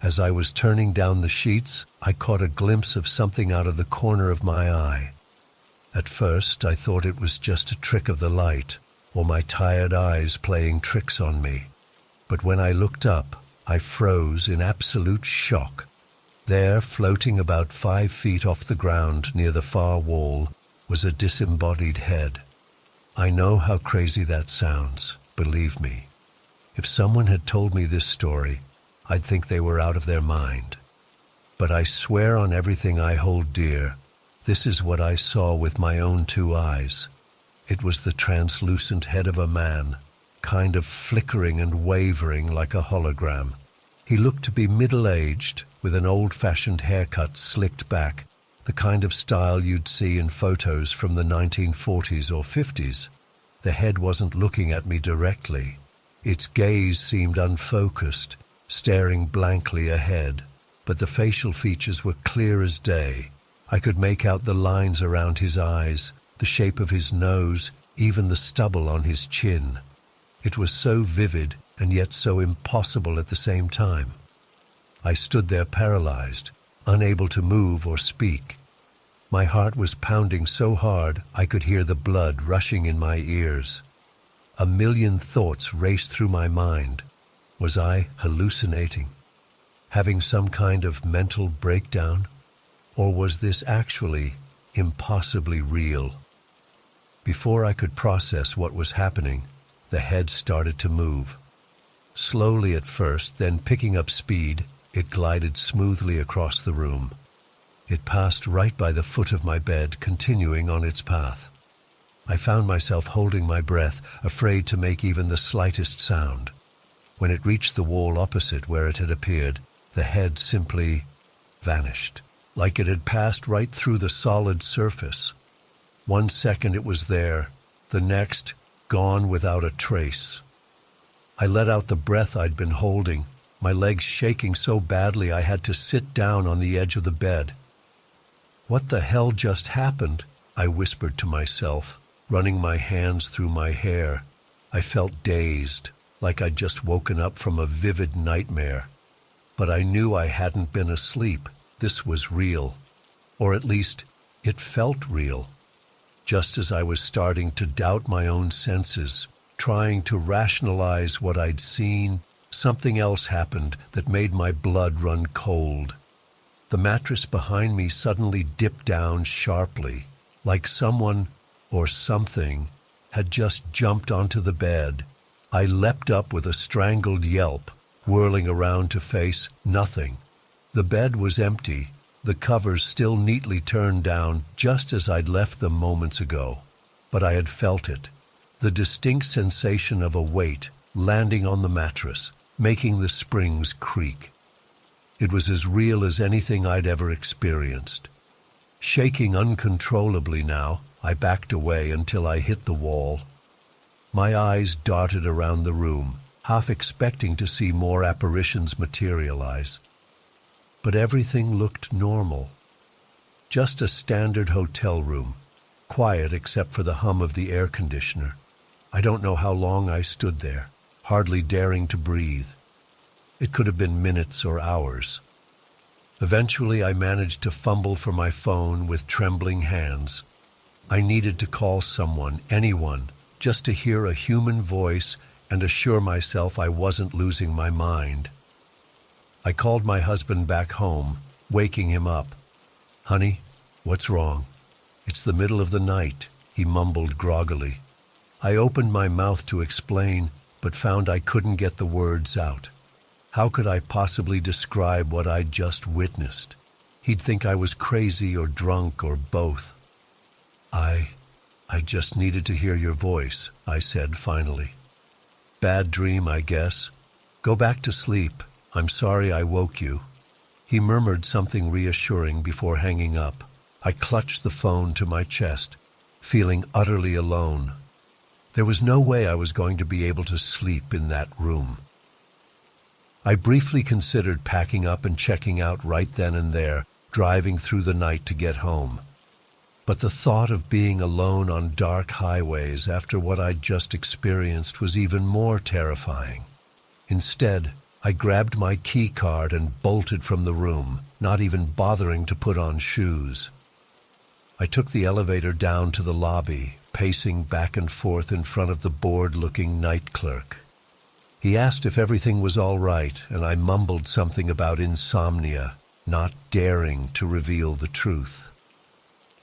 As I was turning down the sheets, I caught a glimpse of something out of the corner of my eye. At first, I thought it was just a trick of the light, or my tired eyes playing tricks on me. But when I looked up, I froze in absolute shock. There, floating about 5 feet off the ground near the far wall, was a disembodied head. I know how crazy that sounds, believe me. If someone had told me this story, I'd think they were out of their mind. But I swear on everything I hold dear, this is what I saw with my own 2 eyes. It was the translucent head of a man, kind of flickering and wavering like a hologram. He looked to be middle-aged, with an old-fashioned haircut slicked back, the kind of style you'd see in photos from the 1940s or 50s. The head wasn't looking at me directly. Its gaze seemed unfocused, staring blankly ahead, but the facial features were clear as day. I could make out the lines around his eyes, the shape of his nose, even the stubble on his chin. It was so vivid and yet so impossible at the same time. I stood there paralyzed, unable to move or speak. My heart was pounding so hard I could hear the blood rushing in my ears. A million thoughts raced through my mind. Was I hallucinating? Having some kind of mental breakdown? Or was this actually impossibly real? Before I could process what was happening, the head started to move. Slowly at first, then picking up speed, it glided smoothly across the room. It passed right by the foot of my bed, continuing on its path. I found myself holding my breath, afraid to make even the slightest sound. When it reached the wall opposite where it had appeared, the head simply vanished, like it had passed right through the solid surface. 1 second it was there, the next, gone without a trace. I let out the breath I'd been holding, my legs shaking so badly I had to sit down on the edge of the bed. "What the hell just happened?" I whispered to myself, running my hands through my hair. I felt dazed, like I'd just woken up from a vivid nightmare. But I knew I hadn't been asleep. This was real. Or at least, it felt real. Just as I was starting to doubt my own senses, trying to rationalize what I'd seen, something else happened that made my blood run cold. The mattress behind me suddenly dipped down sharply, like someone or something had just jumped onto the bed. I leapt up with a strangled yelp, whirling around to face nothing. The bed was empty, the covers still neatly turned down, just as I'd left them moments ago. But I had felt it, the distinct sensation of a weight landing on the mattress, making the springs creak. It was as real as anything I'd ever experienced. Shaking uncontrollably now, I backed away until I hit the wall. My eyes darted around the room, half expecting to see more apparitions materialize. But everything looked normal. Just a standard hotel room, quiet except for the hum of the air conditioner. I don't know how long I stood there, hardly daring to breathe. It could have been minutes or hours. Eventually, I managed to fumble for my phone with trembling hands. I needed to call someone, anyone, just to hear a human voice and assure myself I wasn't losing my mind. I called my husband back home, waking him up. "Honey, what's wrong?" "It's the middle of the night," he mumbled groggily. I opened my mouth to explain, but found I couldn't get the words out. How could I possibly describe what I'd just witnessed? He'd think I was crazy or drunk or both. I just needed to hear your voice," I said finally. "Bad dream, I guess. Go back to sleep. I'm sorry I woke you." He murmured something reassuring before hanging up. I clutched the phone to my chest, feeling utterly alone. There was no way I was going to be able to sleep in that room. I briefly considered packing up and checking out right then and there, driving through the night to get home. But the thought of being alone on dark highways after what I'd just experienced was even more terrifying. Instead, I grabbed my key card and bolted from the room, not even bothering to put on shoes. I took the elevator down to the lobby, pacing back and forth in front of the bored-looking night clerk. He asked if everything was all right, and I mumbled something about insomnia, not daring to reveal the truth.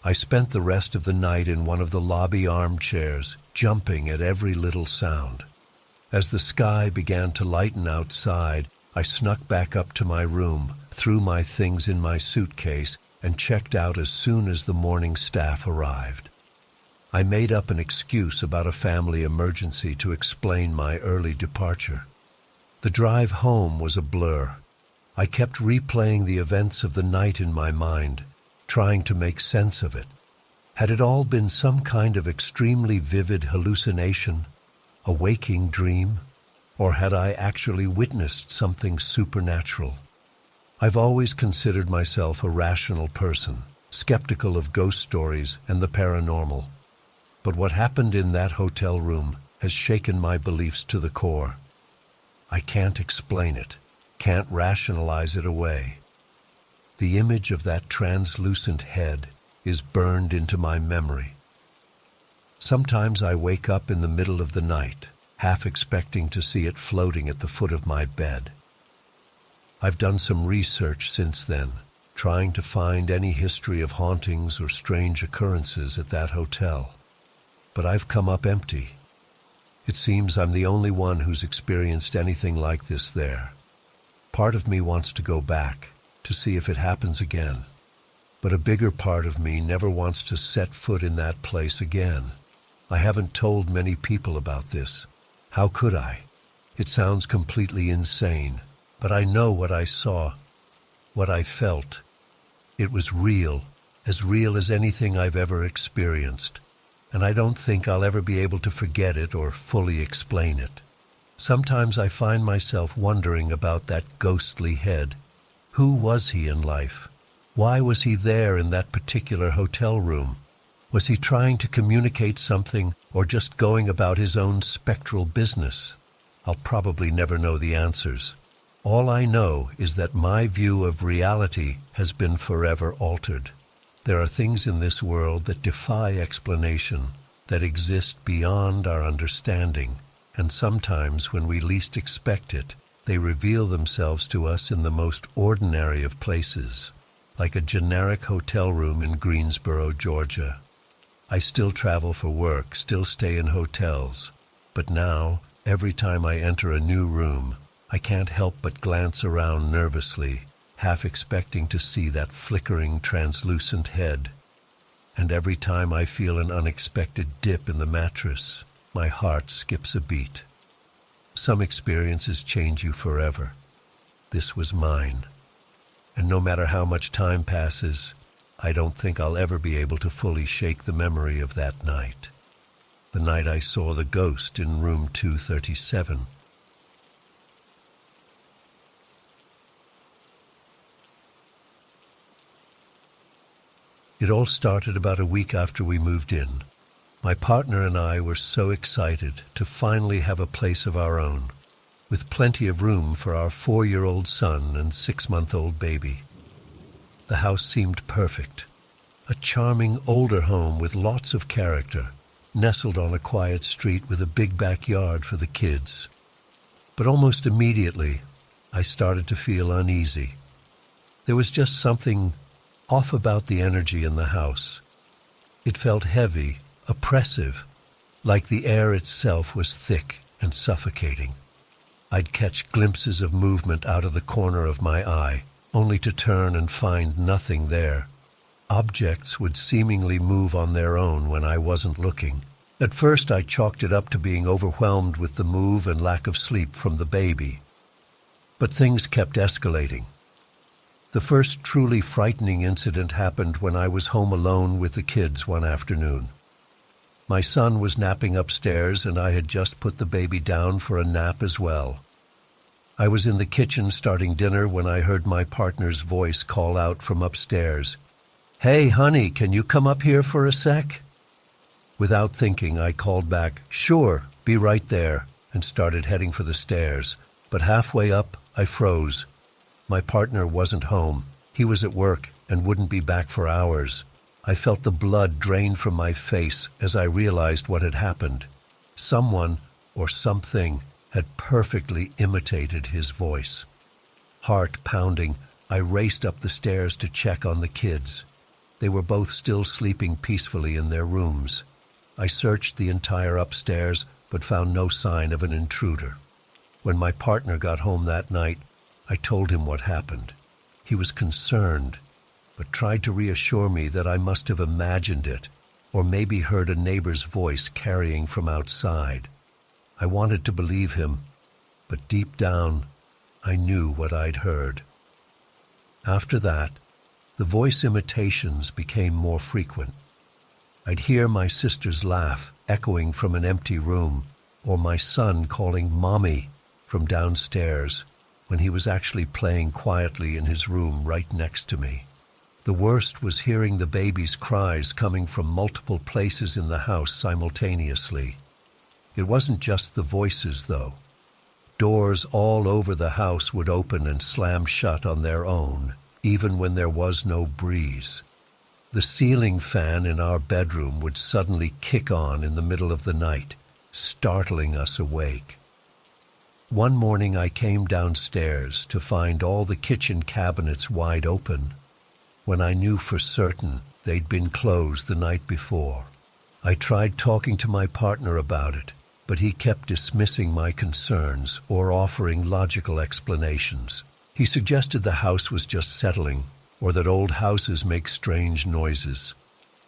I spent the rest of the night in one of the lobby armchairs, jumping at every little sound. As the sky began to lighten outside, I snuck back up to my room, threw my things in my suitcase, and checked out as soon as the morning staff arrived. I made up an excuse about a family emergency to explain my early departure. The drive home was a blur. I kept replaying the events of the night in my mind, trying to make sense of it. Had it all been some kind of extremely vivid hallucination, a waking dream, or had I actually witnessed something supernatural? I've always considered myself a rational person, skeptical of ghost stories and the paranormal. But what happened in that hotel room has shaken my beliefs to the core. I can't explain it, can't rationalize it away. The image of that translucent head is burned into my memory. Sometimes I wake up in the middle of the night, half expecting to see it floating at the foot of my bed. I've done some research since then, trying to find any history of hauntings or strange occurrences at that hotel. But I've come up empty. It seems I'm the only one who's experienced anything like this there. Part of me wants to go back, to see if it happens again. But a bigger part of me never wants to set foot in that place again. I haven't told many people about this. How could I? It sounds completely insane, but I know what I saw, what I felt. It was real as anything I've ever experienced. And I don't think I'll ever be able to forget it or fully explain it. Sometimes I find myself wondering about that ghostly head. Who was he in life? Why was he there in that particular hotel room? Was he trying to communicate something or just going about his own spectral business? I'll probably never know the answers. All I know is that my view of reality has been forever altered. There are things in this world that defy explanation, that exist beyond our understanding, and sometimes when we least expect it, they reveal themselves to us in the most ordinary of places, like a generic hotel room in Greensboro, Georgia. I still travel for work, still stay in hotels, but now, every time I enter a new room, I can't help but glance around nervously, half expecting to see that flickering, translucent head. And every time I feel an unexpected dip in the mattress, my heart skips a beat. Some experiences change you forever. This was mine. And no matter how much time passes, I don't think I'll ever be able to fully shake the memory of that night. The night I saw the ghost in room 237. It all started about a week after we moved in. My partner and I were so excited to finally have a place of our own, with plenty of room for our 4-year-old son and 6-month-old baby. The house seemed perfect. A charming older home with lots of character, nestled on a quiet street with a big backyard for the kids. But almost immediately, I started to feel uneasy. There was just something off about the energy in the house. It felt heavy, oppressive, like the air itself was thick and suffocating. I'd catch glimpses of movement out of the corner of my eye, only to turn and find nothing there. Objects would seemingly move on their own when I wasn't looking. At first, I chalked it up to being overwhelmed with the move and lack of sleep from the baby. But things kept escalating. The first truly frightening incident happened when I was home alone with the kids one afternoon. My son was napping upstairs, and I had just put the baby down for a nap as well. I was in the kitchen starting dinner when I heard my partner's voice call out from upstairs, "Hey, honey, can you come up here for a sec?" Without thinking, I called back, "Sure, be right there," and started heading for the stairs. But halfway up, I froze. My partner wasn't home. He was at work and wouldn't be back for hours. I felt the blood drain from my face as I realized what had happened. Someone, or something, had perfectly imitated his voice. Heart pounding, I raced up the stairs to check on the kids. They were both still sleeping peacefully in their rooms. I searched the entire upstairs, but found no sign of an intruder. When my partner got home that night, I told him what happened. He was concerned, but tried to reassure me that I must have imagined it, or maybe heard a neighbor's voice carrying from outside. I wanted to believe him, but deep down, I knew what I'd heard. After that, the voice imitations became more frequent. I'd hear my sister's laugh echoing from an empty room, or my son calling "Mommy" from downstairs, when he was actually playing quietly in his room right next to me. The worst was hearing the baby's cries coming from multiple places in the house simultaneously. It wasn't just the voices, though. Doors all over the house would open and slam shut on their own, even when there was no breeze. The ceiling fan in our bedroom would suddenly kick on in the middle of the night, startling us awake. One morning I came downstairs to find all the kitchen cabinets wide open, when I knew for certain they'd been closed the night before. I tried talking to my partner about it, but he kept dismissing my concerns or offering logical explanations. He suggested the house was just settling, or that old houses make strange noises.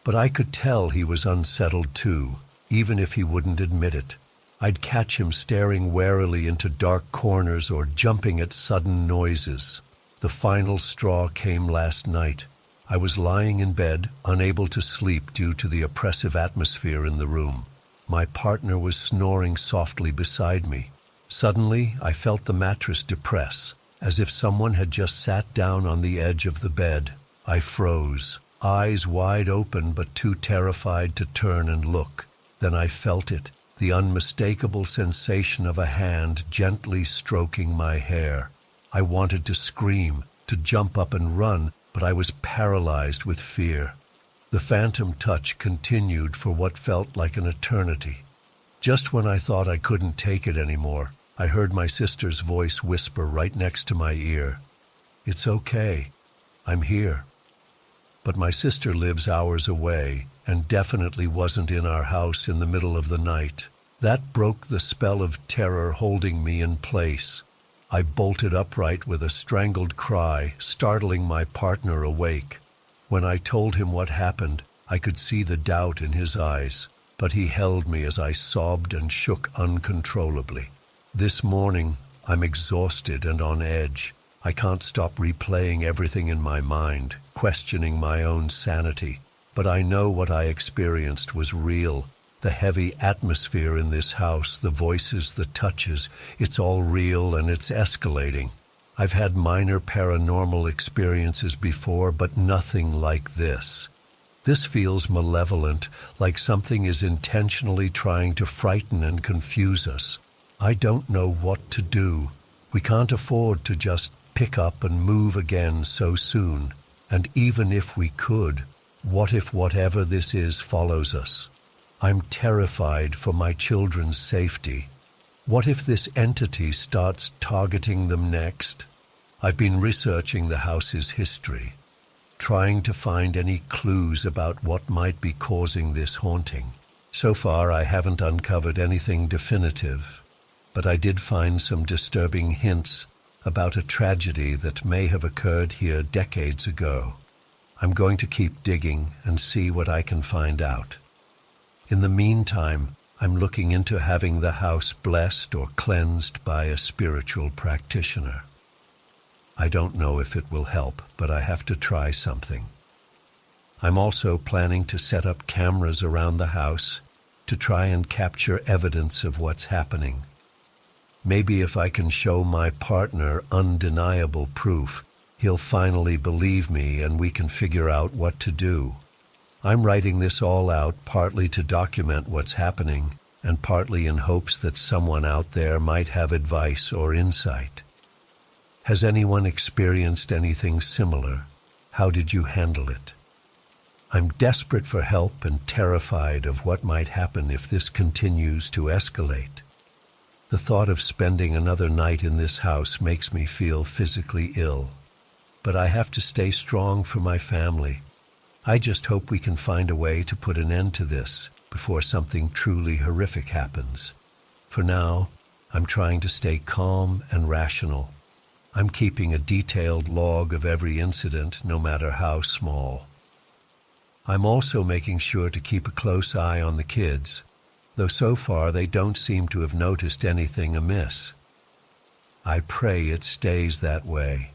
But I could tell he was unsettled too, even if he wouldn't admit it. I'd catch him staring warily into dark corners or jumping at sudden noises. The final straw came last night. I was lying in bed, unable to sleep due to the oppressive atmosphere in the room. My partner was snoring softly beside me. Suddenly, I felt the mattress depress, as if someone had just sat down on the edge of the bed. I froze, eyes wide open but too terrified to turn and look. Then I felt it. The unmistakable sensation of a hand gently stroking my hair. I wanted to scream, to jump up and run, but I was paralyzed with fear. The phantom touch continued for what felt like an eternity. Just when I thought I couldn't take it anymore, I heard my sister's voice whisper right next to my ear, "It's okay. I'm here." But my sister lives hours away, and definitely wasn't in our house in the middle of the night. That broke the spell of terror holding me in place. I bolted upright with a strangled cry, startling my partner awake. When I told him what happened, I could see the doubt in his eyes, but he held me as I sobbed and shook uncontrollably. This morning, I'm exhausted and on edge. I can't stop replaying everything in my mind, questioning my own sanity. But I know what I experienced was real. The heavy atmosphere in this house, the voices, the touches, it's all real and it's escalating. I've had minor paranormal experiences before, but nothing like this. This feels malevolent, like something is intentionally trying to frighten and confuse us. I don't know what to do. We can't afford to just pick up and move again so soon. And even if we could, what if whatever this is follows us? I'm terrified for my children's safety. What if this entity starts targeting them next? I've been researching the house's history, trying to find any clues about what might be causing this haunting. So far, I haven't uncovered anything definitive, but I did find some disturbing hints about a tragedy that may have occurred here decades ago. I'm going to keep digging and see what I can find out. In the meantime, I'm looking into having the house blessed or cleansed by a spiritual practitioner. I don't know if it will help, but I have to try something. I'm also planning to set up cameras around the house to try and capture evidence of what's happening. Maybe if I can show my partner undeniable proof, he'll finally believe me and we can figure out what to do. I'm writing this all out partly to document what's happening and partly in hopes that someone out there might have advice or insight. Has anyone experienced anything similar? How did you handle it? I'm desperate for help and terrified of what might happen if this continues to escalate. The thought of spending another night in this house makes me feel physically ill. But I have to stay strong for my family. I just hope we can find a way to put an end to this before something truly horrific happens. For now, I'm trying to stay calm and rational. I'm keeping a detailed log of every incident, no matter how small. I'm also making sure to keep a close eye on the kids, though so far they don't seem to have noticed anything amiss. I pray it stays that way.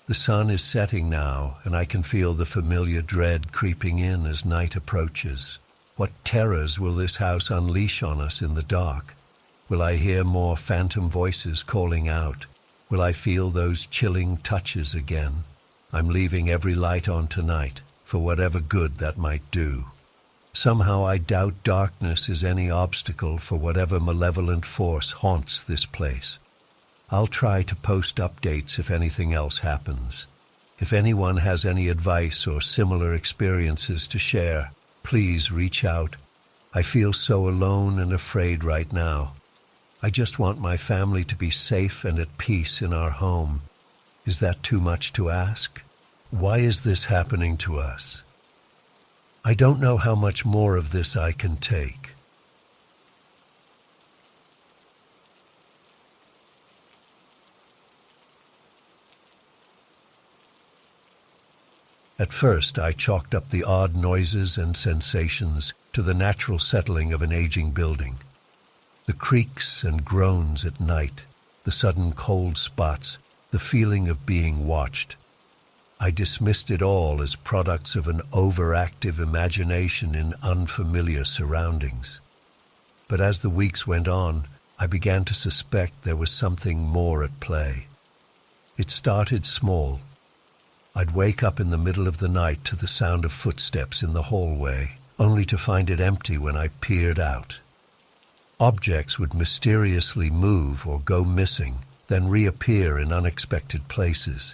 The sun is setting now, and I can feel the familiar dread creeping in as night approaches. What terrors will this house unleash on us in the dark? Will I hear more phantom voices calling out? Will I feel those chilling touches again? I'm leaving every light on tonight, for whatever good that might do. Somehow I doubt darkness is any obstacle for whatever malevolent force haunts this place. I'll try to post updates if anything else happens. If anyone has any advice or similar experiences to share, please reach out. I feel so alone and afraid right now. I just want my family to be safe and at peace in our home. Is that too much to ask? Why is this happening to us? I don't know how much more of this I can take. At first, I chalked up the odd noises and sensations to the natural settling of an aging building. The creaks and groans at night, the sudden cold spots, the feeling of being watched. I dismissed it all as products of an overactive imagination in unfamiliar surroundings. But as the weeks went on, I began to suspect there was something more at play. It started small. I'd wake up in the middle of the night to the sound of footsteps in the hallway, only to find it empty when I peered out. Objects would mysteriously move or go missing, then reappear in unexpected places.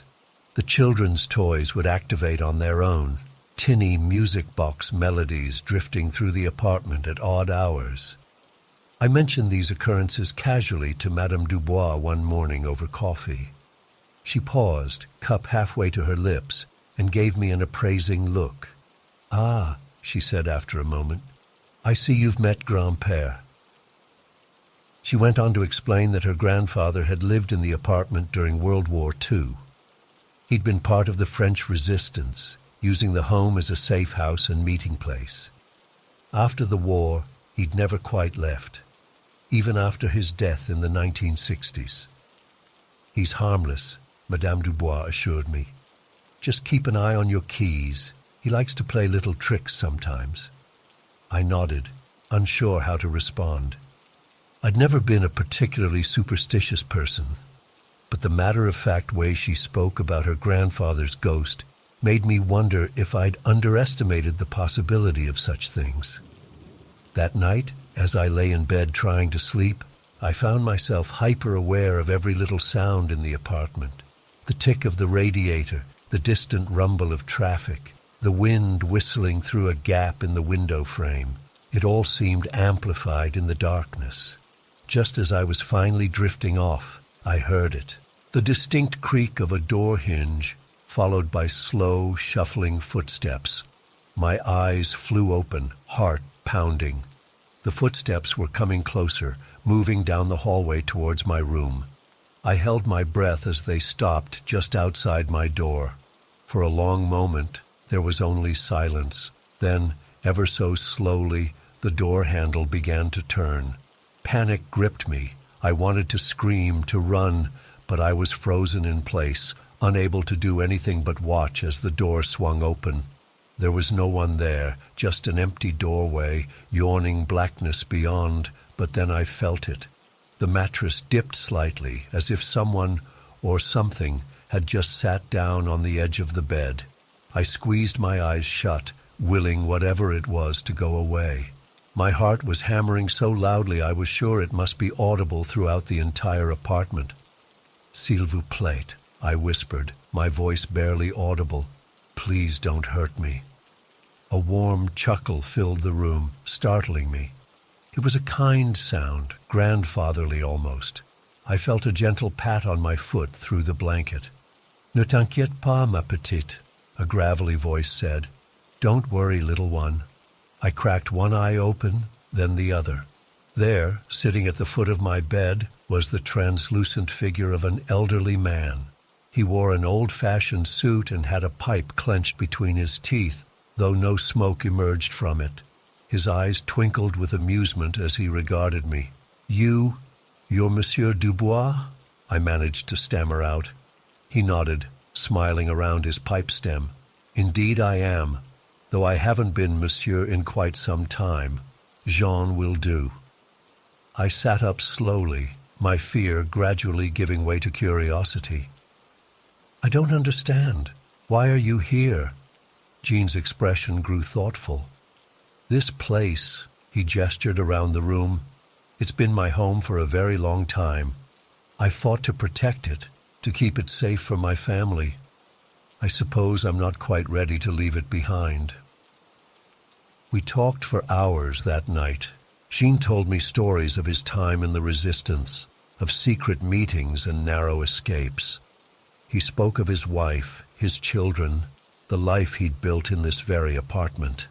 The children's toys would activate on their own, tinny music box melodies drifting through the apartment at odd hours. I mentioned these occurrences casually to Madame Dubois one morning over coffee. She paused, cup halfway to her lips, and gave me an appraising look. "Ah," she said after a moment, "I see you've met Grand-Père." She went on to explain that her grandfather had lived in the apartment during World War II. He'd been part of the French resistance, using the home as a safe house and meeting place. After the war, he'd never quite left. even after his death in the 1960s. He's harmless, Madame Dubois assured me. Just keep an eye on your keys. He likes to play little tricks sometimes. I nodded, unsure how to respond. I'd never been a particularly superstitious person, but the matter-of-fact way she spoke about her grandfather's ghost made me wonder if I'd underestimated the possibility of such things. That night, as I lay in bed trying to sleep, I found myself hyper-aware of every little sound in the apartment. The tick of the radiator, the distant rumble of traffic, the wind whistling through a gap in the window frame. It all seemed amplified in the darkness. Just as I was finally drifting off, I heard it. The distinct creak of a door hinge, followed by slow, shuffling footsteps. My eyes flew open, heart pounding. The footsteps were coming closer, moving down the hallway towards my room. I held my breath as they stopped just outside my door. For a long moment, there was only silence. Then, ever so slowly, the door handle began to turn. Panic gripped me. I wanted to scream, to run, but I was frozen in place, unable to do anything but watch as the door swung open. There was no one there, just an empty doorway, yawning blackness beyond, but then I felt it. The mattress dipped slightly, as if someone or something had just sat down on the edge of the bed. I squeezed my eyes shut, willing whatever it was to go away. My heart was hammering so loudly I was sure it must be audible throughout the entire apartment. "S'il vous plaît," I whispered, my voice barely audible. "Please don't hurt me." A warm chuckle filled the room, startling me. It was a kind sound, grandfatherly almost. I felt a gentle pat on my foot through the blanket. "Ne t'inquiète pas, ma petite," a gravelly voice said. "Don't worry, little one." I cracked one eye open, then the other. There, sitting at the foot of my bed, was the translucent figure of an elderly man. He wore an old-fashioned suit and had a pipe clenched between his teeth, though no smoke emerged from it. His eyes twinkled with amusement as he regarded me. You're Monsieur Dubois?" I managed to stammer out. He nodded, smiling around his pipe stem. "Indeed I am, though I haven't been Monsieur in quite some time. Jean will do." I sat up slowly, my fear gradually giving way to curiosity. "I don't understand. Why are you here?" Jean's expression grew thoughtful. "This place," he gestured around the room, "it's been my home for a very long time. I fought to protect it, to keep it safe for my family. I suppose I'm not quite ready to leave it behind." We talked for hours that night. Jean told me stories of his time in the resistance, of secret meetings and narrow escapes. He spoke of his wife, his children, the life he'd built in this very apartment.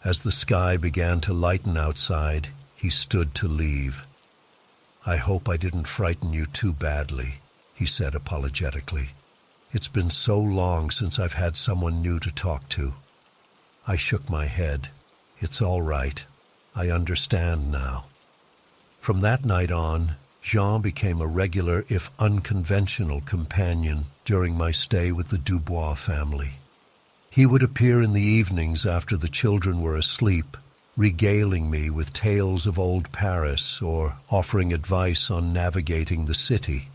As the sky began to lighten outside, he stood to leave. "I hope I didn't frighten you too badly," he said apologetically. "It's been so long since I've had someone new to talk to." I shook my head. "It's all right. I understand now." From that night on, Jean became a regular, if unconventional, companion during my stay with the Dubois family. He would appear in the evenings after the children were asleep, regaling me with tales of old Paris or offering advice on navigating the city.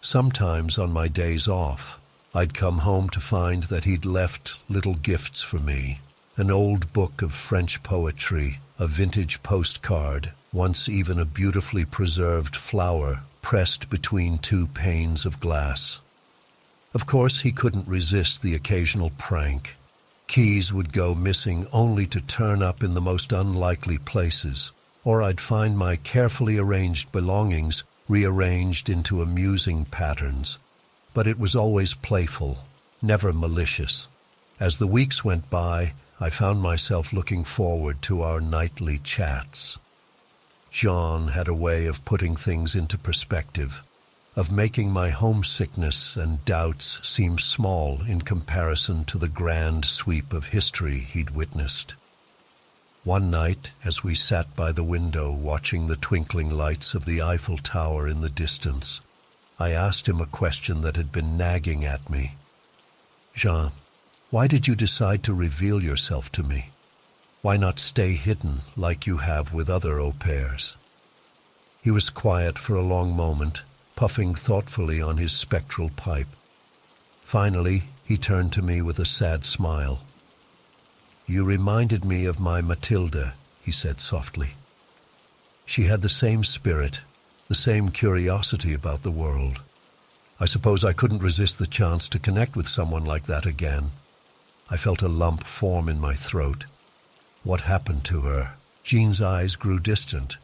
Sometimes on my days off, I'd come home to find that he'd left little gifts for me, an old book of French poetry, a vintage postcard, once even a beautifully preserved flower pressed between two panes of glass. Of course, he couldn't resist the occasional prank. Keys would go missing only to turn up in the most unlikely places, or I'd find my carefully arranged belongings rearranged into amusing patterns. But it was always playful, never malicious. As the weeks went by, I found myself looking forward to our nightly chats. Jean had a way of putting things into perspective, of making my homesickness and doubts seem small in comparison to the grand sweep of history he'd witnessed. One night, as we sat by the window watching the twinkling lights of the Eiffel Tower in the distance, I asked him a question that had been nagging at me. Jean, why did you decide to reveal yourself to me? Why not stay hidden like you have with other au pairs? He was quiet for a long moment, puffing thoughtfully on his spectral pipe. Finally, he turned to me with a sad smile. You reminded me of my Matilda, he said softly. She had the same spirit, the same curiosity about the world. I suppose I couldn't resist the chance to connect with someone like that again. I felt a lump form in my throat. What happened to her? Jean's eyes grew distant.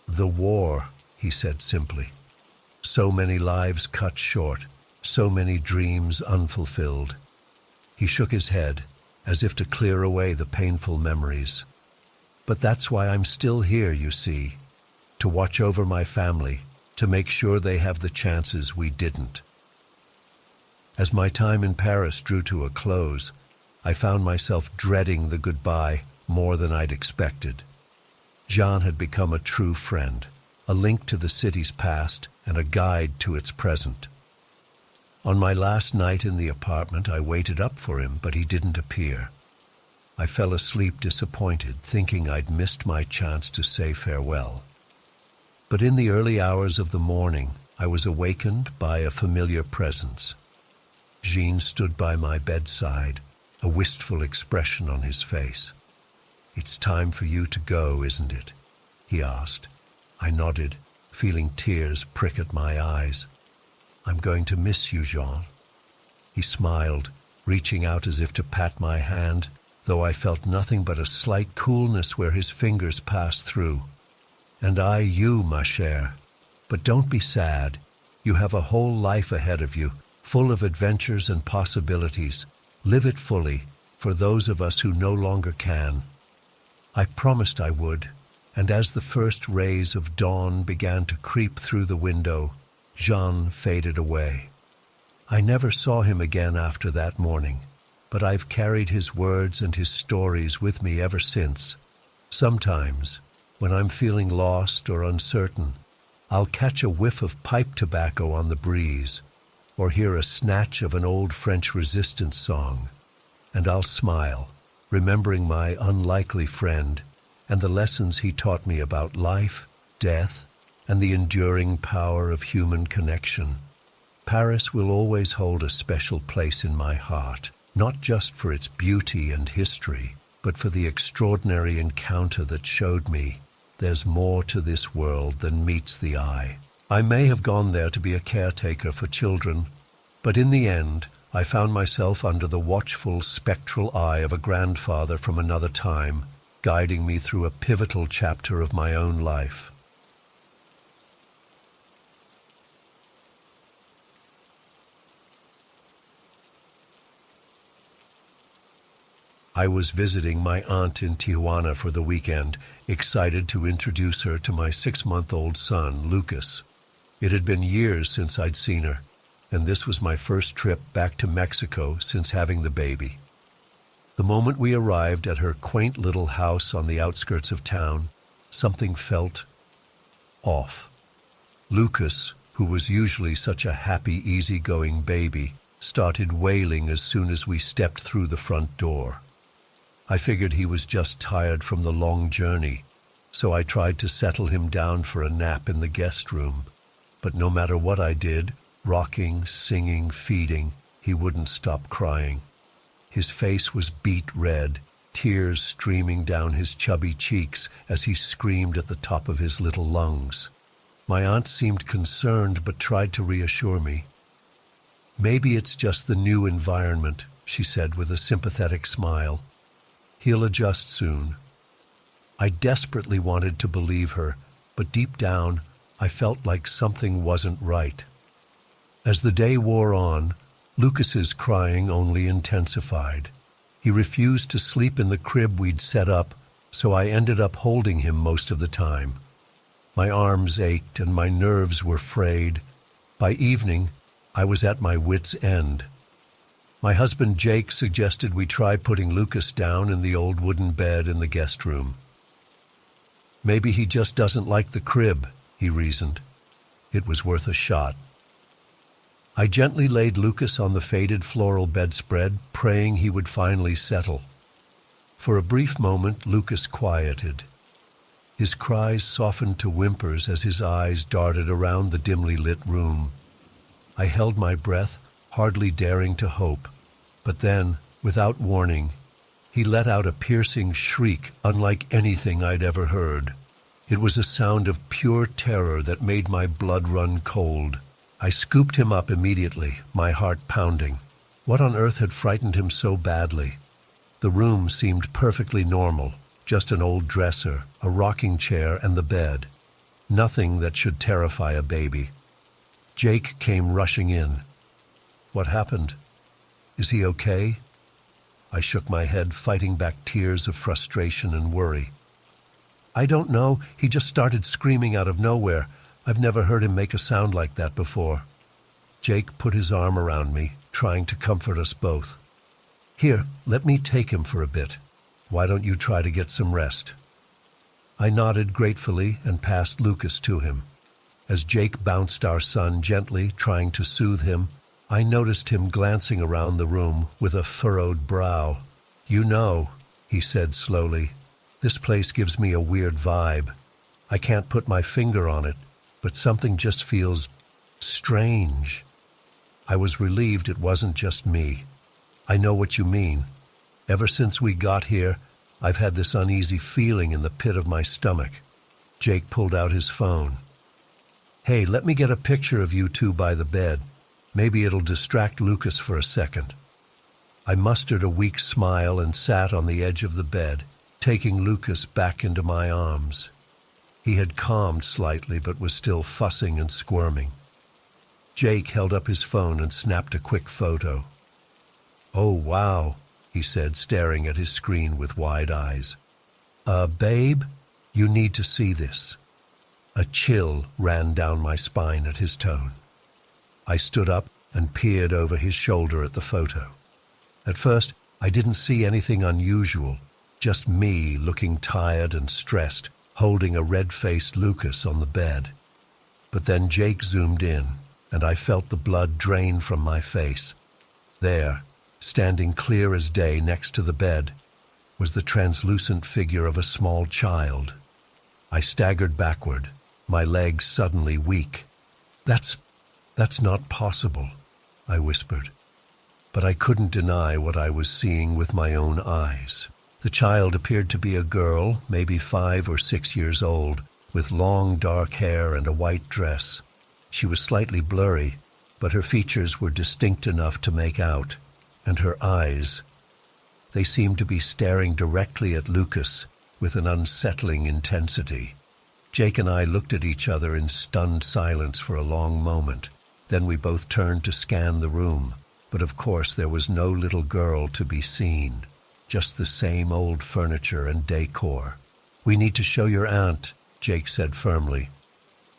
The war, he said simply. So many lives cut short, so many dreams unfulfilled. He shook his head, as if to clear away the painful memories. But that's why I'm still here, you see, to watch over my family, to make sure they have the chances we didn't. As my time in Paris drew to a close, I found myself dreading the goodbye more than I'd expected. Jean had become a true friend, a link to the city's past and a guide to its present. On my last night in the apartment, I waited up for him, but he didn't appear. I fell asleep disappointed, thinking I'd missed my chance to say farewell. But in the early hours of the morning, I was awakened by a familiar presence. Jean stood by my bedside, a wistful expression on his face. It's time for you to go, isn't it? He asked. I nodded, feeling tears prick at my eyes. I'm going to miss you, Jean. He smiled, reaching out as if to pat my hand, though I felt nothing but a slight coolness where his fingers passed through. And I you, ma chère. But don't be sad. You have a whole life ahead of you, full of adventures and possibilities. Live it fully, for those of us who no longer can. I promised I would, and as the first rays of dawn began to creep through the window, Jean faded away. I never saw him again after that morning, but I've carried his words and his stories with me ever since. Sometimes, when I'm feeling lost or uncertain, I'll catch a whiff of pipe tobacco on the breeze, or hear a snatch of an old French resistance song, and I'll smile, remembering my unlikely friend and the lessons he taught me about life, death, and the enduring power of human connection. Paris will always hold a special place in my heart, not just for its beauty and history, but for the extraordinary encounter that showed me there's more to this world than meets the eye. I may have gone there to be a caretaker for children, but in the end, I found myself under the watchful, spectral eye of a grandfather from another time, guiding me through a pivotal chapter of my own life. I was visiting my aunt in Tijuana for the weekend, excited to introduce her to my 6-month-old son, Lucas. It had been years since I'd seen her, and this was my first trip back to Mexico since having the baby. The moment we arrived at her quaint little house on the outskirts of town, something felt off. Lucas, who was usually such a happy, easygoing baby, started wailing as soon as we stepped through the front door. I figured he was just tired from the long journey, so I tried to settle him down for a nap in the guest room. But no matter what I did, rocking, singing, feeding, he wouldn't stop crying. His face was beet red, tears streaming down his chubby cheeks as he screamed at the top of his little lungs. My aunt seemed concerned but tried to reassure me. Maybe it's just the new environment, she said with a sympathetic smile. He'll adjust soon. I desperately wanted to believe her, but deep down, I felt like something wasn't right. As the day wore on, Lucas's crying only intensified. He refused to sleep in the crib we'd set up, so I ended up holding him most of the time. My arms ached and my nerves were frayed. By evening, I was at my wit's end. My husband Jake suggested we try putting Lucas down in the old wooden bed in the guest room. Maybe he just doesn't like the crib, he reasoned. It was worth a shot. I gently laid Lucas on the faded floral bedspread, praying he would finally settle. For a brief moment, Lucas quieted. His cries softened to whimpers as his eyes darted around the dimly lit room. I held my breath, hardly daring to hope. But then, without warning, he let out a piercing shriek unlike anything I'd ever heard. It was a sound of pure terror that made my blood run cold. I scooped him up immediately, my heart pounding. What on earth had frightened him so badly? The room seemed perfectly normal, just an old dresser, a rocking chair, and the bed. Nothing that should terrify a baby. Jake came rushing in. What happened? Is he okay? I shook my head, fighting back tears of frustration and worry. I don't know. He just started screaming out of nowhere. I've never heard him make a sound like that before. Jake put his arm around me, trying to comfort us both. Here, let me take him for a bit. Why don't you try to get some rest? I nodded gratefully and passed Lucas to him. As Jake bounced our son gently, trying to soothe him, I noticed him glancing around the room with a furrowed brow. You know, he said slowly, this place gives me a weird vibe. I can't put my finger on it, but something just feels strange. I was relieved it wasn't just me. I know what you mean. Ever since we got here, I've had this uneasy feeling in the pit of my stomach. Jake pulled out his phone. Hey, let me get a picture of you two by the bed. Maybe it'll distract Lucas for a second. I mustered a weak smile and sat on the edge of the bed, taking Lucas back into my arms. He had calmed slightly but was still fussing and squirming. Jake held up his phone and snapped a quick photo. Oh, wow, he said, staring at his screen with wide eyes. Babe, you need to see this. A chill ran down my spine at his tone. I stood up and peered over his shoulder at the photo. At first, I didn't see anything unusual, just me looking tired and stressed, holding a red-faced Lucas on the bed. But then Jake zoomed in, and I felt the blood drain from my face. There, standing clear as day next to the bed, was the translucent figure of a small child. I staggered backward, my legs suddenly weak. That's not possible, I whispered. But I couldn't deny what I was seeing with my own eyes. The child appeared to be a girl, maybe 5 or 6 years old, with long dark hair and a white dress. She was slightly blurry, but her features were distinct enough to make out, and her eyes, they seemed to be staring directly at Lucas with an unsettling intensity. Jake and I looked at each other in stunned silence for a long moment. Then we both turned to scan the room, but of course there was no little girl to be seen, just the same old furniture and decor. We need to show your aunt, Jake said firmly.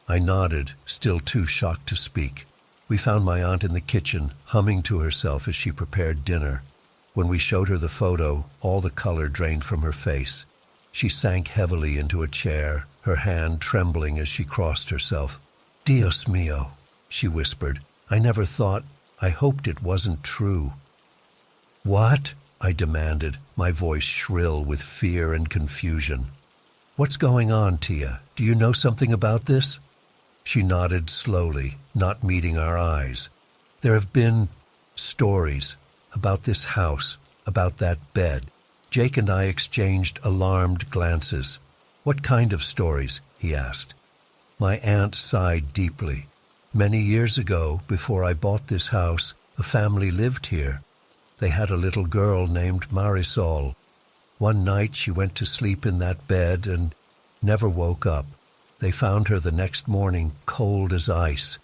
I nodded, still too shocked to speak. We found my aunt in the kitchen, humming to herself as she prepared dinner. When we showed her the photo, all the color drained from her face. She sank heavily into a chair, her hand trembling as she crossed herself. Dios mío, she whispered. I hoped it wasn't true. What? I demanded, my voice shrill with fear and confusion. What's going on, Tia? Do you know something about this? She nodded slowly, not meeting our eyes. There have been stories about this house, about that bed. Jake and I exchanged alarmed glances. What kind of stories? He asked. My aunt sighed deeply. Many years ago, before I bought this house, a family lived here. They had a little girl named Marisol. One night she went to sleep in that bed and never woke up. They found her the next morning, cold as ice.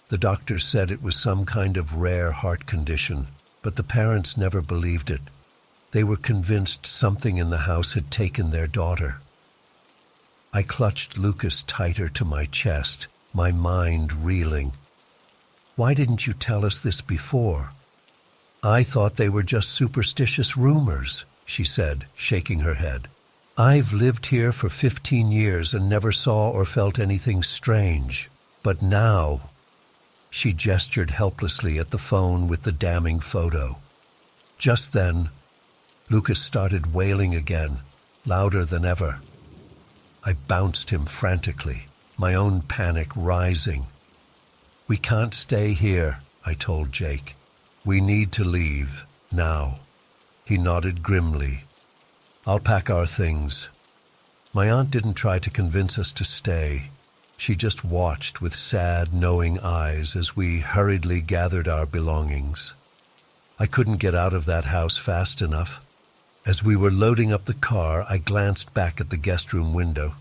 The doctor said it was some kind of rare heart condition, but the parents never believed it. They were convinced something in the house had taken their daughter. I clutched Lucas tighter to my chest, my mind reeling. Why didn't you tell us this before? I thought they were just superstitious rumors, she said, shaking her head. I've lived here for 15 years and never saw or felt anything strange. But now, she gestured helplessly at the phone with the damning photo. Just then, Lucas started wailing again, louder than ever. I bounced him frantically, my own panic rising. We can't stay here, I told Jake. We need to leave, now. He nodded grimly. I'll pack our things. My aunt didn't try to convince us to stay. She just watched with sad, knowing eyes as we hurriedly gathered our belongings. I couldn't get out of that house fast enough. As we were loading up the car, I glanced back at the guest room window.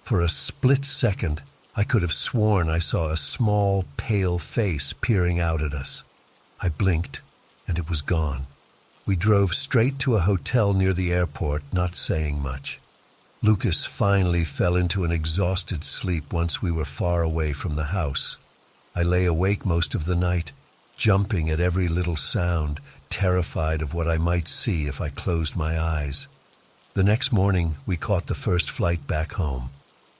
For a split second, I could have sworn I saw a small, pale face peering out at us. I blinked, and it was gone. We drove straight to a hotel near the airport, not saying much. Lucas finally fell into an exhausted sleep once we were far away from the house. I lay awake most of the night, jumping at every little sound, terrified of what I might see if I closed my eyes. The next morning, we caught the first flight back home.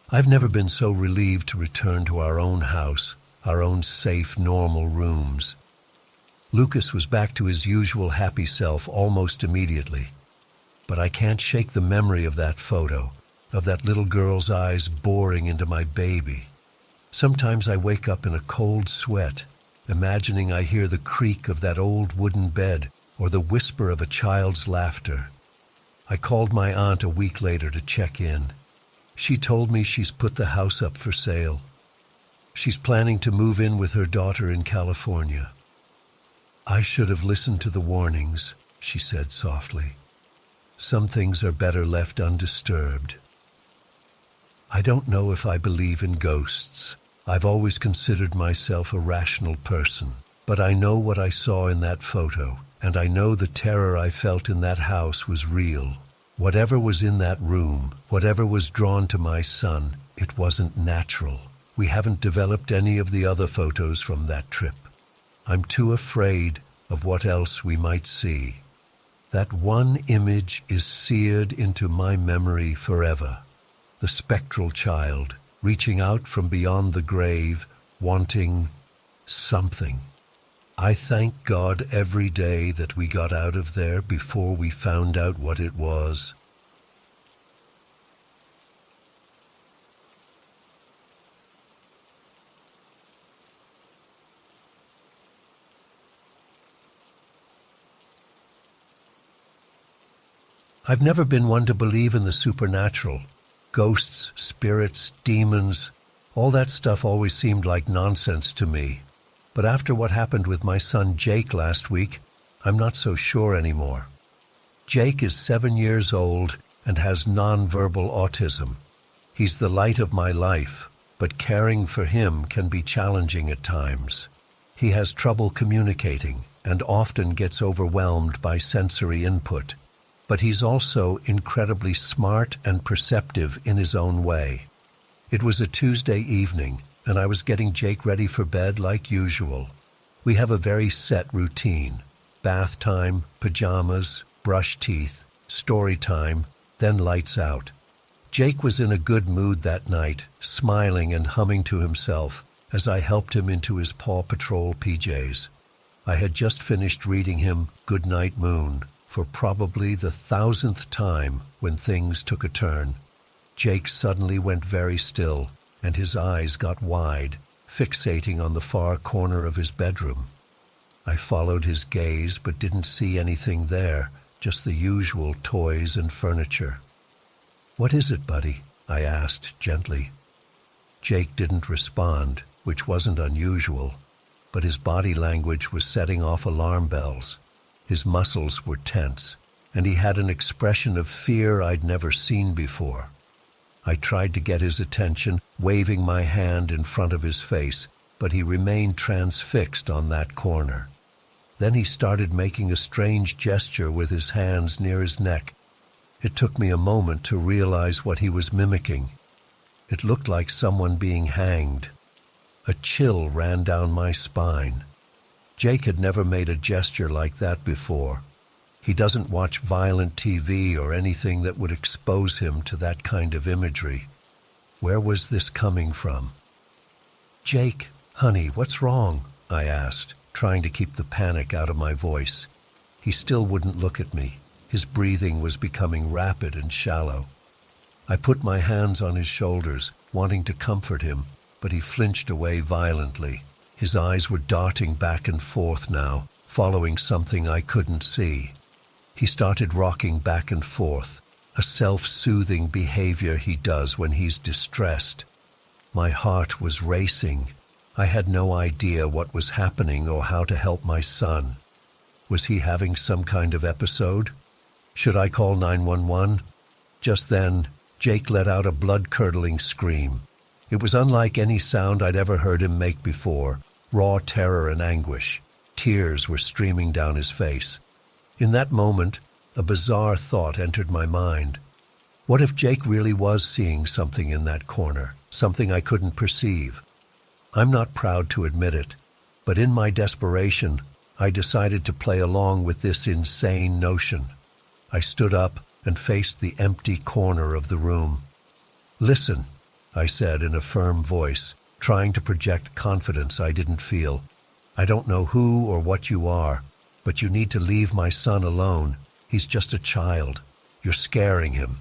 I've never been so relieved to return to our own house, our own safe, normal rooms. Lucas was back to his usual happy self almost immediately. But I can't shake the memory of that photo, of that little girl's eyes boring into my baby. Sometimes I wake up in a cold sweat, imagining I hear the creak of that old wooden bed or the whisper of a child's laughter. I called my aunt a week later to check in. She told me she's put the house up for sale. She's planning to move in with her daughter in California. I should have listened to the warnings, she said softly. Some things are better left undisturbed. I don't know if I believe in ghosts. I've always considered myself a rational person, but I know what I saw in that photo, and I know the terror I felt in that house was real. Whatever was in that room, whatever was drawn to my son, it wasn't natural. We haven't developed any of the other photos from that trip. I'm too afraid of what else we might see. That one image is seared into my memory forever. The spectral child, reaching out from beyond the grave, wanting something. I thank God every day that we got out of there before we found out what it was. I've never been one to believe in the supernatural. Ghosts, spirits, demons, all that stuff always seemed like nonsense to me. But after what happened with my son Jake last week, I'm not so sure anymore. Jake is 7 years old and has nonverbal autism. He's the light of my life, but caring for him can be challenging at times. He has trouble communicating and often gets overwhelmed by sensory input. But he's also incredibly smart and perceptive in his own way. It was a Tuesday evening, and I was getting Jake ready for bed like usual. We have a very set routine: bath time, pajamas, brush teeth, story time, then lights out. Jake was in a good mood that night, smiling and humming to himself as I helped him into his Paw Patrol PJs. I had just finished reading him Good Night Moon for probably the 1,000th time when things took a turn. Jake suddenly went very still, and his eyes got wide, fixating on the far corner of his bedroom. I followed his gaze but didn't see anything there, just the usual toys and furniture. "What is it, buddy?" I asked gently. Jake didn't respond, which wasn't unusual, but his body language was setting off alarm bells. His muscles were tense, and he had an expression of fear I'd never seen before. I tried to get his attention, waving my hand in front of his face, but he remained transfixed on that corner. Then he started making a strange gesture with his hands near his neck. It took me a moment to realize what he was mimicking. It looked like someone being hanged. A chill ran down my spine. Jake had never made a gesture like that before. He doesn't watch violent TV or anything that would expose him to that kind of imagery. Where was this coming from? "Jake, honey, what's wrong?" I asked, trying to keep the panic out of my voice. He still wouldn't look at me. His breathing was becoming rapid and shallow. I put my hands on his shoulders, wanting to comfort him, but he flinched away violently. His eyes were darting back and forth now, following something I couldn't see. He started rocking back and forth, a self-soothing behavior he does when he's distressed. My heart was racing. I had no idea what was happening or how to help my son. Was he having some kind of episode? Should I call 911? Just then, Jake let out a blood-curdling scream. It was unlike any sound I'd ever heard him make before, raw terror and anguish. Tears were streaming down his face. In that moment, a bizarre thought entered my mind. What if Jake really was seeing something in that corner, something I couldn't perceive? I'm not proud to admit it, but in my desperation, I decided to play along with this insane notion. I stood up and faced the empty corner of the room. "Listen," I said in a firm voice, trying to project confidence I didn't feel. "I don't know who or what you are, but you need to leave my son alone. He's just a child. You're scaring him.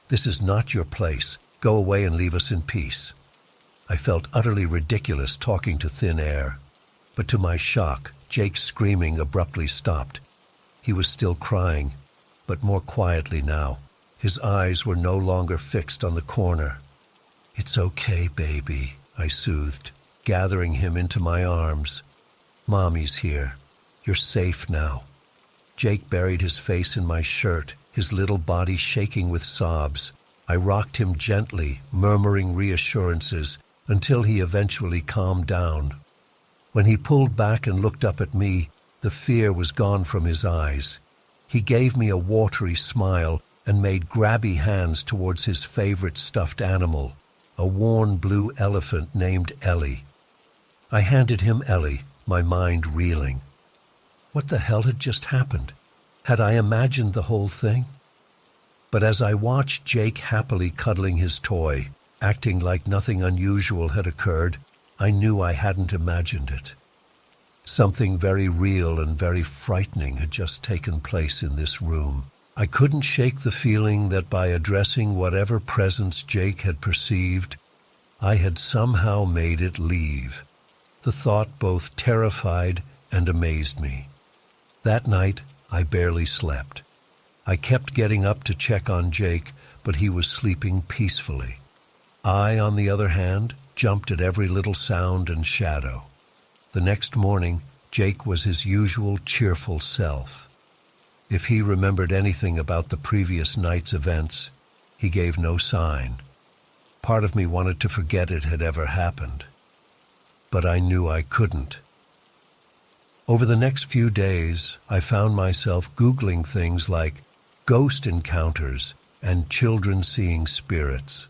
This is not your place. Go away and leave us in peace." I felt utterly ridiculous talking to thin air. But to my shock, Jake's screaming abruptly stopped. He was still crying, but more quietly now. His eyes were no longer fixed on the corner. "It's okay, baby," I soothed, gathering him into my arms. "Mommy's here. You're safe now." Jake buried his face in my shirt, his little body shaking with sobs. I rocked him gently, murmuring reassurances, until he eventually calmed down. When he pulled back and looked up at me, the fear was gone from his eyes. He gave me a watery smile and made grabby hands towards his favorite stuffed animal, a worn blue elephant named Ellie. I handed him Ellie, my mind reeling. What the hell had just happened? Had I imagined the whole thing? But as I watched Jake happily cuddling his toy, acting like nothing unusual had occurred, I knew I hadn't imagined it. Something very real and very frightening had just taken place in this room. I couldn't shake the feeling that by addressing whatever presence Jake had perceived, I had somehow made it leave. The thought both terrified and amazed me. That night, I barely slept. I kept getting up to check on Jake, but he was sleeping peacefully. I, on the other hand, jumped at every little sound and shadow. The next morning, Jake was his usual cheerful self. If he remembered anything about the previous night's events, he gave no sign. Part of me wanted to forget it had ever happened, but I knew I couldn't. Over the next few days, I found myself Googling things like ghost encounters and children seeing spirits.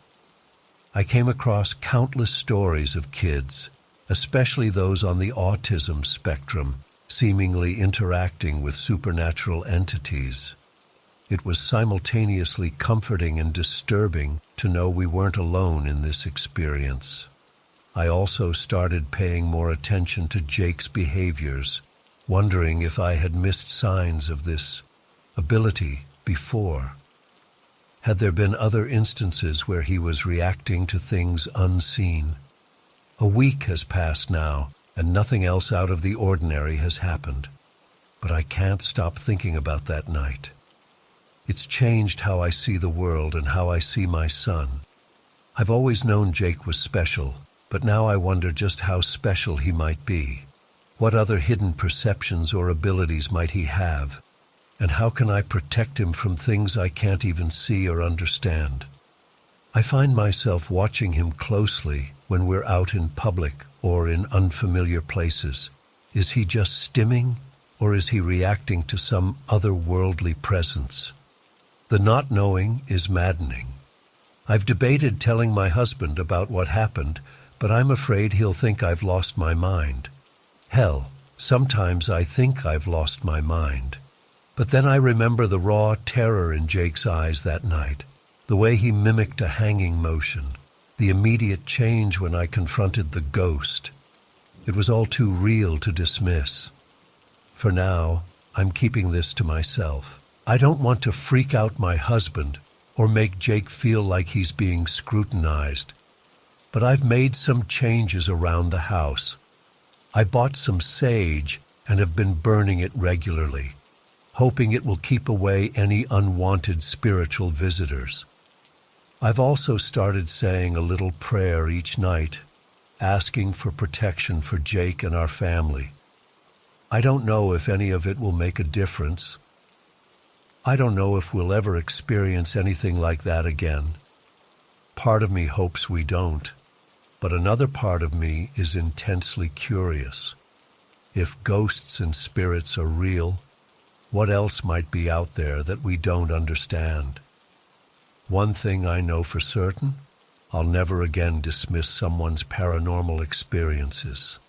I came across countless stories of kids, especially those on the autism spectrum, seemingly interacting with supernatural entities. It was simultaneously comforting and disturbing to know we weren't alone in this experience. I also started paying more attention to Jake's behaviors, wondering if I had missed signs of this ability before. Had there been other instances where he was reacting to things unseen? A week has passed now, and nothing else out of the ordinary has happened. But I can't stop thinking about that night. It's changed how I see the world and how I see my son. I've always known Jake was special, but now I wonder just how special he might be. What other hidden perceptions or abilities might he have? And how can I protect him from things I can't even see or understand? I find myself watching him closely when we're out in public or in unfamiliar places. Is he just stimming, or is he reacting to some otherworldly presence? The not knowing is maddening. I've debated telling my husband about what happened, but I'm afraid he'll think I've lost my mind. Hell, Sometimes I think I've lost my mind. But then I remember the raw terror in Jake's eyes that night, the way he mimicked a hanging motion, the immediate change when I confronted the ghost. It was all too real to dismiss. For now, I'm keeping this to myself. I don't want to freak out my husband or make Jake feel like he's being scrutinized. But I've made some changes around the house. I bought some sage and have been burning it regularly, hoping it will keep away any unwanted spiritual visitors. I've also started saying a little prayer each night, asking for protection for Jake and our family. I don't know if any of it will make a difference. I don't know if we'll ever experience anything like that again. Part of me hopes we don't, but another part of me is intensely curious. If ghosts and spirits are real, what else might be out there that we don't understand? One thing I know for certain, I'll never again dismiss someone's paranormal experiences.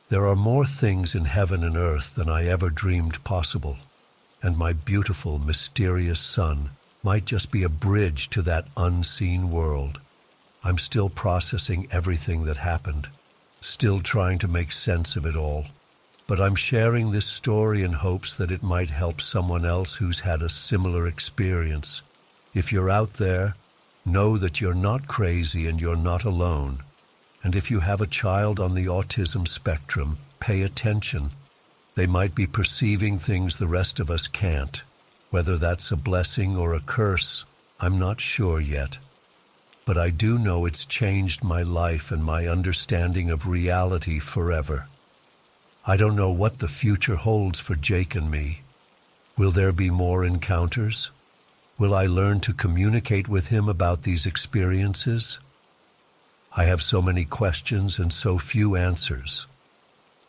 There are more things in heaven and earth than I ever dreamed possible, and my beautiful, mysterious son might just be a bridge to that unseen world. I'm still processing everything that happened, still trying to make sense of it all. But I'm sharing this story in hopes that it might help someone else who's had a similar experience. If you're out there, know that you're not crazy and you're not alone. And if you have a child on the autism spectrum, pay attention. They might be perceiving things the rest of us can't. Whether that's a blessing or a curse, I'm not sure yet. But I do know it's changed my life and my understanding of reality forever. I don't know what the future holds for Jake and me. Will there be more encounters? Will I learn to communicate with him about these experiences? I have so many questions and so few answers.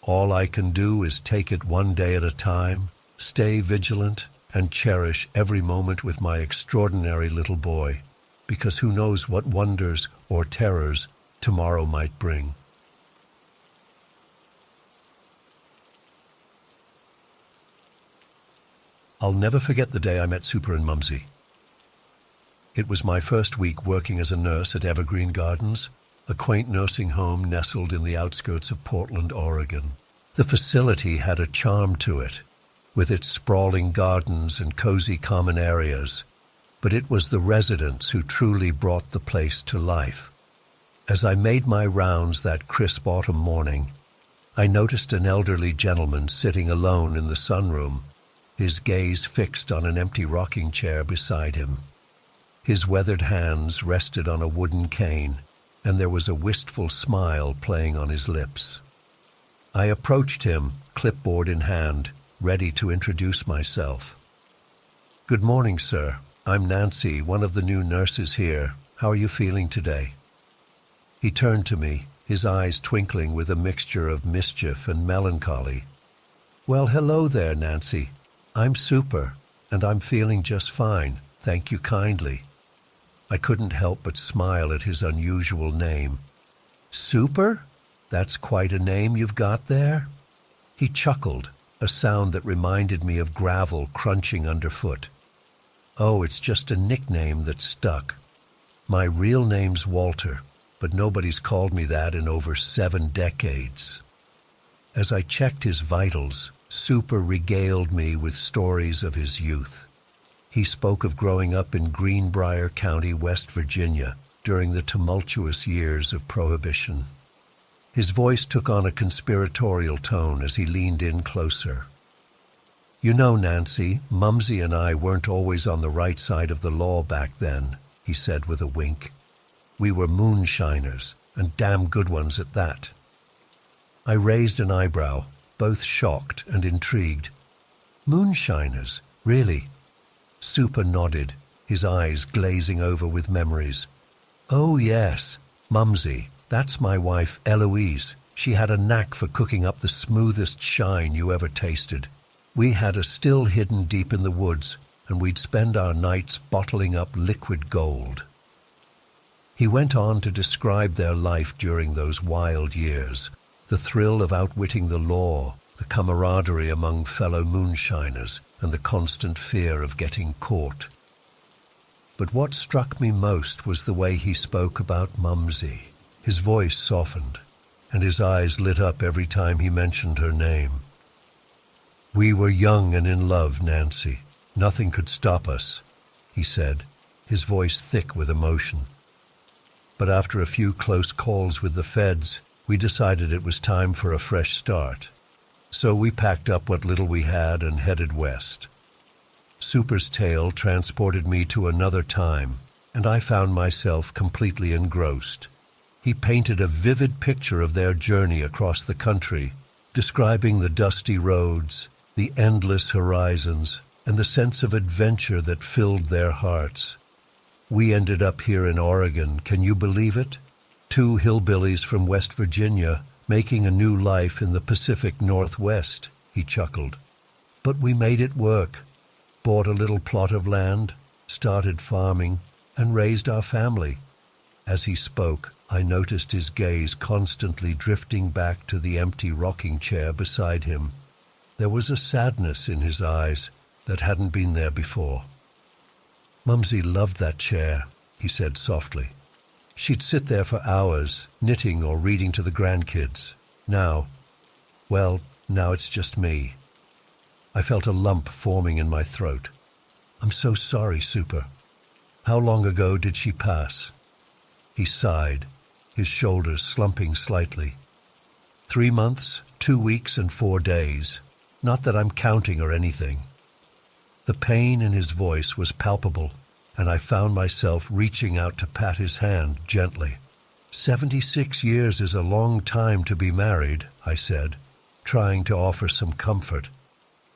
All I can do is take it one day at a time, stay vigilant, and cherish every moment with my extraordinary little boy, because who knows what wonders or terrors tomorrow might bring. I'll never forget the day I met Super and Mumsy. It was my first week working as a nurse at Evergreen Gardens, a quaint nursing home nestled in the outskirts of Portland, Oregon. The facility had a charm to it, with its sprawling gardens and cozy common areas, but it was the residents who truly brought the place to life. As I made my rounds that crisp autumn morning, I noticed an elderly gentleman sitting alone in the sunroom, his gaze fixed on an empty rocking chair beside him. His weathered hands rested on a wooden cane, and there was a wistful smile playing on his lips. I approached him, clipboard in hand, ready to introduce myself. "Good morning, sir. I'm Nancy, one of the new nurses here. How are you feeling today?" He turned to me, his eyes twinkling with a mixture of mischief and melancholy. "Well, hello there, Nancy. I'm Super, and I'm feeling just fine. Thank you kindly." I couldn't help but smile at his unusual name. "Super? That's quite a name you've got there?" He chuckled, a sound that reminded me of gravel crunching underfoot. "Oh, it's just a nickname that stuck. My real name's Walter, but nobody's called me that in over 7 decades. As I checked his vitals, Super regaled me with stories of his youth. He spoke of growing up in Greenbrier County, West Virginia, during the tumultuous years of Prohibition. His voice took on a conspiratorial tone as he leaned in closer. "You know, Nancy, Mumsy and I weren't always on the right side of the law back then," he said with a wink. "We were moonshiners, and damn good ones at that." I raised an eyebrow, both shocked and intrigued. "Moonshiners? Really?" Super nodded, his eyes glazing over with memories. "Oh, yes, Mumsy. That's my wife, Eloise. She had a knack for cooking up the smoothest shine you ever tasted. We had a still hidden deep in the woods, and we'd spend our nights bottling up liquid gold." He went on to describe their life during those wild years, the thrill of outwitting the law, the camaraderie among fellow moonshiners, and the constant fear of getting caught. But what struck me most was the way he spoke about Mumsy. His voice softened, and his eyes lit up every time he mentioned her name. "We were young and in love, Nancy. Nothing could stop us," he said, his voice thick with emotion. But after a few close calls with the feds, we decided it was time for a fresh start. So we packed up what little we had and headed west. Super's tale transported me to another time, and I found myself completely engrossed. He painted a vivid picture of their journey across the country, describing the dusty roads, the endless horizons, and the sense of adventure that filled their hearts. We ended up here in Oregon, can you believe it? Two hillbillies from West Virginia making a new life in the Pacific Northwest, he chuckled. But we made it work, bought a little plot of land, started farming, and raised our family. As he spoke, I noticed his gaze constantly drifting back to the empty rocking chair beside him. There was a sadness in his eyes that hadn't been there before. "Mumsy loved that chair," he said softly. "She'd sit there for hours, knitting or reading to the grandkids. Now it's just me." I felt a lump forming in my throat. "I'm so sorry, Super. How long ago did she pass?" He sighed, his shoulders slumping slightly. 3 months, 2 weeks, and 4 days. Not that I'm counting or anything." The pain in his voice was palpable, and I found myself reaching out to pat his hand gently. 76 years is a long time to be married," I said, trying to offer some comfort.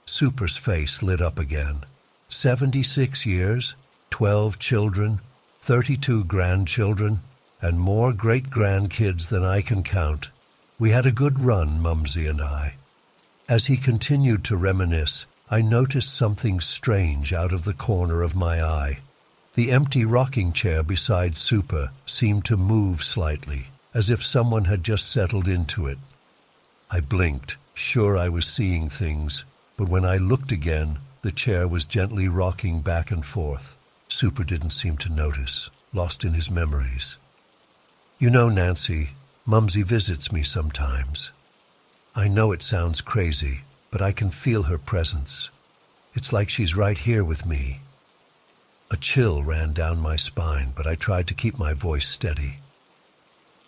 Super's face lit up again. 76 years, 12 children, 32 grandchildren, and more great-grandkids than I can count. We had a good run, Mumsy and I. As he continued to reminisce, I noticed something strange out of the corner of my eye. The empty rocking chair beside Super seemed to move slightly, as if someone had just settled into it. I blinked, sure I was seeing things, but when I looked again, the chair was gently rocking back and forth. Super didn't seem to notice, lost in his memories. "You know, Nancy, Mumsy visits me sometimes. I know it sounds crazy, but I can feel her presence. It's like she's right here with me." A chill ran down my spine, but I tried to keep my voice steady.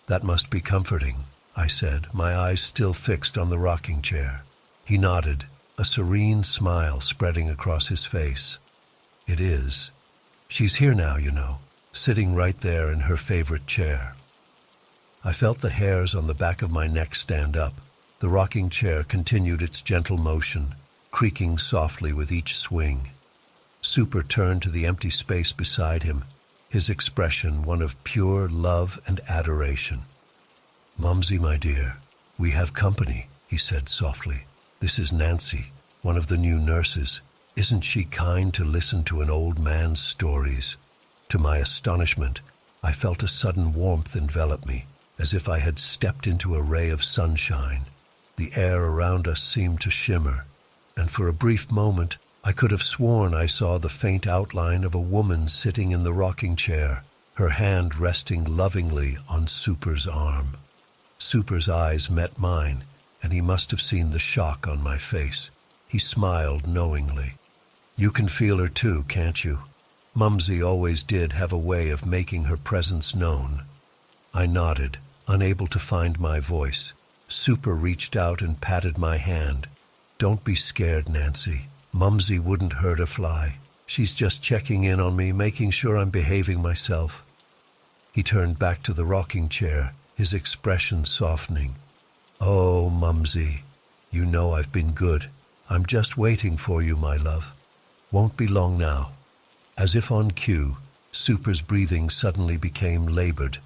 "That must be comforting," I said, my eyes still fixed on the rocking chair. He nodded, a serene smile spreading across his face. "It is. She's here now, you know, sitting right there in her favorite chair." I felt the hairs on the back of my neck stand up. The rocking chair continued its gentle motion, creaking softly with each swing. Super turned to the empty space beside him, his expression one of pure love and adoration. "Mumsy, my dear, we have company," he said softly. "This is Nancy, one of the new nurses. Isn't she kind to listen to an old man's stories?" To my astonishment, I felt a sudden warmth envelop me, as if I had stepped into a ray of sunshine. The air around us seemed to shimmer, and for a brief moment I could have sworn I saw the faint outline of a woman sitting in the rocking chair, her hand resting lovingly on Super's arm. Super's eyes met mine, and he must have seen the shock on my face. He smiled knowingly. "You can feel her too, can't you? Mumsy always did have a way of making her presence known." I nodded, unable to find my voice. Super reached out and patted my hand. "Don't be scared, Nancy. Mumsy wouldn't hurt a fly. She's just checking in on me, making sure I'm behaving myself." He turned back to the rocking chair, his expression softening. "Oh, Mumsy, you know I've been good. I'm just waiting for you, my love. Won't be long now." As if on cue, Super's breathing suddenly became labored.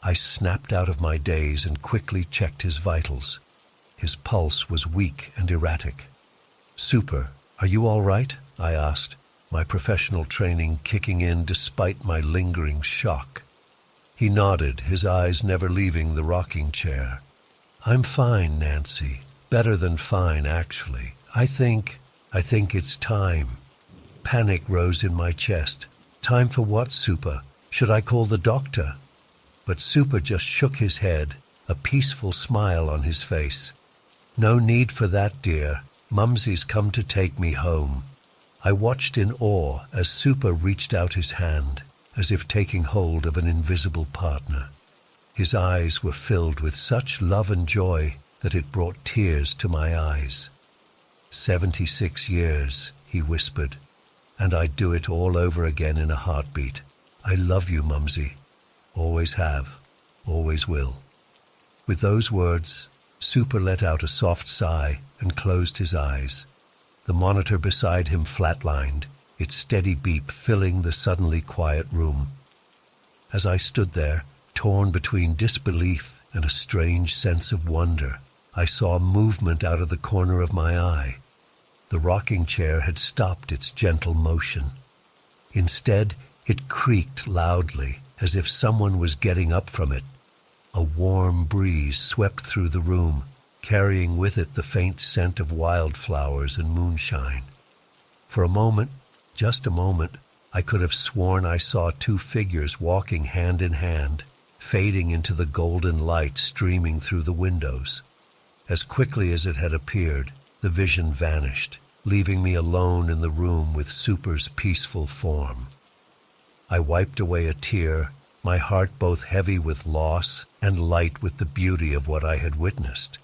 I snapped out of my daze and quickly checked his vitals. His pulse was weak and erratic. "Super, are you all right?" I asked, my professional training kicking in despite my lingering shock. He nodded, his eyes never leaving the rocking chair. "I'm fine, Nancy. Better than fine, actually. I think it's time. Panic rose in my chest. Time for what, Super? Should I call the doctor? But Super just shook his head, a peaceful smile on his face. No need for that, dear. Mumsy's come to take me home. I watched in awe as Super reached out his hand, as if taking hold of an invisible partner. His eyes were filled with such love and joy that it brought tears to my eyes. 76 years, he whispered, and I'd do it all over again in a heartbeat. I love you, Mumsy. Always have, always will. With those words, Super let out a soft sigh and closed his eyes. The monitor beside him flatlined, its steady beep filling the suddenly quiet room. As I stood there, torn between disbelief and a strange sense of wonder, I saw movement out of the corner of my eye. The rocking chair had stopped its gentle motion. Instead, it creaked loudly, as if someone was getting up from it. A warm breeze swept through the room, carrying with it the faint scent of wildflowers and moonshine. For a moment, just a moment, I could have sworn I saw two figures walking hand in hand, fading into the golden light streaming through the windows. As quickly as it had appeared, the vision vanished, leaving me alone in the room with Super's peaceful form. I wiped away a tear, my heart both heavy with loss and light with the beauty of what I had witnessed.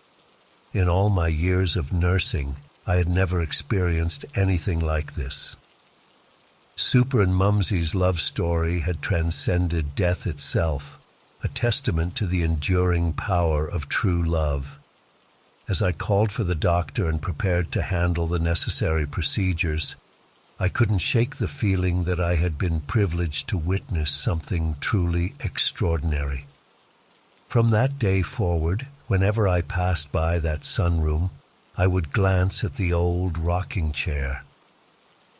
In all my years of nursing, I had never experienced anything like this. Super and Mumsy's love story had transcended death itself, a testament to the enduring power of true love. As I called for the doctor and prepared to handle the necessary procedures, I couldn't shake the feeling that I had been privileged to witness something truly extraordinary. From that day forward, whenever I passed by that sunroom, I would glance at the old rocking chair.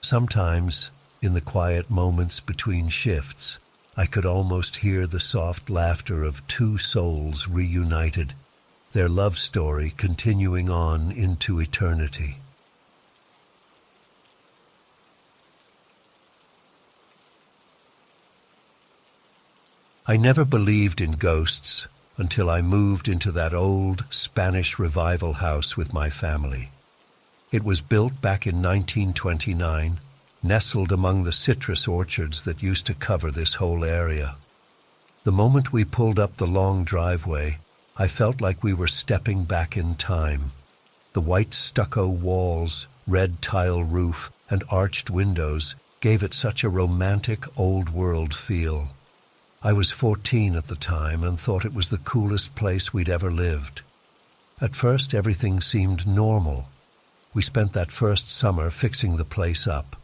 Sometimes, in the quiet moments between shifts, I could almost hear the soft laughter of two souls reunited, their love story continuing on into eternity. I never believed in ghosts until I moved into that old Spanish revival house with my family. It was built back in 1929, nestled among the citrus orchards that used to cover this whole area. The moment we pulled up the long driveway, I felt like we were stepping back in time. The white stucco walls, red tile roof, and arched windows gave it such a romantic old-world feel. I was 14 at the time and thought it was the coolest place we'd ever lived. At first, everything seemed normal. We spent that first summer fixing the place up,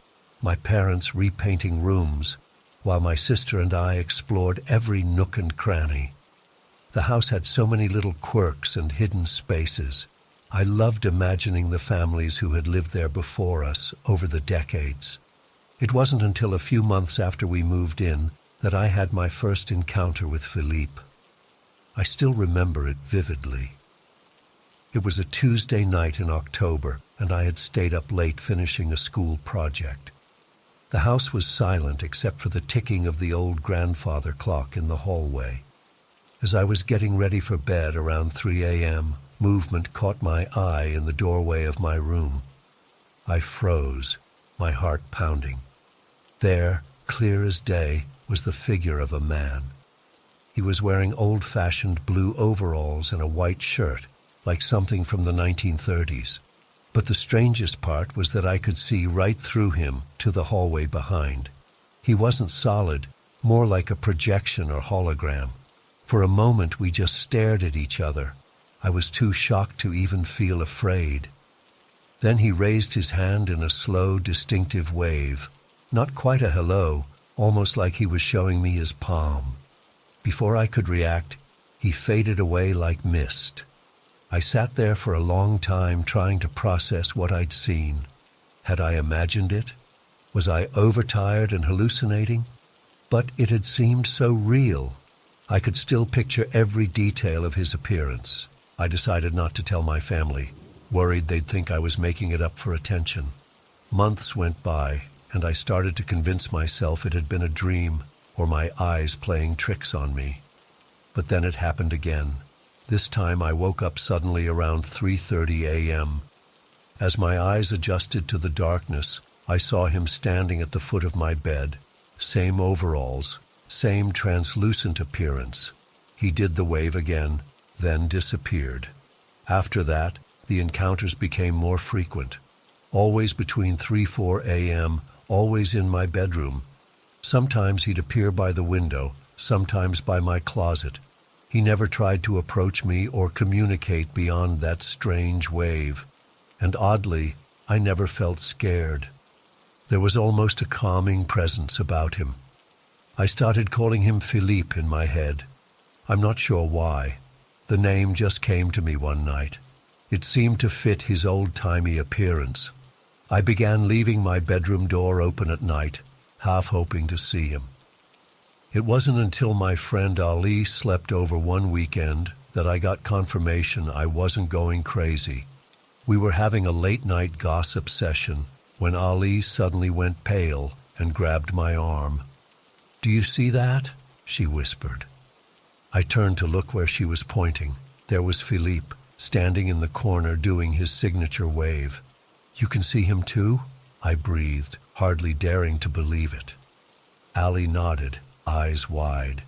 my parents repainting rooms, while my sister and I explored every nook and cranny. The house had so many little quirks and hidden spaces. I loved imagining the families who had lived there before us over the decades. It wasn't until a few months after we moved in that I had my first encounter with Philippe. I still remember it vividly. It was a Tuesday night in October, and I had stayed up late finishing a school project. The house was silent except for the ticking of the old grandfather clock in the hallway. As I was getting ready for bed around 3 a.m., movement caught my eye in the doorway of my room. I froze, my heart pounding. There, clear as day, was the figure of a man. He was wearing old-fashioned blue overalls and a white shirt, like something from the 1930s. But the strangest part was that I could see right through him to the hallway behind. He wasn't solid, more like a projection or hologram. For a moment we just stared at each other. I was too shocked to even feel afraid. Then he raised his hand in a slow, distinctive wave. Not quite a hello, almost like he was showing me his palm. Before I could react, he faded away like mist. I sat there for a long time trying to process what I'd seen. Had I imagined it? Was I overtired and hallucinating? But it had seemed so real. I could still picture every detail of his appearance. I decided not to tell my family. worried they'd think I was making it up for attention. Months went by, and I started to convince myself it had been a dream or my eyes playing tricks on me. But then it happened again. This time I woke up suddenly around 3:30 a.m. As my eyes adjusted to the darkness, I saw him standing at the foot of my bed. Same overalls, same translucent appearance. He did the wave again, then disappeared. After that, the encounters became more frequent. Always between 3-4 a.m., always in my bedroom. Sometimes he'd appear by the window, sometimes by my closet. He never tried to approach me or communicate beyond that strange wave. And oddly, I never felt scared. There was almost a calming presence about him. I started calling him Philippe in my head. I'm not sure why. The name just came to me one night. It seemed to fit his old-timey appearance. I began leaving my bedroom door open at night, half hoping to see him. It wasn't until my friend Ali slept over one weekend that I got confirmation I wasn't going crazy. We were having a late-night gossip session when Ali suddenly went pale and grabbed my arm. "Do you see that?" she whispered. I turned to look where she was pointing. There was Philippe, standing in the corner doing his signature wave. "You can see him too?" I breathed, hardly daring to believe it. Ali nodded, eyes wide.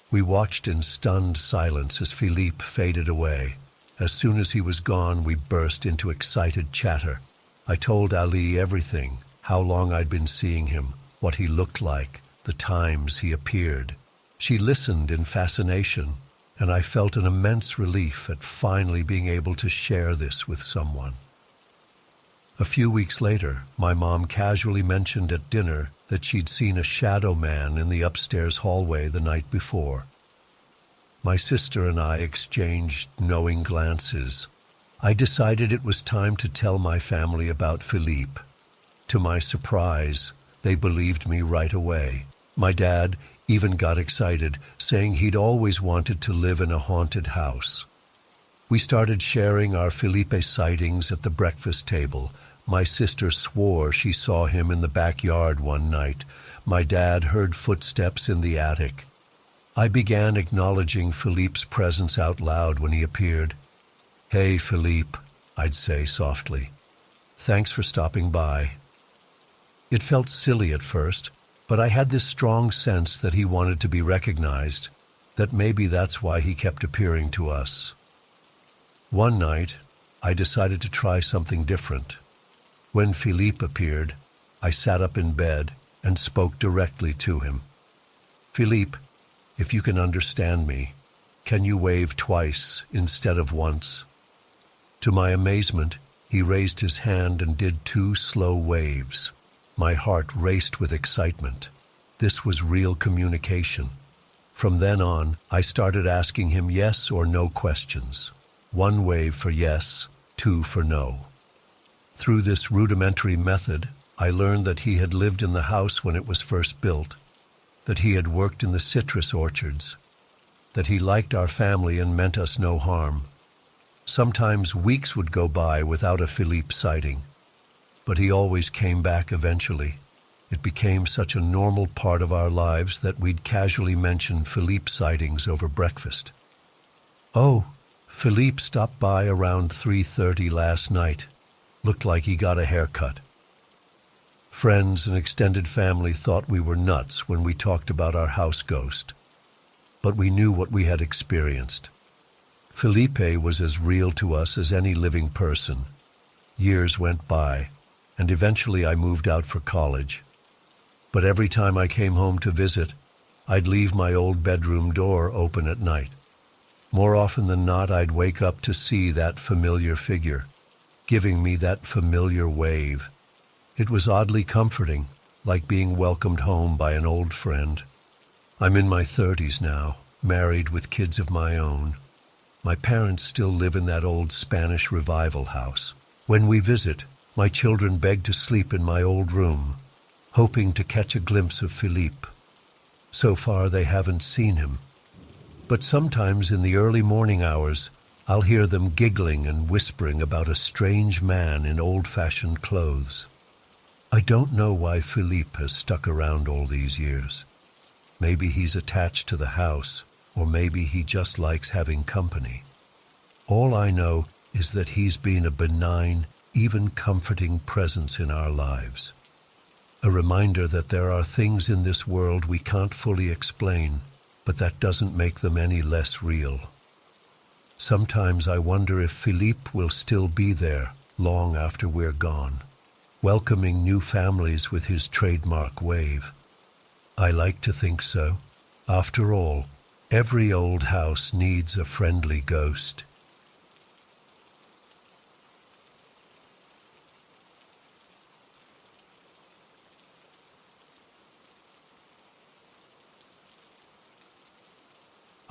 We watched in stunned silence as Philippe faded away. As soon as he was gone, we burst into excited chatter. I told Ali everything, how long I'd been seeing him, what he looked like, the times he appeared. She listened in fascination, and I felt an immense relief at finally being able to share this with someone. A few weeks later, my mom casually mentioned at dinner that she'd seen a shadow man in the upstairs hallway the night before. My sister and I exchanged knowing glances. I decided it was time to tell my family about Philippe. To my surprise, they believed me right away. My dad even got excited, saying he'd always wanted to live in a haunted house. We started sharing our Philippe sightings at the breakfast table. My sister swore she saw him in the backyard one night. My dad heard footsteps in the attic. I began acknowledging Philippe's presence out loud when he appeared. "Hey, Philippe," I'd say softly. "Thanks for stopping by." It felt silly at first, but I had this strong sense that he wanted to be recognized, that maybe that's why he kept appearing to us. One night, I decided to try something different. When Philippe appeared, I sat up in bed and spoke directly to him. "Philippe, if you can understand me, can you wave twice instead of once?" To my amazement, he raised his hand and did 2 slow waves. My heart raced with excitement. This was real communication. From then on, I started asking him yes or no questions. 1 wave for yes, 2 for no. Through this rudimentary method, I learned that he had lived in the house when it was first built, that he had worked in the citrus orchards, that he liked our family and meant us no harm. Sometimes weeks would go by without a Philippe sighting, but he always came back eventually. It became such a normal part of our lives that we'd casually mention Philippe sightings over breakfast. "Oh, Philippe stopped by around 3:30 last night. Looked like he got a haircut." Friends and extended family thought we were nuts when we talked about our house ghost, but we knew what we had experienced. Philippe was as real to us as any living person. Years went by, and eventually I moved out for college. But every time I came home to visit, I'd leave my old bedroom door open at night. More often than not, I'd wake up to see that familiar figure, giving me that familiar wave. It was oddly comforting, like being welcomed home by an old friend. I'm in my 30s now, married with kids of my own. My parents still live in that old Spanish revival house. When we visit, my children beg to sleep in my old room, hoping to catch a glimpse of Philippe. So far, they haven't seen him. But sometimes in the early morning hours, I'll hear them giggling and whispering about a strange man in old-fashioned clothes. I don't know why Philippe has stuck around all these years. Maybe he's attached to the house, or maybe he just likes having company. All I know is that he's been a benign, even comforting presence in our lives. A reminder that there are things in this world we can't fully explain, but that doesn't make them any less real. Sometimes I wonder if Philippe will still be there long after we're gone, welcoming new families with his trademark wave. I like to think so. After all, every old house needs a friendly ghost.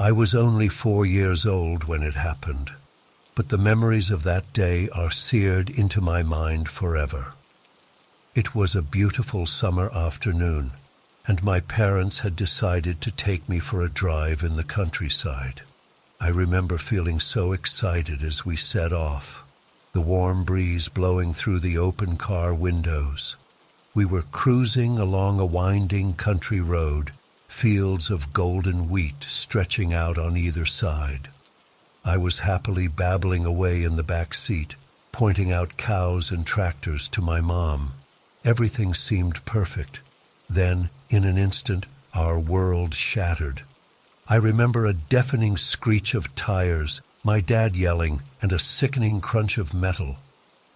I was only 4 years old when it happened, but the memories of that day are seared into my mind forever. It was a beautiful summer afternoon, and my parents had decided to take me for a drive in the countryside. I remember feeling so excited as we set off, the warm breeze blowing through the open car windows. We were cruising along a winding country road, fields of golden wheat stretching out on either side. I was happily babbling away in the back seat, pointing out cows and tractors to my mom. Everything seemed perfect. Then, in an instant, our world shattered. I remember a deafening screech of tires, my dad yelling, and a sickening crunch of metal.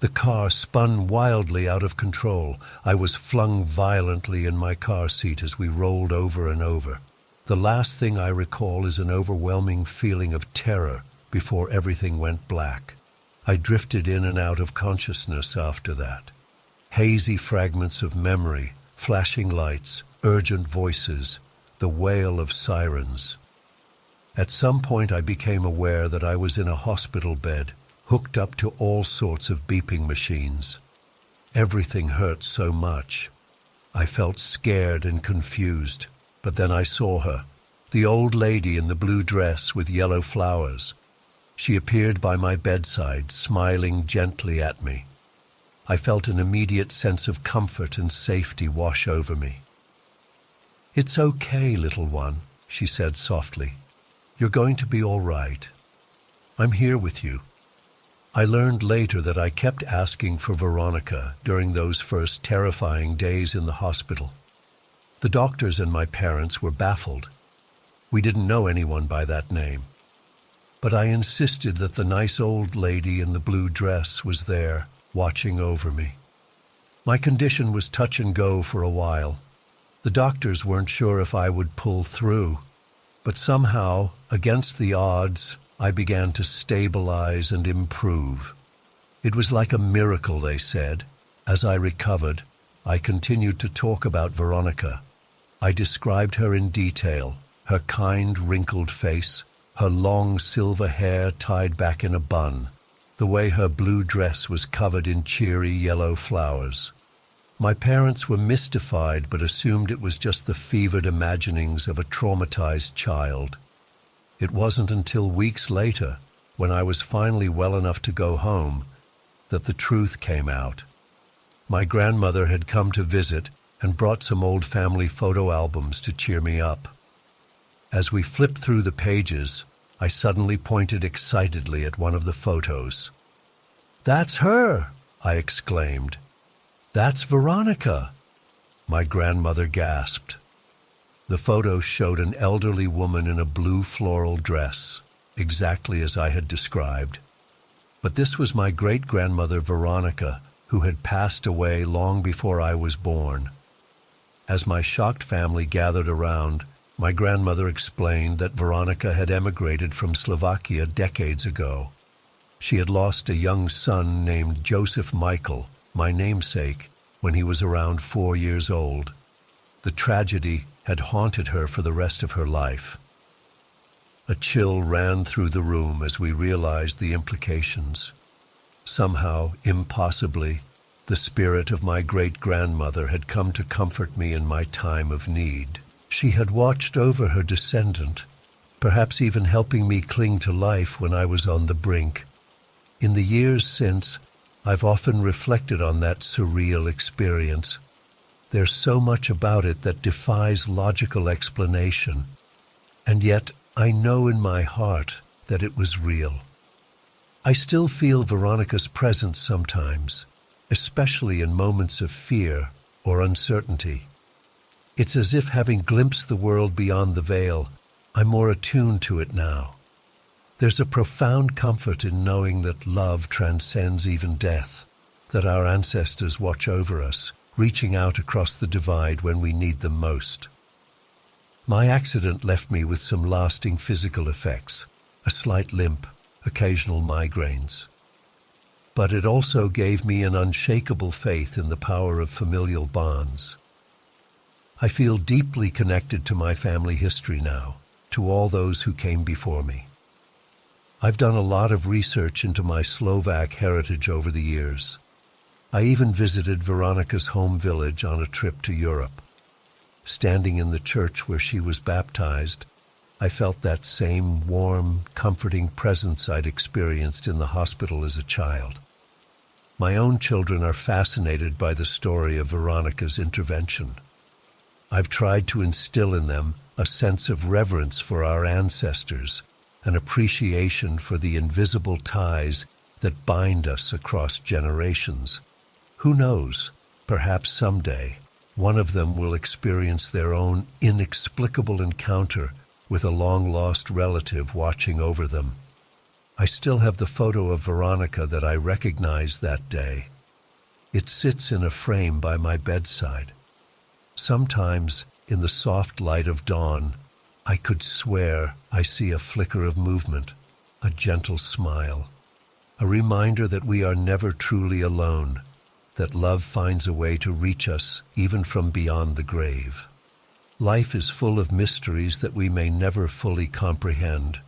The car spun wildly out of control. I was flung violently in my car seat as we rolled over and over. The last thing I recall is an overwhelming feeling of terror before everything went black. I drifted in and out of consciousness after that. Hazy fragments of memory, flashing lights, urgent voices, the wail of sirens. At some point I became aware that I was in a hospital bed, hooked up to all sorts of beeping machines. Everything hurt so much. I felt scared and confused, but then I saw her, the old lady in the blue dress with yellow flowers. She appeared by my bedside, smiling gently at me. I felt an immediate sense of comfort and safety wash over me. "It's okay, little one," she said softly. "You're going to be all right. I'm here with you." I learned later that I kept asking for Veronica during those first terrifying days in the hospital. The doctors and my parents were baffled. We didn't know anyone by that name. But I insisted that the nice old lady in the blue dress was there, watching over me. My condition was touch and go for a while. The doctors weren't sure if I would pull through, but somehow, against the odds, I began to stabilize and improve. It was like a miracle, they said. As I recovered, I continued to talk about Veronica. I described her in detail, her kind, wrinkled face, her long silver hair tied back in a bun, the way her blue dress was covered in cheery yellow flowers. My parents were mystified but assumed it was just the fevered imaginings of a traumatized child. It wasn't until weeks later, when I was finally well enough to go home, that the truth came out. My grandmother had come to visit and brought some old family photo albums to cheer me up. As we flipped through the pages, I suddenly pointed excitedly at one of the photos. "That's her!" I exclaimed. "That's Veronica!" My grandmother gasped. The photo showed an elderly woman in a blue floral dress, exactly as I had described. But this was my great-grandmother Veronica, who had passed away long before I was born. As my shocked family gathered around, my grandmother explained that Veronica had emigrated from Slovakia decades ago. She had lost a young son named Joseph Michael, my namesake, when he was around 4 years old. The tragedy had haunted her for the rest of her life. A chill ran through the room as we realized the implications. Somehow, impossibly, the spirit of my great-grandmother had come to comfort me in my time of need. She had watched over her descendant, perhaps even helping me cling to life when I was on the brink. In the years since, I've often reflected on that surreal experience. There's so much about it that defies logical explanation, and yet I know in my heart that it was real. I still feel Veronica's presence sometimes, especially in moments of fear or uncertainty. It's as if, having glimpsed the world beyond the veil, I'm more attuned to it now. There's a profound comfort in knowing that love transcends even death, that our ancestors watch over us, reaching out across the divide when we need them most. My accident left me with some lasting physical effects, a slight limp, occasional migraines. But it also gave me an unshakable faith in the power of familial bonds. I feel deeply connected to my family history now, to all those who came before me. I've done a lot of research into my Slovak heritage over the years. I even visited Veronica's home village on a trip to Europe. Standing in the church where she was baptized, I felt that same warm, comforting presence I'd experienced in the hospital as a child. My own children are fascinated by the story of Veronica's intervention. I've tried to instill in them a sense of reverence for our ancestors, an appreciation for the invisible ties that bind us across generations. Who knows, perhaps someday, one of them will experience their own inexplicable encounter with a long-lost relative watching over them. I still have the photo of Veronica that I recognized that day. It sits in a frame by my bedside. Sometimes, in the soft light of dawn, I could swear I see a flicker of movement, a gentle smile, a reminder that we are never truly alone, that love finds a way to reach us even from beyond the grave. Life is full of mysteries that we may never fully comprehend,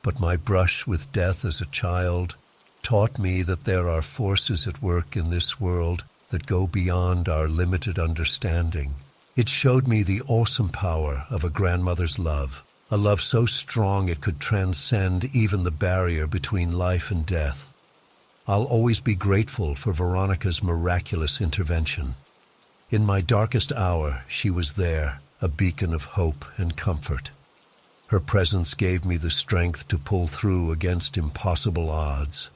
but my brush with death as a child taught me that there are forces at work in this world that go beyond our limited understanding. It showed me the awesome power of a grandmother's love, a love so strong it could transcend even the barrier between life and death. I'll always be grateful for Veronica's miraculous intervention. In my darkest hour, she was there, a beacon of hope and comfort. Her presence gave me the strength to pull through against impossible odds,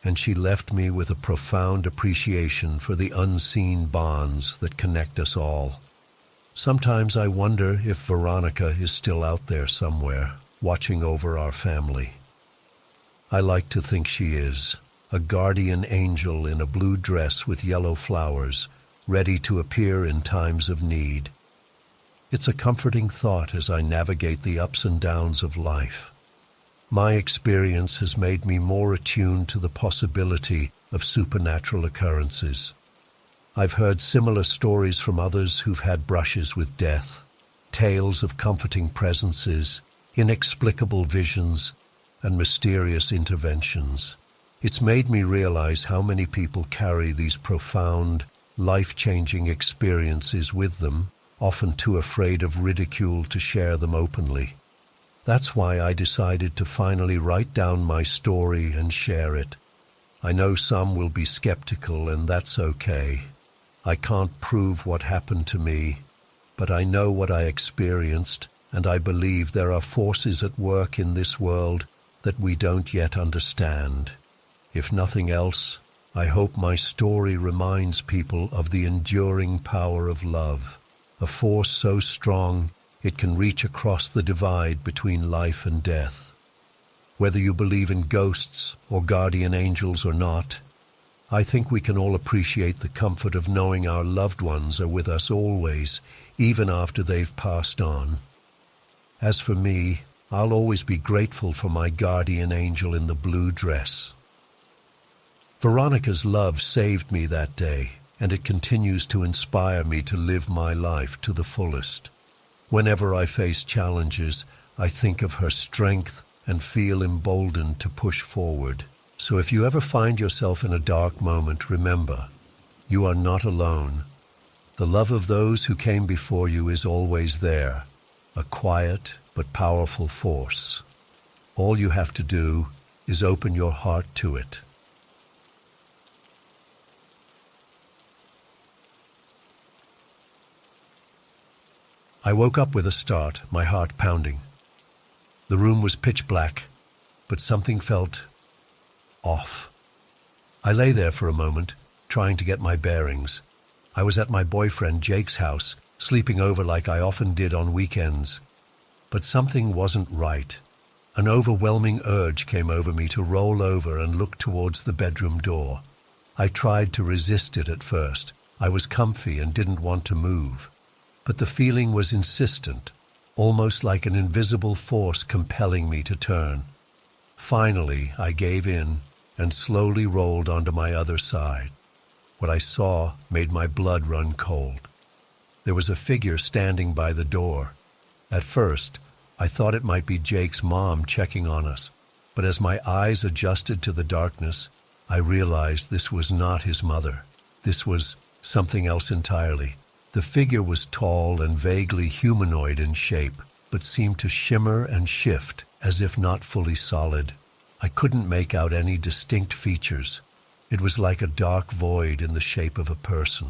and she left me with a profound appreciation for the unseen bonds that connect us all. Sometimes I wonder if Veronica is still out there somewhere, watching over our family. I like to think she is, a guardian angel in a blue dress with yellow flowers, ready to appear in times of need. It's a comforting thought as I navigate the ups and downs of life. My experience has made me more attuned to the possibility of supernatural occurrences. I've heard similar stories from others who've had brushes with death, tales of comforting presences, inexplicable visions, and mysterious interventions. It's made me realize how many people carry these profound, life-changing experiences with them, often too afraid of ridicule to share them openly. That's why I decided to finally write down my story and share it. I know some will be skeptical, and that's okay. I can't prove what happened to me, but I know what I experienced, and I believe there are forces at work in this world that we don't yet understand. If nothing else, I hope my story reminds people of the enduring power of love, a force so strong it can reach across the divide between life and death. Whether you believe in ghosts or guardian angels or not, I think we can all appreciate the comfort of knowing our loved ones are with us always, even after they've passed on. As for me, I'll always be grateful for my guardian angel in the blue dress. Veronica's love saved me that day, and it continues to inspire me to live my life to the fullest. Whenever I face challenges, I think of her strength and feel emboldened to push forward. So if you ever find yourself in a dark moment, remember, you are not alone. The love of those who came before you is always there, a quiet, but powerful force. All you have to do is open your heart to it. I woke up with a start, my heart pounding. The room was pitch black, but something felt off. I lay there for a moment, trying to get my bearings. I was at my boyfriend Jake's house, sleeping over like I often did on weekends. But something wasn't right. An overwhelming urge came over me to roll over and look towards the bedroom door. I tried to resist it at first. I was comfy and didn't want to move. But the feeling was insistent, almost like an invisible force compelling me to turn. Finally, I gave in and slowly rolled onto my other side. What I saw made my blood run cold. There was a figure standing by the door. At first, I thought it might be Jake's mom checking on us, but as my eyes adjusted to the darkness, I realized this was not his mother. This was something else entirely. The figure was tall and vaguely humanoid in shape, but seemed to shimmer and shift as if not fully solid. I couldn't make out any distinct features. It was like a dark void in the shape of a person.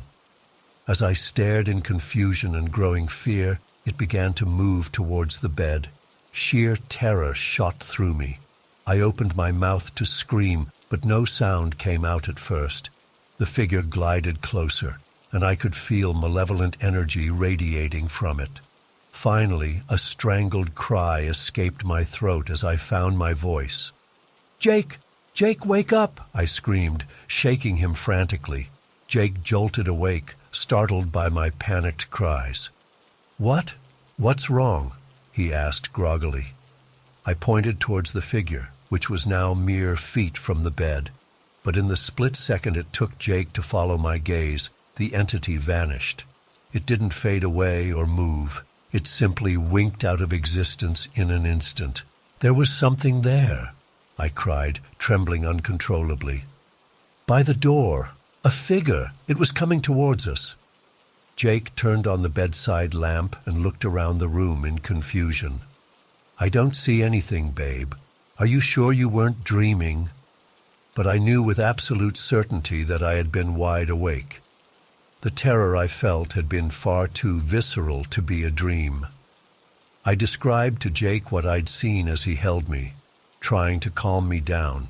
As I stared in confusion and growing fear, it began to move towards the bed. Sheer terror shot through me. I opened my mouth to scream, but no sound came out at first. The figure glided closer, and I could feel malevolent energy radiating from it. Finally, a strangled cry escaped my throat as I found my voice. "Jake! Jake, wake up!" I screamed, shaking him frantically. Jake jolted awake, startled by my panicked cries. "What? What's wrong?" he asked groggily. I pointed towards the figure, which was now mere feet from the bed. But in the split second it took Jake to follow my gaze, the entity vanished. It didn't fade away or move. It simply winked out of existence in an instant. There was something there, I cried, trembling uncontrollably. By the door, a figure. It was coming towards us. Jake turned on the bedside lamp and looked around the room in confusion. "I don't see anything, babe. Are you sure you weren't dreaming?" But I knew with absolute certainty that I had been wide awake. The terror I felt had been far too visceral to be a dream. I described to Jake what I'd seen as he held me, trying to calm me down.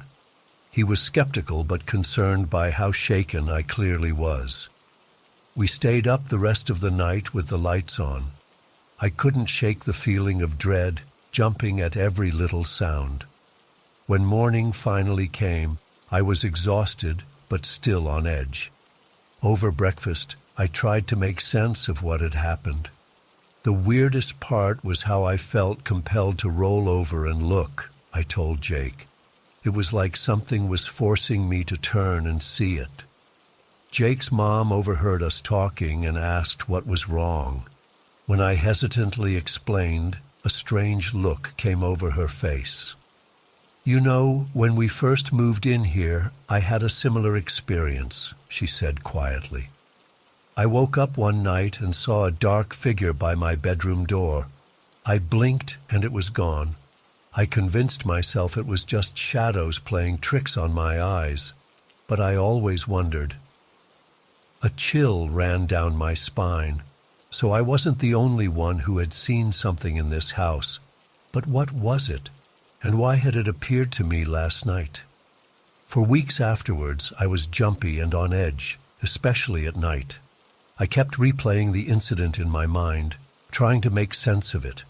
He was skeptical but concerned by how shaken I clearly was. We stayed up the rest of the night with the lights on. I couldn't shake the feeling of dread, jumping at every little sound. When morning finally came, I was exhausted but still on edge. Over breakfast, I tried to make sense of what had happened. The weirdest part was how I felt compelled to roll over and look, I told Jake. It was like something was forcing me to turn and see it. Jake's mom overheard us talking and asked what was wrong. When I hesitantly explained, a strange look came over her face. "You know, when we first moved in here, I had a similar experience," she said quietly. "I woke up one night and saw a dark figure by my bedroom door. I blinked and it was gone. I convinced myself it was just shadows playing tricks on my eyes, but I always wondered." A chill ran down my spine. So I wasn't the only one who had seen something in this house. But what was it? And why had it appeared to me last night? For weeks afterwards, I was jumpy and on edge, especially at night. I kept replaying the incident in my mind, trying to make sense of it,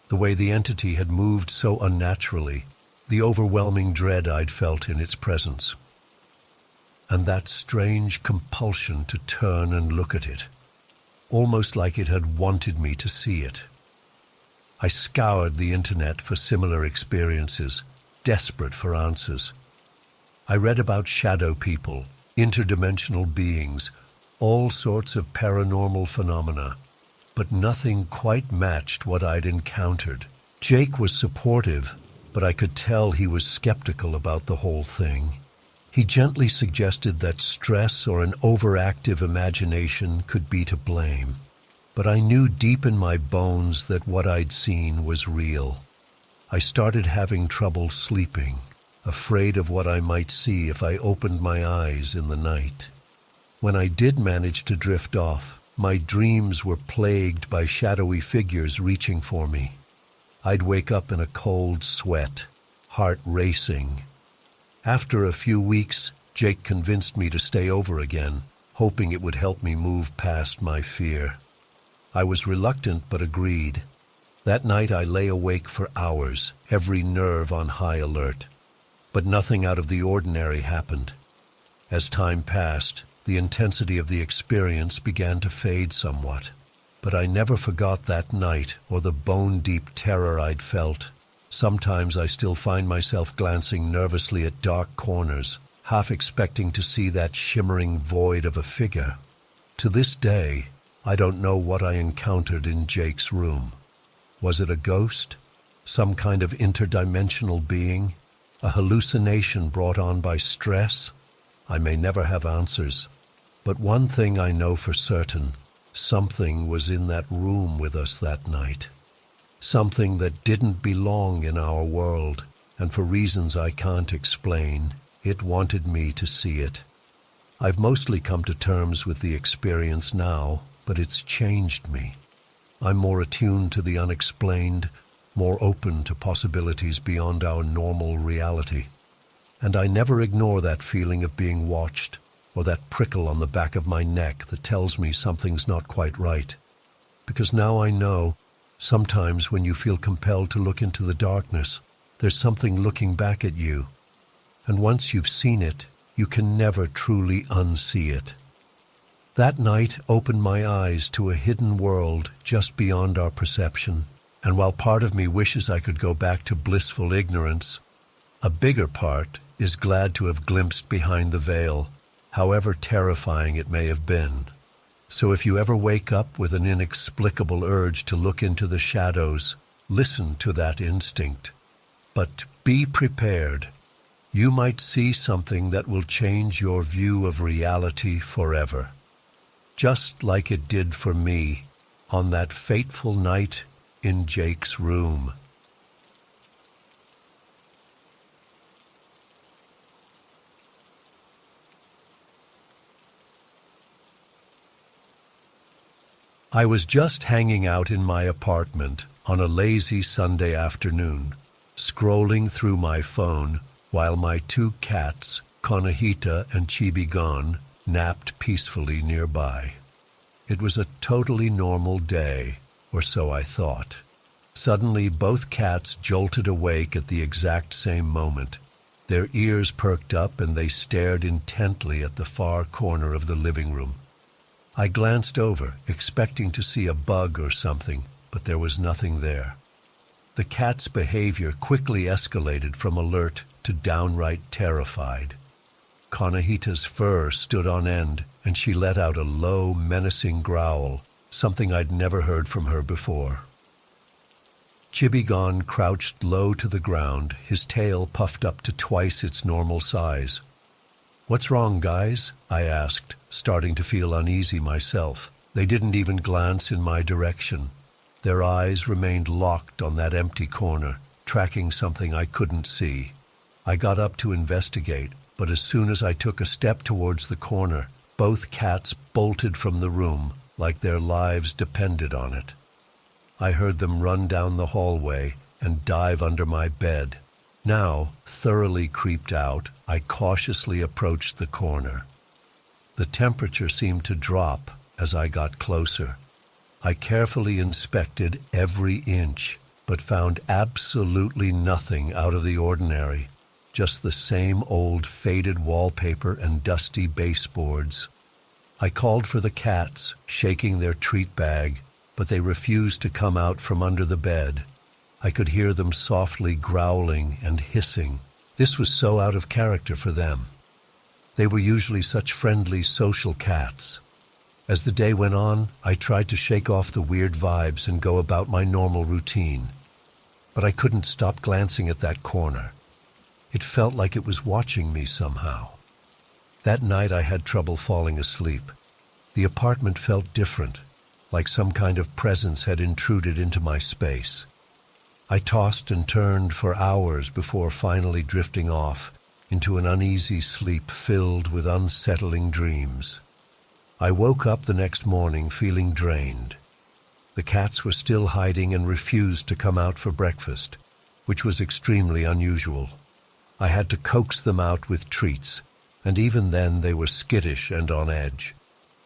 the way the entity had moved so unnaturally, the overwhelming dread I'd felt in its presence, and that strange compulsion to turn and look at it, almost like it had wanted me to see it. I scoured the internet for similar experiences, desperate for answers. I read about shadow people, interdimensional beings, all sorts of paranormal phenomena, but nothing quite matched what I'd encountered. Jake was supportive, but I could tell he was skeptical about the whole thing. He gently suggested that stress or an overactive imagination could be to blame. but I knew deep in my bones that what I'd seen was real. I started having trouble sleeping, afraid of what I might see if I opened my eyes in the night. When I did manage to drift off, my dreams were plagued by shadowy figures reaching for me. I'd wake up in a cold sweat, heart racing. After a few weeks, Jake convinced me to stay over again, hoping it would help me move past my fear. I was reluctant but agreed. That night I lay awake for hours, every nerve on high alert. But nothing out of the ordinary happened. As time passed, the intensity of the experience began to fade somewhat. But I never forgot that night or the bone-deep terror I'd felt. Sometimes I still find myself glancing nervously at dark corners, half expecting to see that shimmering void of a figure. To this day, I don't know what I encountered in Jake's room. Was it a ghost? Some kind of interdimensional being? A hallucination brought on by stress? I may never have answers. But one thing I know for certain, something was in that room with us that night. Something that didn't belong in our world, and for reasons I can't explain, it wanted me to see it. I've mostly come to terms with the experience now, but it's changed me. I'm more attuned to the unexplained, more open to possibilities beyond our normal reality. And I never ignore that feeling of being watched, or that prickle on the back of my neck that tells me something's not quite right. Because now I know, sometimes when you feel compelled to look into the darkness, there's something looking back at you. And once you've seen it, you can never truly unsee it. That night opened my eyes to a hidden world just beyond our perception, and while part of me wishes I could go back to blissful ignorance, a bigger part is glad to have glimpsed behind the veil, however terrifying it may have been. So if you ever wake up with an inexplicable urge to look into the shadows, listen to that instinct. But be prepared. You might see something that will change your view of reality forever. Just like it did for me on that fateful night in Jake's room. I was just hanging out in my apartment on a lazy Sunday afternoon, scrolling through my phone while my two cats, Conejita and Chibigon, napped peacefully nearby. It was a totally normal day, or so I thought. Suddenly, both cats jolted awake at the exact same moment. Their ears perked up and they stared intently at the far corner of the living room. I glanced over, expecting to see a bug or something, but there was nothing there. The cat's behavior quickly escalated from alert to downright terrified. Conejita's fur stood on end, and she let out a low, menacing growl, something I'd never heard from her before. Chibigon crouched low to the ground, his tail puffed up to twice its normal size. "What's wrong, guys?" I asked, starting to feel uneasy myself. They didn't even glance in my direction. Their eyes remained locked on that empty corner, tracking something I couldn't see. I got up to investigate, but as soon as I took a step towards the corner, both cats bolted from the room like their lives depended on it. I heard them run down the hallway and dive under my bed. Now, thoroughly creeped out, I cautiously approached the corner. The temperature seemed to drop as I got closer. I carefully inspected every inch, but found absolutely nothing out of the ordinary, just the same old faded wallpaper and dusty baseboards. I called for the cats, shaking their treat bag, but they refused to come out from under the bed. I could hear them softly growling and hissing. This was so out of character for them. They were usually such friendly, social cats. As the day went on, I tried to shake off the weird vibes and go about my normal routine. But I couldn't stop glancing at that corner. It felt like it was watching me somehow. That night I had trouble falling asleep. The apartment felt different. like some kind of presence had intruded into my space. I tossed and turned for hours before finally drifting off into an uneasy sleep filled with unsettling dreams. I woke up the next morning feeling drained. The cats were still hiding and refused to come out for breakfast, which was extremely unusual. I had to coax them out with treats, and even then they were skittish and on edge.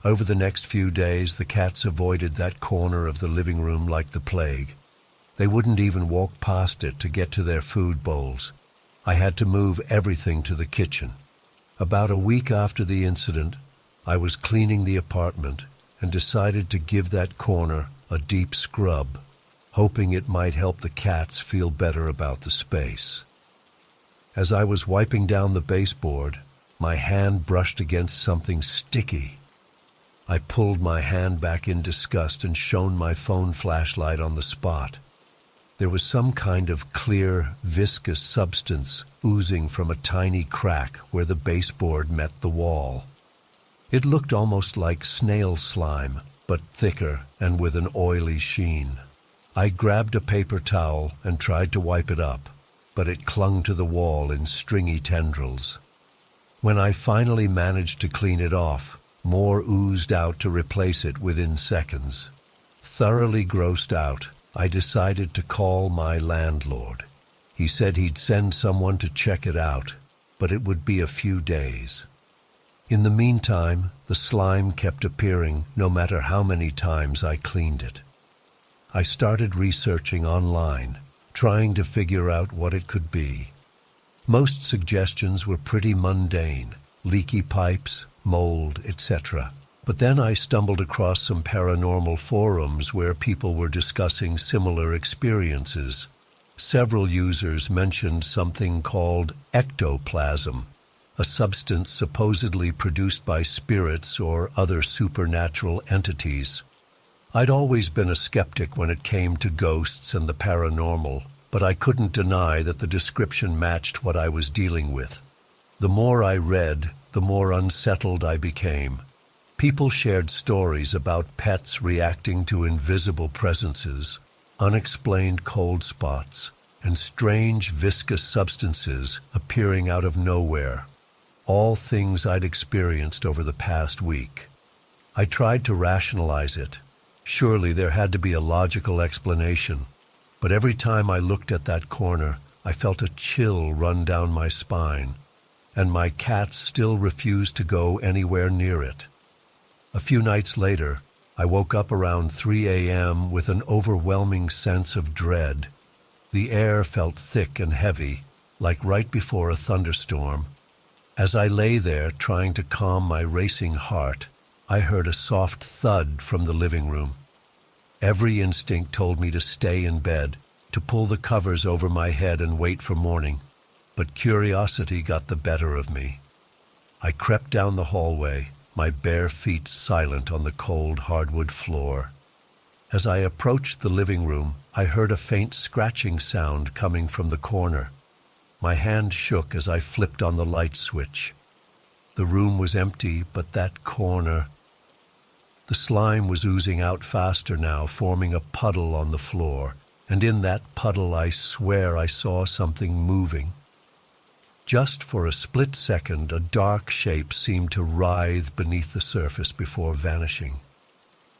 Over the next few days, the cats avoided that corner of the living room like the plague. They wouldn't even walk past it to get to their food bowls. I had to move everything to the kitchen. About a week after the incident, I was cleaning the apartment and decided to give that corner a deep scrub, hoping it might help the cats feel better about the space. As I was wiping down the baseboard, my hand brushed against something sticky. I pulled my hand back in disgust and shone my phone flashlight on the spot. There was some kind of clear, viscous substance oozing from a tiny crack where the baseboard met the wall. It looked almost like snail slime, but thicker and with an oily sheen. I grabbed a paper towel and tried to wipe it up, but it clung to the wall in stringy tendrils. When I finally managed to clean it off, more oozed out to replace it within seconds. Thoroughly grossed out, I decided to call my landlord. He said he'd send someone to check it out, but it would be a few days. In the meantime, the slime kept appearing no matter how many times I cleaned it. I started researching online, trying to figure out what it could be. Most suggestions were pretty mundane, leaky pipes, mold, etc. But then I stumbled across some paranormal forums where people were discussing similar experiences. Several users mentioned something called ectoplasm, a substance supposedly produced by spirits or other supernatural entities. I'd always been a skeptic when it came to ghosts and the paranormal, but I couldn't deny that the description matched what I was dealing with. The more I read, the more unsettled I became. People shared stories about pets reacting to invisible presences, unexplained cold spots, and strange viscous substances appearing out of nowhere. All things I'd experienced over the past week. I tried to rationalize it. Surely there had to be a logical explanation. But every time I looked at that corner, I felt a chill run down my spine, and my cats still refused to go anywhere near it. A few nights later, I woke up around 3 a.m. with an overwhelming sense of dread. The air felt thick and heavy, like right before a thunderstorm. As I lay there trying to calm my racing heart, I heard a soft thud from the living room. Every instinct told me to stay in bed, to pull the covers over my head and wait for morning, but curiosity got the better of me. I crept down the hallway, my bare feet silent on the cold hardwood floor. As I approached the living room, I heard a faint scratching sound coming from the corner. My hand shook as I flipped on the light switch. The room was empty, but that corner... The slime was oozing out faster now, forming a puddle on the floor, and in that puddle I swear I saw something moving. Just for a split second, a dark shape seemed to writhe beneath the surface before vanishing.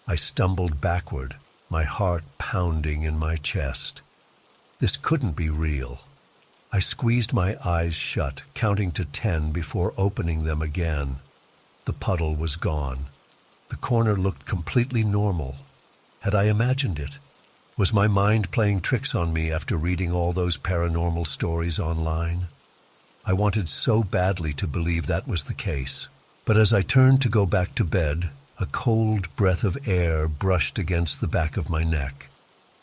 I stumbled backward, my heart pounding in my chest. This couldn't be real. I squeezed my eyes shut, counting to 10 before opening them again. The puddle was gone. The corner looked completely normal. Had I imagined it? Was my mind playing tricks on me after reading all those paranormal stories online? I wanted so badly to believe that was the case. But as I turned to go back to bed, a cold breath of air brushed against the back of my neck.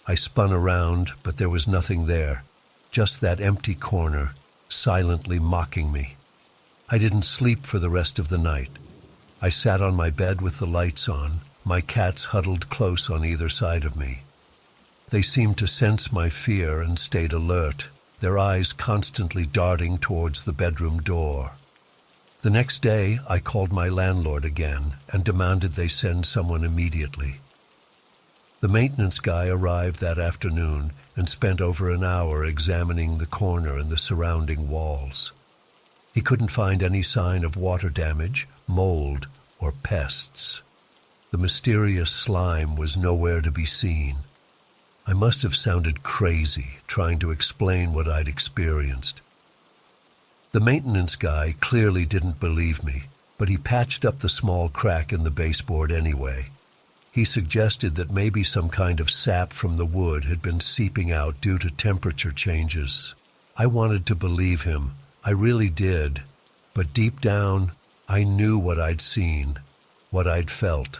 I spun around, but there was nothing there. Just that empty corner, silently mocking me. I didn't sleep for the rest of the night. I sat on my bed with the lights on, my cats huddled close on either side of me. They seemed to sense my fear and stayed alert, their eyes constantly darting towards the bedroom door. The next day, I called my landlord again and demanded they send someone immediately. The maintenance guy arrived that afternoon and spent over an hour examining the corner and the surrounding walls. He couldn't find any sign of water damage, mold, or pests. The mysterious slime was nowhere to be seen. I must have sounded crazy trying to explain what I'd experienced. The maintenance guy clearly didn't believe me, but he patched up the small crack in the baseboard anyway. He suggested that maybe some kind of sap from the wood had been seeping out due to temperature changes. I wanted to believe him. I really did. But deep down, I knew what I'd seen, what I'd felt.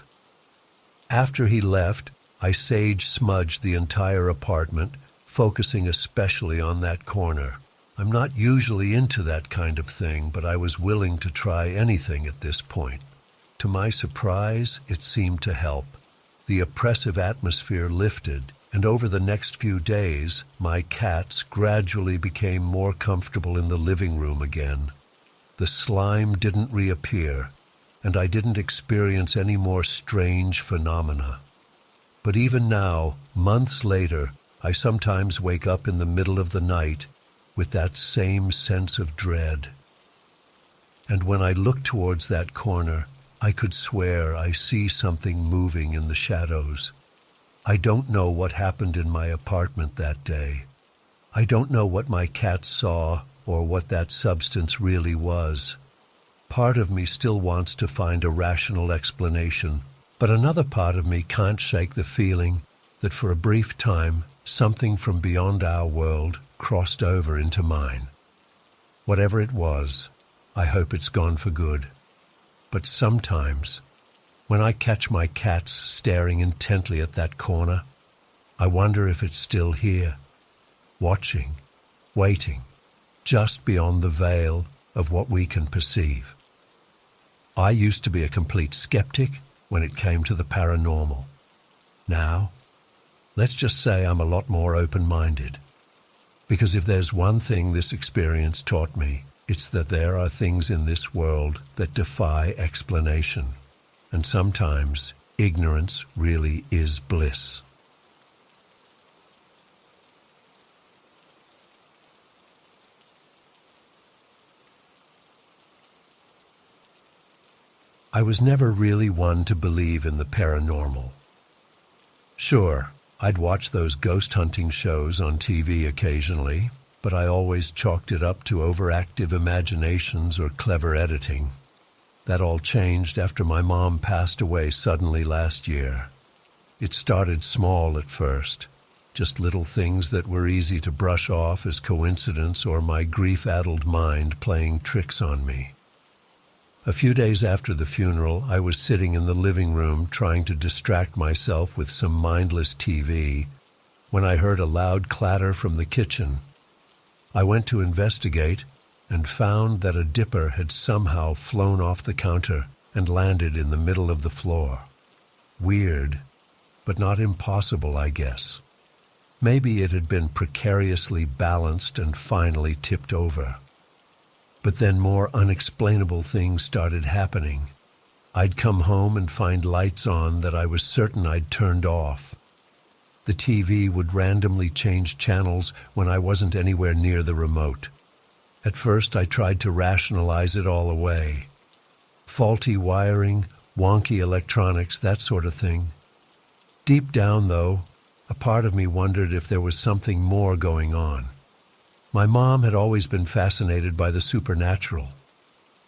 After he left, I sage-smudged the entire apartment, focusing especially on that corner. I'm not usually into that kind of thing, but I was willing to try anything at this point. To my surprise, it seemed to help. The oppressive atmosphere lifted, and over the next few days, my cats gradually became more comfortable in the living room again. The slime didn't reappear, and I didn't experience any more strange phenomena. But even now, months later, I sometimes wake up in the middle of the night with that same sense of dread. And when I look towards that corner, I could swear I see something moving in the shadows. I don't know what happened in my apartment that day. I don't know what my cats saw or what that substance really was. Part of me still wants to find a rational explanation, but another part of me can't shake the feeling that for a brief time, something from beyond our world crossed over into mine. Whatever it was, I hope it's gone for good. But sometimes, when I catch my cats staring intently at that corner, I wonder if it's still here, watching, waiting, just beyond the veil of what we can perceive. I used to be a complete skeptic when it came to the paranormal. Now, let's just say I'm a lot more open-minded. Because if there's one thing this experience taught me, it's that there are things in this world that defy explanation. And sometimes ignorance really is bliss. I was never really one to believe in the paranormal. Sure, I'd watch those ghost hunting shows on TV occasionally, but I always chalked it up to overactive imaginations or clever editing. That all changed after my mom passed away suddenly last year. It started small at first, just little things that were easy to brush off as coincidence or my grief-addled mind playing tricks on me. A few days after the funeral, I was sitting in the living room trying to distract myself with some mindless TV when I heard a loud clatter from the kitchen. I went to investigate and found that a dipper had somehow flown off the counter and landed in the middle of the floor. Weird, but not impossible, I guess. Maybe it had been precariously balanced and finally tipped over. But then more unexplainable things started happening. I'd come home and find lights on that I was certain I'd turned off. The TV would randomly change channels when I wasn't anywhere near the remote. At first, I tried to rationalize it all away. Faulty wiring, wonky electronics, that sort of thing. Deep down, though, a part of me wondered if there was something more going on. My mom had always been fascinated by the supernatural.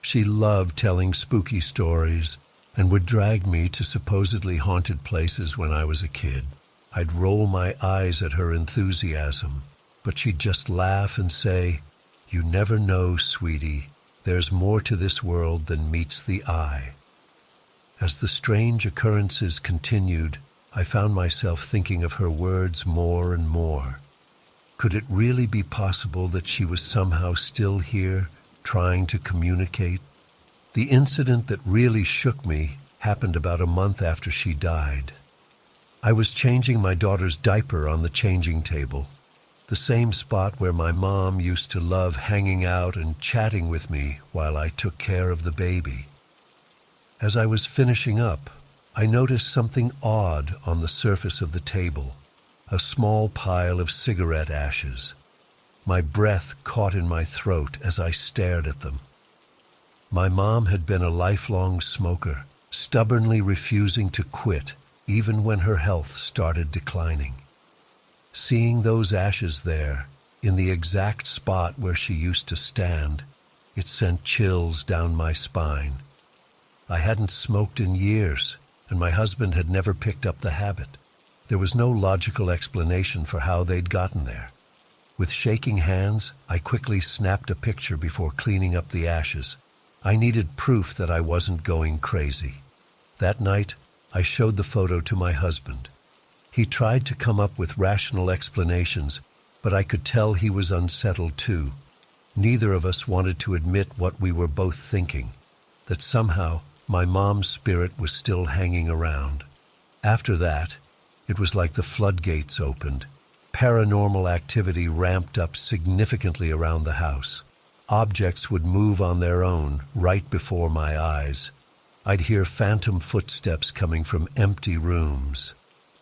She loved telling spooky stories and would drag me to supposedly haunted places when I was a kid. I'd roll my eyes at her enthusiasm, but she'd just laugh and say, "You never know, sweetie. There's more to this world than meets the eye." As the strange occurrences continued, I found myself thinking of her words more and more. Could it really be possible that she was somehow still here, trying to communicate? The incident that really shook me happened about a month after she died. I was changing my daughter's diaper on the changing table, the same spot where my mom used to love hanging out and chatting with me while I took care of the baby. As I was finishing up, I noticed something odd on the surface of the table, a small pile of cigarette ashes. My breath caught in my throat as I stared at them. My mom had been a lifelong smoker, stubbornly refusing to quit even when her health started declining. Seeing those ashes there, in the exact spot where she used to stand, it sent chills down my spine. I hadn't smoked in years, and my husband had never picked up the habit. There was no logical explanation for how they'd gotten there. With shaking hands, I quickly snapped a picture before cleaning up the ashes. I needed proof that I wasn't going crazy. That night, I showed the photo to my husband. He tried to come up with rational explanations, but I could tell he was unsettled too. Neither of us wanted to admit what we were both thinking, that somehow my mom's spirit was still hanging around. After that, it was like the floodgates opened. Paranormal activity ramped up significantly around the house. Objects would move on their own right before my eyes. I'd hear phantom footsteps coming from empty rooms.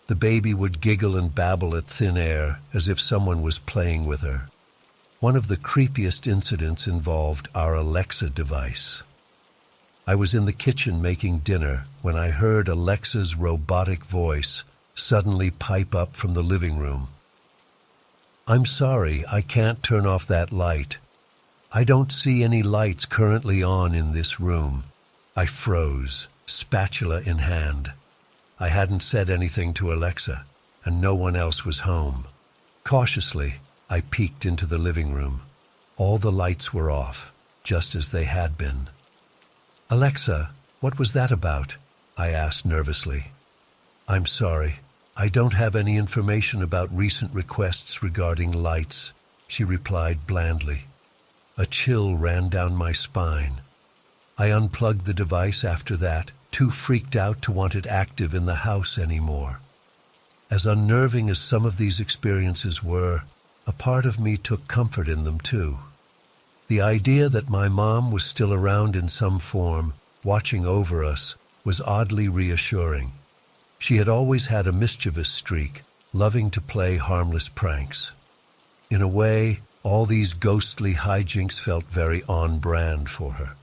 The baby would giggle and babble at thin air as if someone was playing with her. One of the creepiest incidents involved our Alexa device. I was in the kitchen making dinner when I heard Alexa's robotic voice suddenly pipe up from the living room. "I'm sorry, I can't turn off that light. I don't see any lights currently on in this room." I froze, spatula in hand. I hadn't said anything to Alexa, and no one else was home. Cautiously, I peeked into the living room. All the lights were off, just as they had been. "Alexa, what was that about?" I asked nervously. "I'm sorry, I don't have any information about recent requests regarding lights," she replied blandly. A chill ran down my spine. I unplugged the device after that, too freaked out to want it active in the house anymore. As unnerving as some of these experiences were, a part of me took comfort in them too. The idea that my mom was still around in some form, watching over us, was oddly reassuring. She had always had a mischievous streak, loving to play harmless pranks. In a way, all these ghostly hijinks felt very on brand for her.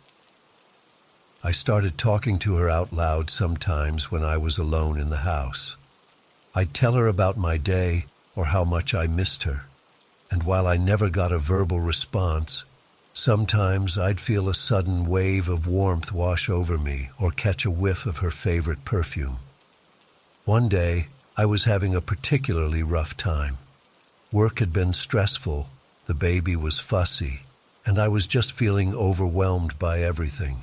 I started talking to her out loud sometimes when I was alone in the house. I'd tell her about my day or how much I missed her, and while I never got a verbal response, sometimes I'd feel a sudden wave of warmth wash over me or catch a whiff of her favorite perfume. One day, I was having a particularly rough time. Work had been stressful, the baby was fussy, and I was just feeling overwhelmed by everything.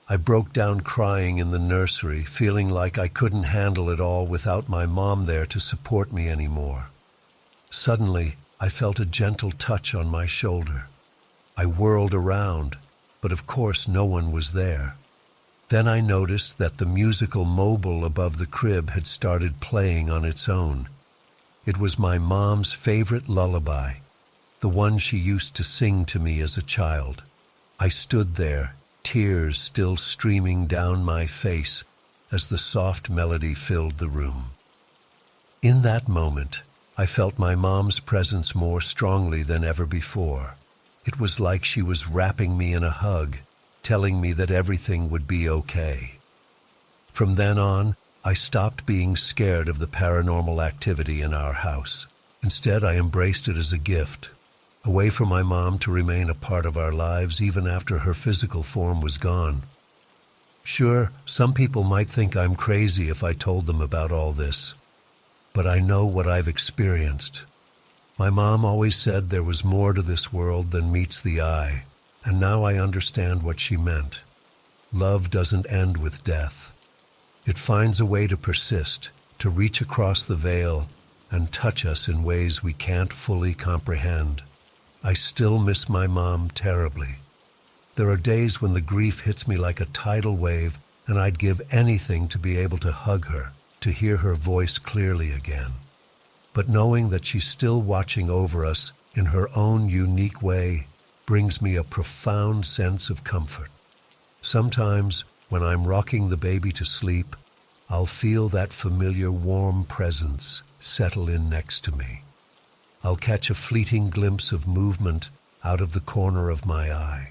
I broke down crying in the nursery, feeling like I couldn't handle it all without my mom there to support me anymore. Suddenly, I felt a gentle touch on my shoulder. I whirled around, but of course no one was there. Then I noticed that the musical mobile above the crib had started playing on its own. It was my mom's favorite lullaby, the one she used to sing to me as a child. I stood there, tears still streaming down my face as the soft melody filled the room. In that moment, I felt my mom's presence more strongly than ever before. It was like she was wrapping me in a hug, telling me that everything would be okay. From then on, I stopped being scared of the paranormal activity in our house. Instead, I embraced it as a gift, a way for my mom to remain a part of our lives even after her physical form was gone. Sure, some people might think I'm crazy if I told them about all this, but I know what I've experienced. My mom always said there was more to this world than meets the eye, and now I understand what she meant. Love doesn't end with death. It finds a way to persist, to reach across the veil, and touch us in ways we can't fully comprehend. I still miss my mom terribly. There are days when the grief hits me like a tidal wave, and I'd give anything to be able to hug her, to hear her voice clearly again. But knowing that she's still watching over us in her own unique way brings me a profound sense of comfort. Sometimes, when I'm rocking the baby to sleep, I'll feel that familiar warm presence settle in next to me. I'll catch a fleeting glimpse of movement out of the corner of my eye,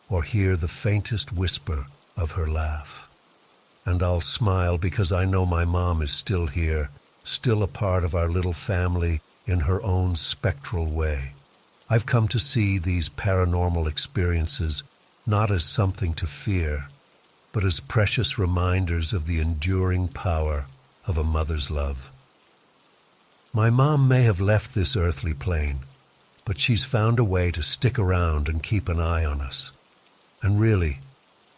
or hear the faintest whisper of her laugh. And I'll smile because I know my mom is still here, still a part of our little family in her own spectral way. I've come to see these paranormal experiences not as something to fear, but as precious reminders of the enduring power of a mother's love. My mom may have left this earthly plane, but she's found a way to stick around and keep an eye on us. And really,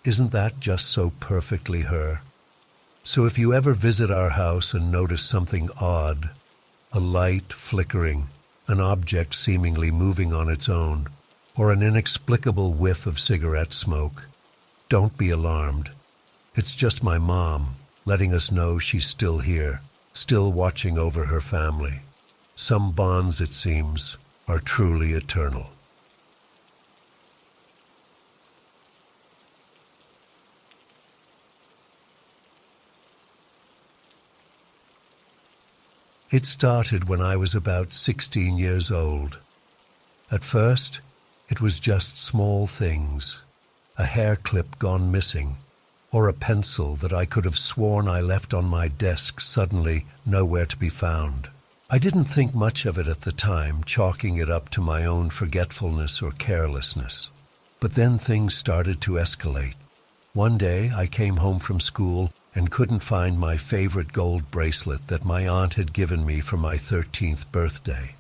isn't that just so perfectly her? So if you ever visit our house and notice something odd, a light flickering, an object seemingly moving on its own, or an inexplicable whiff of cigarette smoke, don't be alarmed. It's just my mom letting us know she's still here, still watching over her family. Some bonds, it seems, are truly eternal. It started when I was about 16 years old. At first, it was just small things, a hair clip gone missing, or a pencil that I could have sworn I left on my desk suddenly nowhere to be found. I didn't think much of it at the time, chalking it up to my own forgetfulness or carelessness. But then things started to escalate. One day I came home from school and couldn't find my favorite gold bracelet that my aunt had given me for my 13th birthday.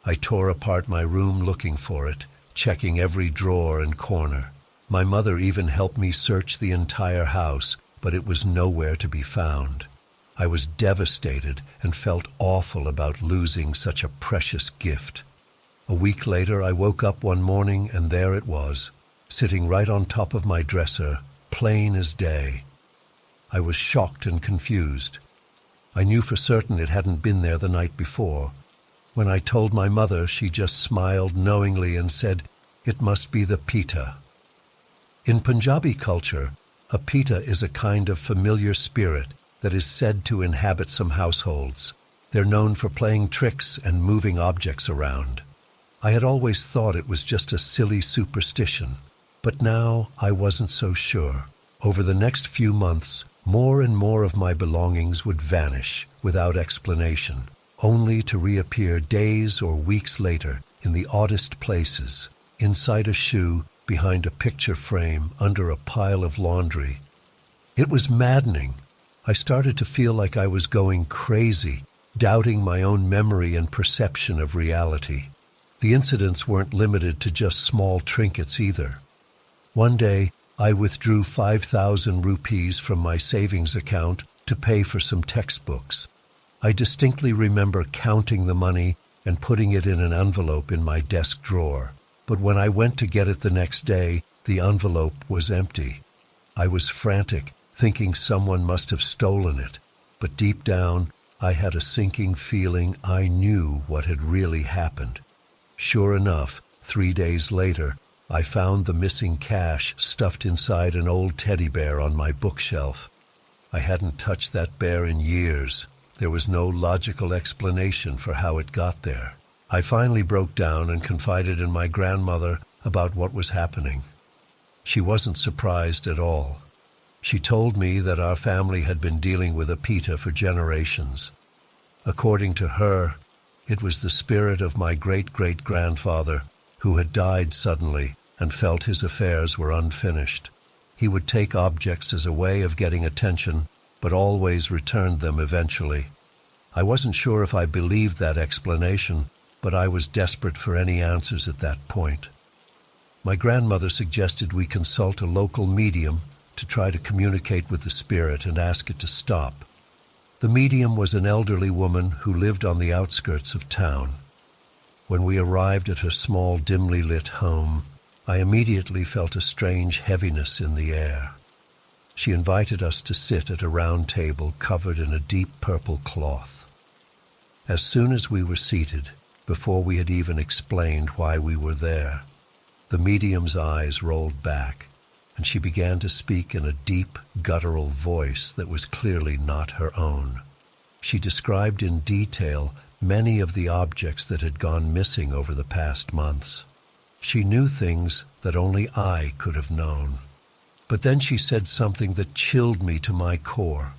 I tore apart my room looking for it, checking every drawer and corner. My mother even helped me search the entire house, but it was nowhere to be found. I was devastated and felt awful about losing such a precious gift. A week later, I woke up one morning and there it was, sitting right on top of my dresser, plain as day. I was shocked and confused. I knew for certain it hadn't been there the night before. When I told my mother, she just smiled knowingly and said, "It must be the pita." In Punjabi culture, a pita is a kind of familiar spirit that is said to inhabit some households. They're known for playing tricks and moving objects around. I had always thought it was just a silly superstition, but now I wasn't so sure. Over the next few months, more and more of my belongings would vanish without explanation, only to reappear days or weeks later in the oddest places, inside a shoe, behind a picture frame, under a pile of laundry. It was maddening. I started to feel like I was going crazy, doubting my own memory and perception of reality. The incidents weren't limited to just small trinkets either. One day, I withdrew 5,000 rupees from my savings account to pay for some textbooks. I distinctly remember counting the money and putting it in an envelope in my desk drawer. But when I went to get it the next day, the envelope was empty. I was frantic, thinking someone must have stolen it. But deep down, I had a sinking feeling I knew what had really happened. Sure enough, 3 days later, I found the missing cash stuffed inside an old teddy bear on my bookshelf. I hadn't touched that bear in years. There was no logical explanation for how it got there. I finally broke down and confided in my grandmother about what was happening. She wasn't surprised at all. She told me that our family had been dealing with a pita for generations. According to her, it was the spirit of my great-great-grandfather who had died suddenly and felt his affairs were unfinished. He would take objects as a way of getting attention, but always returned them eventually. I wasn't sure if I believed that explanation, but I was desperate for any answers at that point. My grandmother suggested we consult a local medium to try to communicate with the spirit and ask it to stop. The medium was an elderly woman who lived on the outskirts of town. When we arrived at her small, dimly lit home, I immediately felt a strange heaviness in the air. She invited us to sit at a round table covered in a deep purple cloth. As soon as we were seated, before we had even explained why we were there, the medium's eyes rolled back, and she began to speak in a deep, guttural voice that was clearly not her own. She described in detail many of the objects that had gone missing over the past months. She knew things that only I could have known. But then she said something that chilled me to my core.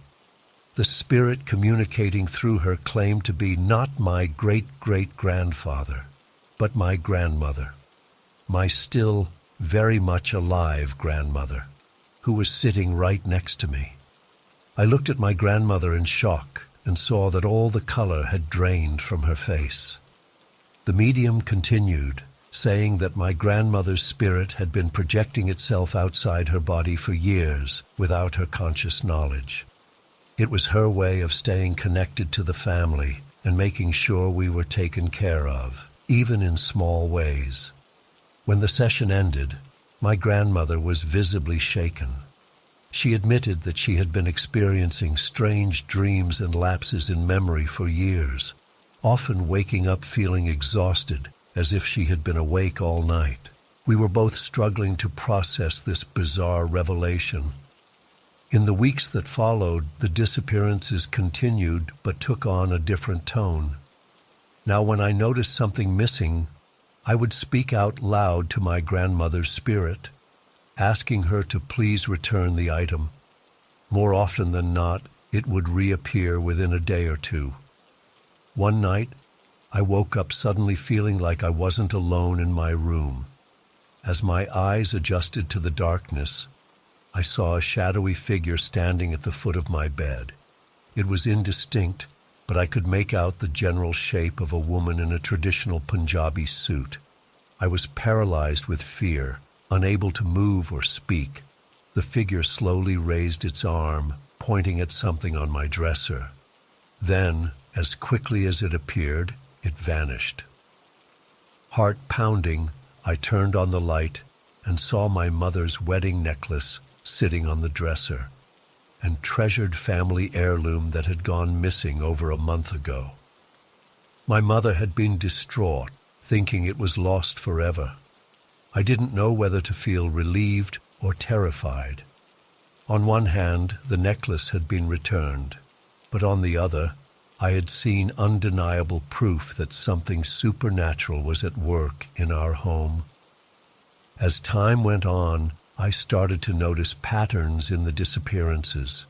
The spirit communicating through her claimed to be not my great-great-grandfather, but my grandmother, my still very much alive grandmother, who was sitting right next to me. I looked at my grandmother in shock and saw that all the color had drained from her face. The medium continued, saying that my grandmother's spirit had been projecting itself outside her body for years without her conscious knowledge. It was her way of staying connected to the family and making sure we were taken care of, even in small ways. When the session ended, my grandmother was visibly shaken. She admitted that she had been experiencing strange dreams and lapses in memory for years, often waking up feeling exhausted, as if she had been awake all night. We were both struggling to process this bizarre revelation. In the weeks that followed, the disappearances continued but took on a different tone. Now, when I noticed something missing, I would speak out loud to my grandmother's spirit, asking her to please return the item. More often than not, it would reappear within a day or two. One night, I woke up suddenly feeling like I wasn't alone in my room. As my eyes adjusted to the darkness, I saw a shadowy figure standing at the foot of my bed. It was indistinct, but I could make out the general shape of a woman in a traditional Punjabi suit. I was paralyzed with fear, unable to move or speak. The figure slowly raised its arm, pointing at something on my dresser. Then, as quickly as it appeared, it vanished. Heart pounding, I turned on the light and saw my mother's wedding necklace sitting on the dresser, and treasured family heirloom that had gone missing over a month ago. My mother had been distraught, thinking it was lost forever. I didn't know whether to feel relieved or terrified. On one hand, the necklace had been returned, but on the other, I had seen undeniable proof that something supernatural was at work in our home. As time went on, I started to notice patterns in the disappearances.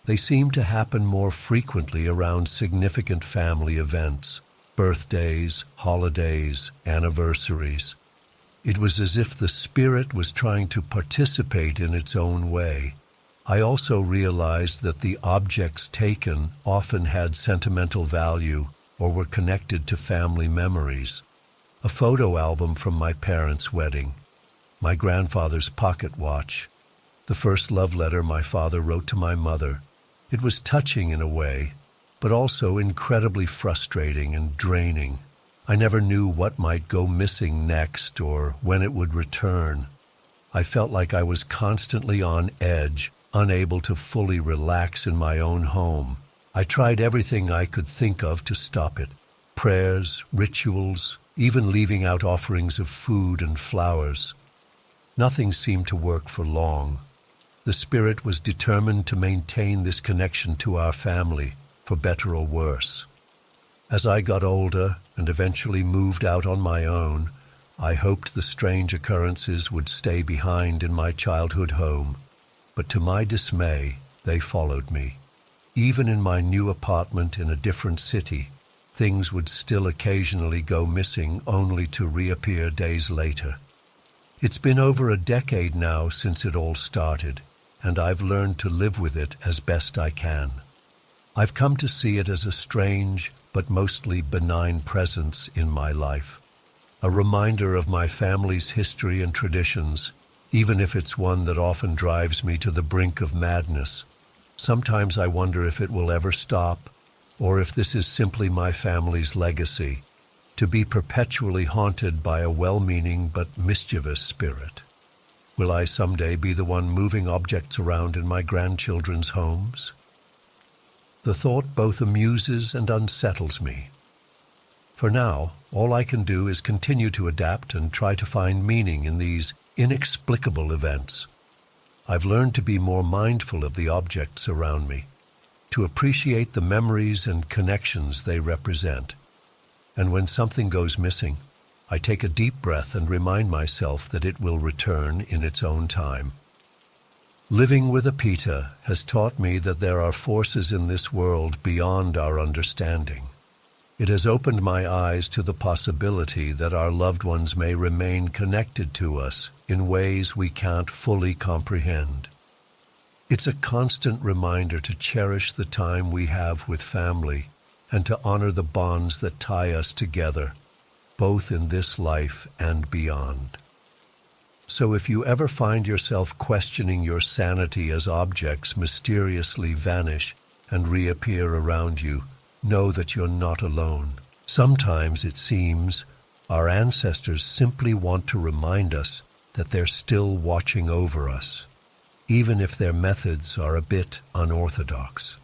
They seemed to happen more frequently around significant family events, birthdays, holidays, anniversaries. It was as if the spirit was trying to participate in its own way. I also realized that the objects taken often had sentimental value or were connected to family memories. A photo album from my parents' wedding, my grandfather's pocket watch, the first love letter my father wrote to my mother. It was touching in a way, but also incredibly frustrating and draining. I never knew what might go missing next or when it would return. I felt like I was constantly on edge, unable to fully relax in my own home. I tried everything I could think of to stop it. Prayers, rituals, even leaving out offerings of food and flowers. Nothing seemed to work for long. The spirit was determined to maintain this connection to our family, for better or worse. As I got older and eventually moved out on my own, I hoped the strange occurrences would stay behind in my childhood home. But to my dismay, they followed me. Even in my new apartment in a different city, things would still occasionally go missing only to reappear days later. It's been over a decade now since it all started, and I've learned to live with it as best I can. I've come to see it as a strange, but mostly benign presence in my life. A reminder of my family's history and traditions, even if it's one that often drives me to the brink of madness. Sometimes I wonder if it will ever stop, or if this is simply my family's legacy, to be perpetually haunted by a well-meaning but mischievous spirit. Will I someday be the one moving objects around in my grandchildren's homes? The thought both amuses and unsettles me. For now, all I can do is continue to adapt and try to find meaning in these inexplicable events. I've learned to be more mindful of the objects around me, to appreciate the memories and connections they represent. And when something goes missing, I take a deep breath and remind myself that it will return in its own time. Living with Apita has taught me that there are forces in this world beyond our understanding. It has opened my eyes to the possibility that our loved ones may remain connected to us in ways we can't fully comprehend. It's a constant reminder to cherish the time we have with family and to honor the bonds that tie us together, both in this life and beyond. So if you ever find yourself questioning your sanity as objects mysteriously vanish and reappear around you, know that you're not alone. Sometimes it seems our ancestors simply want to remind us that they're still watching over us, even if their methods are a bit unorthodox.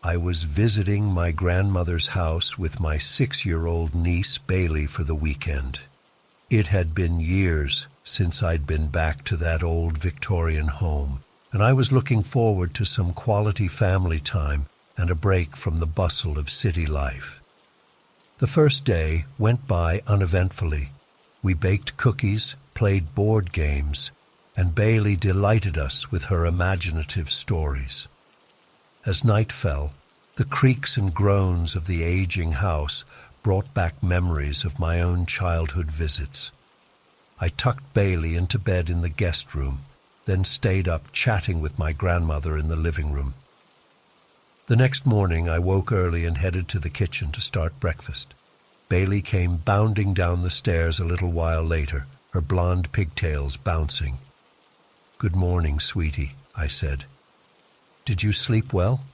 I was visiting my grandmother's house with my 6-year-old niece Bailey for the weekend. It had been years since I'd been back to that old Victorian home, and I was looking forward to some quality family time and a break from the bustle of city life. The first day went by uneventfully. We baked cookies, played board games, and Bailey delighted us with her imaginative stories. As night fell, the creaks and groans of the aging house brought back memories of my own childhood visits. I tucked Bailey into bed in the guest room, then stayed up chatting with my grandmother in the living room. The next morning I woke early and headed to the kitchen to start breakfast. Bailey came bounding down the stairs a little while later, her blonde pigtails bouncing. "Good morning, sweetie," I said. "Did you sleep well?"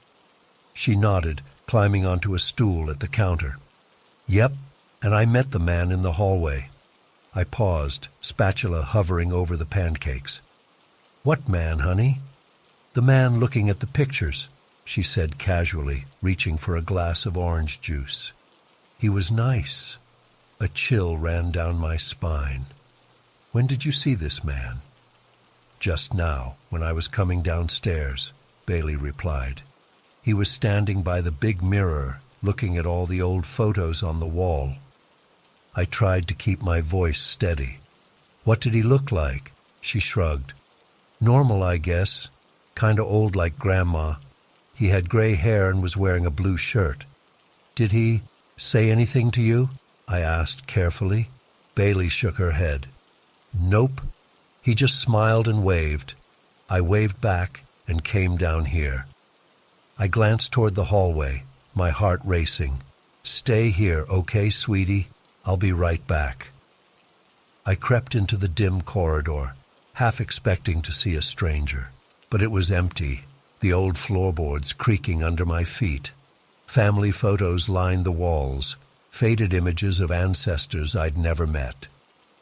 She nodded, climbing onto a stool at the counter. "Yep, and I met the man in the hallway." I paused, spatula hovering over the pancakes. "What man, honey?" "The man looking at the pictures," she said casually, reaching for a glass of orange juice. "He was nice." A chill ran down my spine. "When did you see this man?" "Just now, when I was coming downstairs," Bailey replied. "He was standing by the big mirror, looking at all the old photos on the wall." I tried to keep my voice steady. "What did he look like?" She shrugged. "Normal, I guess. Kinda old like Grandma. He had gray hair and was wearing a blue shirt." "Did he say anything to you?" I asked carefully. Bailey shook her head. "Nope. He just smiled and waved." I waved back and came down here. I glanced toward the hallway, my heart racing. "Stay here, okay, sweetie? I'll be right back." I crept into the dim corridor, half expecting to see a stranger. But it was empty, the old floorboards creaking under my feet. Family photos lined the walls, faded images of ancestors I'd never met.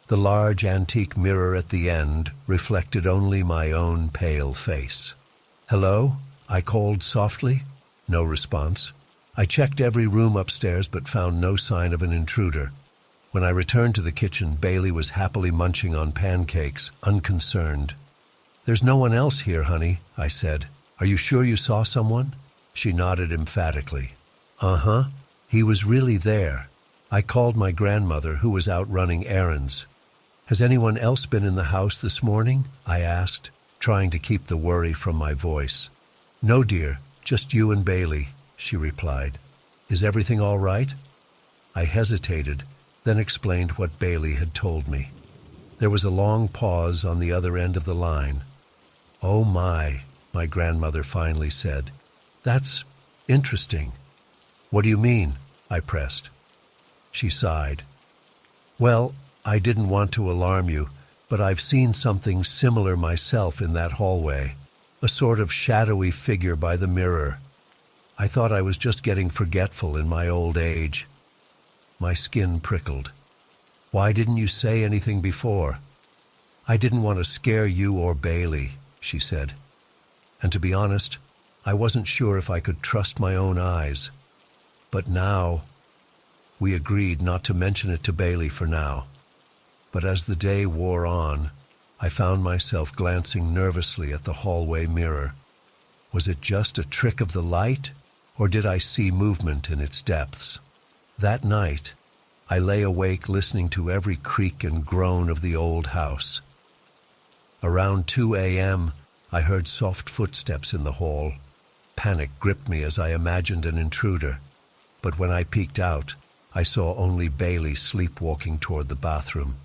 The large antique mirror at the end reflected only my own pale face. "Hello?" I called softly. No response. I checked every room upstairs but found no sign of an intruder. When I returned to the kitchen, Bailey was happily munching on pancakes, unconcerned. "There's no one else here, honey," I said. "Are you sure you saw someone?" She nodded emphatically. "Uh-huh. He was really there. I called my grandmother, who was out running errands." "Has anyone else been in the house this morning?" I asked, trying to keep the worry from my voice. "No, dear, just you and Bailey," she replied. "Is everything all right?" I hesitated, then explained what Bailey had told me. There was a long pause on the other end of the line. "Oh my grandmother finally said. "That's interesting." "What do you mean?" I pressed. She sighed. "Well, I didn't want to alarm you, but I've seen something similar myself in that hallway, a sort of shadowy figure by the mirror. I thought I was just getting forgetful in my old age." My skin prickled. "Why didn't you say anything before?" "I didn't want to scare you or Bailey," she said. "And to be honest, I wasn't sure if I could trust my own eyes. But now, we agreed not to mention it to Bailey for now. But as the day wore on, I found myself glancing nervously at the hallway mirror. Was it just a trick of the light, or did I see movement in its depths? That night, I lay awake listening to every creak and groan of the old house. Around 2 a.m., I heard soft footsteps in the hall. Panic gripped me as I imagined an intruder, but when I peeked out, I saw only Bailey sleepwalking toward the bathroom.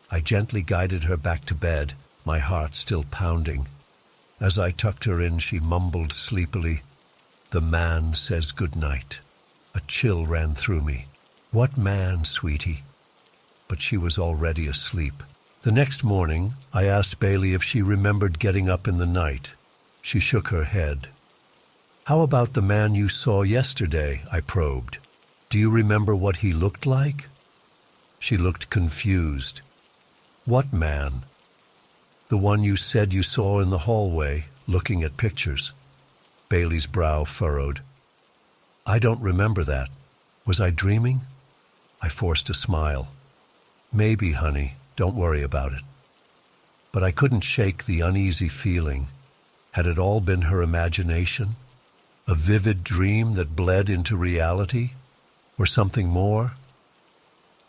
I gently guided her back to bed, my heart still pounding. As I tucked her in, she mumbled sleepily, "The man says good night." A chill ran through me. What man, sweetie? But she was already asleep. The next morning, I asked Bailey if she remembered getting up in the night. She shook her head. "How about the man you saw yesterday?" I probed. "Do you remember what he looked like?" She looked confused. "What man?" "The one you said you saw in the hallway, looking at pictures." Bailey's brow furrowed. "I don't remember that. Was I dreaming?" I forced a smile. "Maybe, honey. Don't worry about it." But I couldn't shake the uneasy feeling. Had it all been her imagination? A vivid dream that bled into reality? Or something more?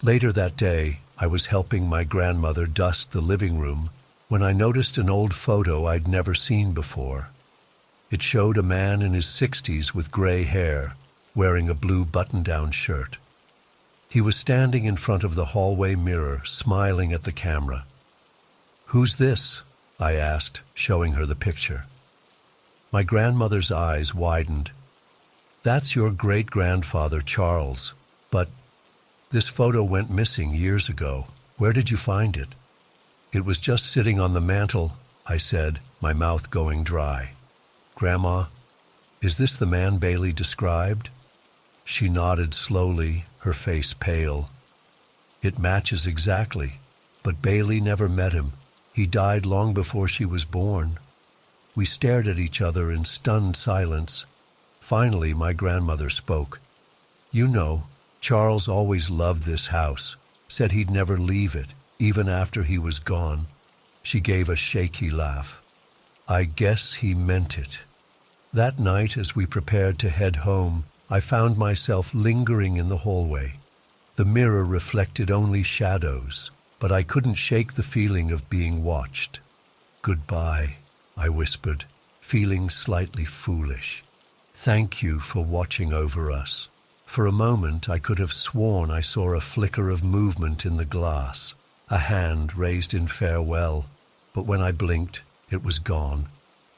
Later that day, I was helping my grandmother dust the living room when I noticed an old photo I'd never seen before. It showed a man in his 60s with gray hair, wearing a blue button-down shirt. He was standing in front of the hallway mirror, smiling at the camera. "Who's this?" I asked, showing her the picture. My grandmother's eyes widened. "That's your great-grandfather, Charles. But this photo went missing years ago. Where did you find it?" "It was just sitting on the mantel," I said, my mouth going dry. "Grandma, is this the man Bailey described?" She nodded slowly, her face pale. "It matches exactly, but Bailey never met him. He died long before she was born." We stared at each other in stunned silence. Finally, my grandmother spoke. "You know, Charles always loved this house, said he'd never leave it, even after he was gone." She gave a shaky laugh. "I guess he meant it." That night, as we prepared to head home, I found myself lingering in the hallway. The mirror reflected only shadows, but I couldn't shake the feeling of being watched. "Goodbye," I whispered, feeling slightly foolish. "Thank you for watching over us." For a moment, I could have sworn I saw a flicker of movement in the glass, a hand raised in farewell, but when I blinked, it was gone.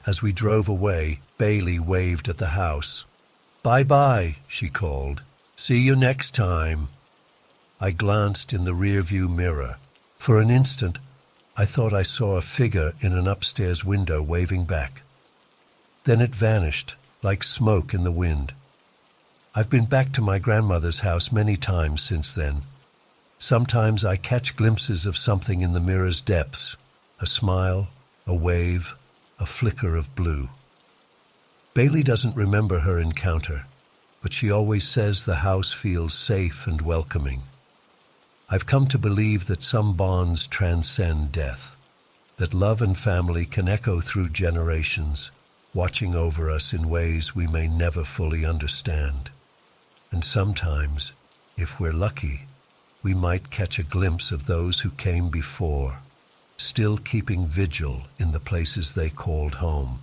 As we drove away, Bailey waved at the house. "Bye-bye," she called. "See you next time." I glanced in the rearview mirror. For an instant, I thought I saw a figure in an upstairs window waving back. Then it vanished, like smoke in the wind. I've been back to my grandmother's house many times since then. Sometimes I catch glimpses of something in the mirror's depths, a smile, a wave, a flicker of blue. Bailey doesn't remember her encounter, but she always says the house feels safe and welcoming. I've come to believe that some bonds transcend death, that love and family can echo through generations, watching over us in ways we may never fully understand. And sometimes, if we're lucky, we might catch a glimpse of those who came before, still keeping vigil in the places they called home.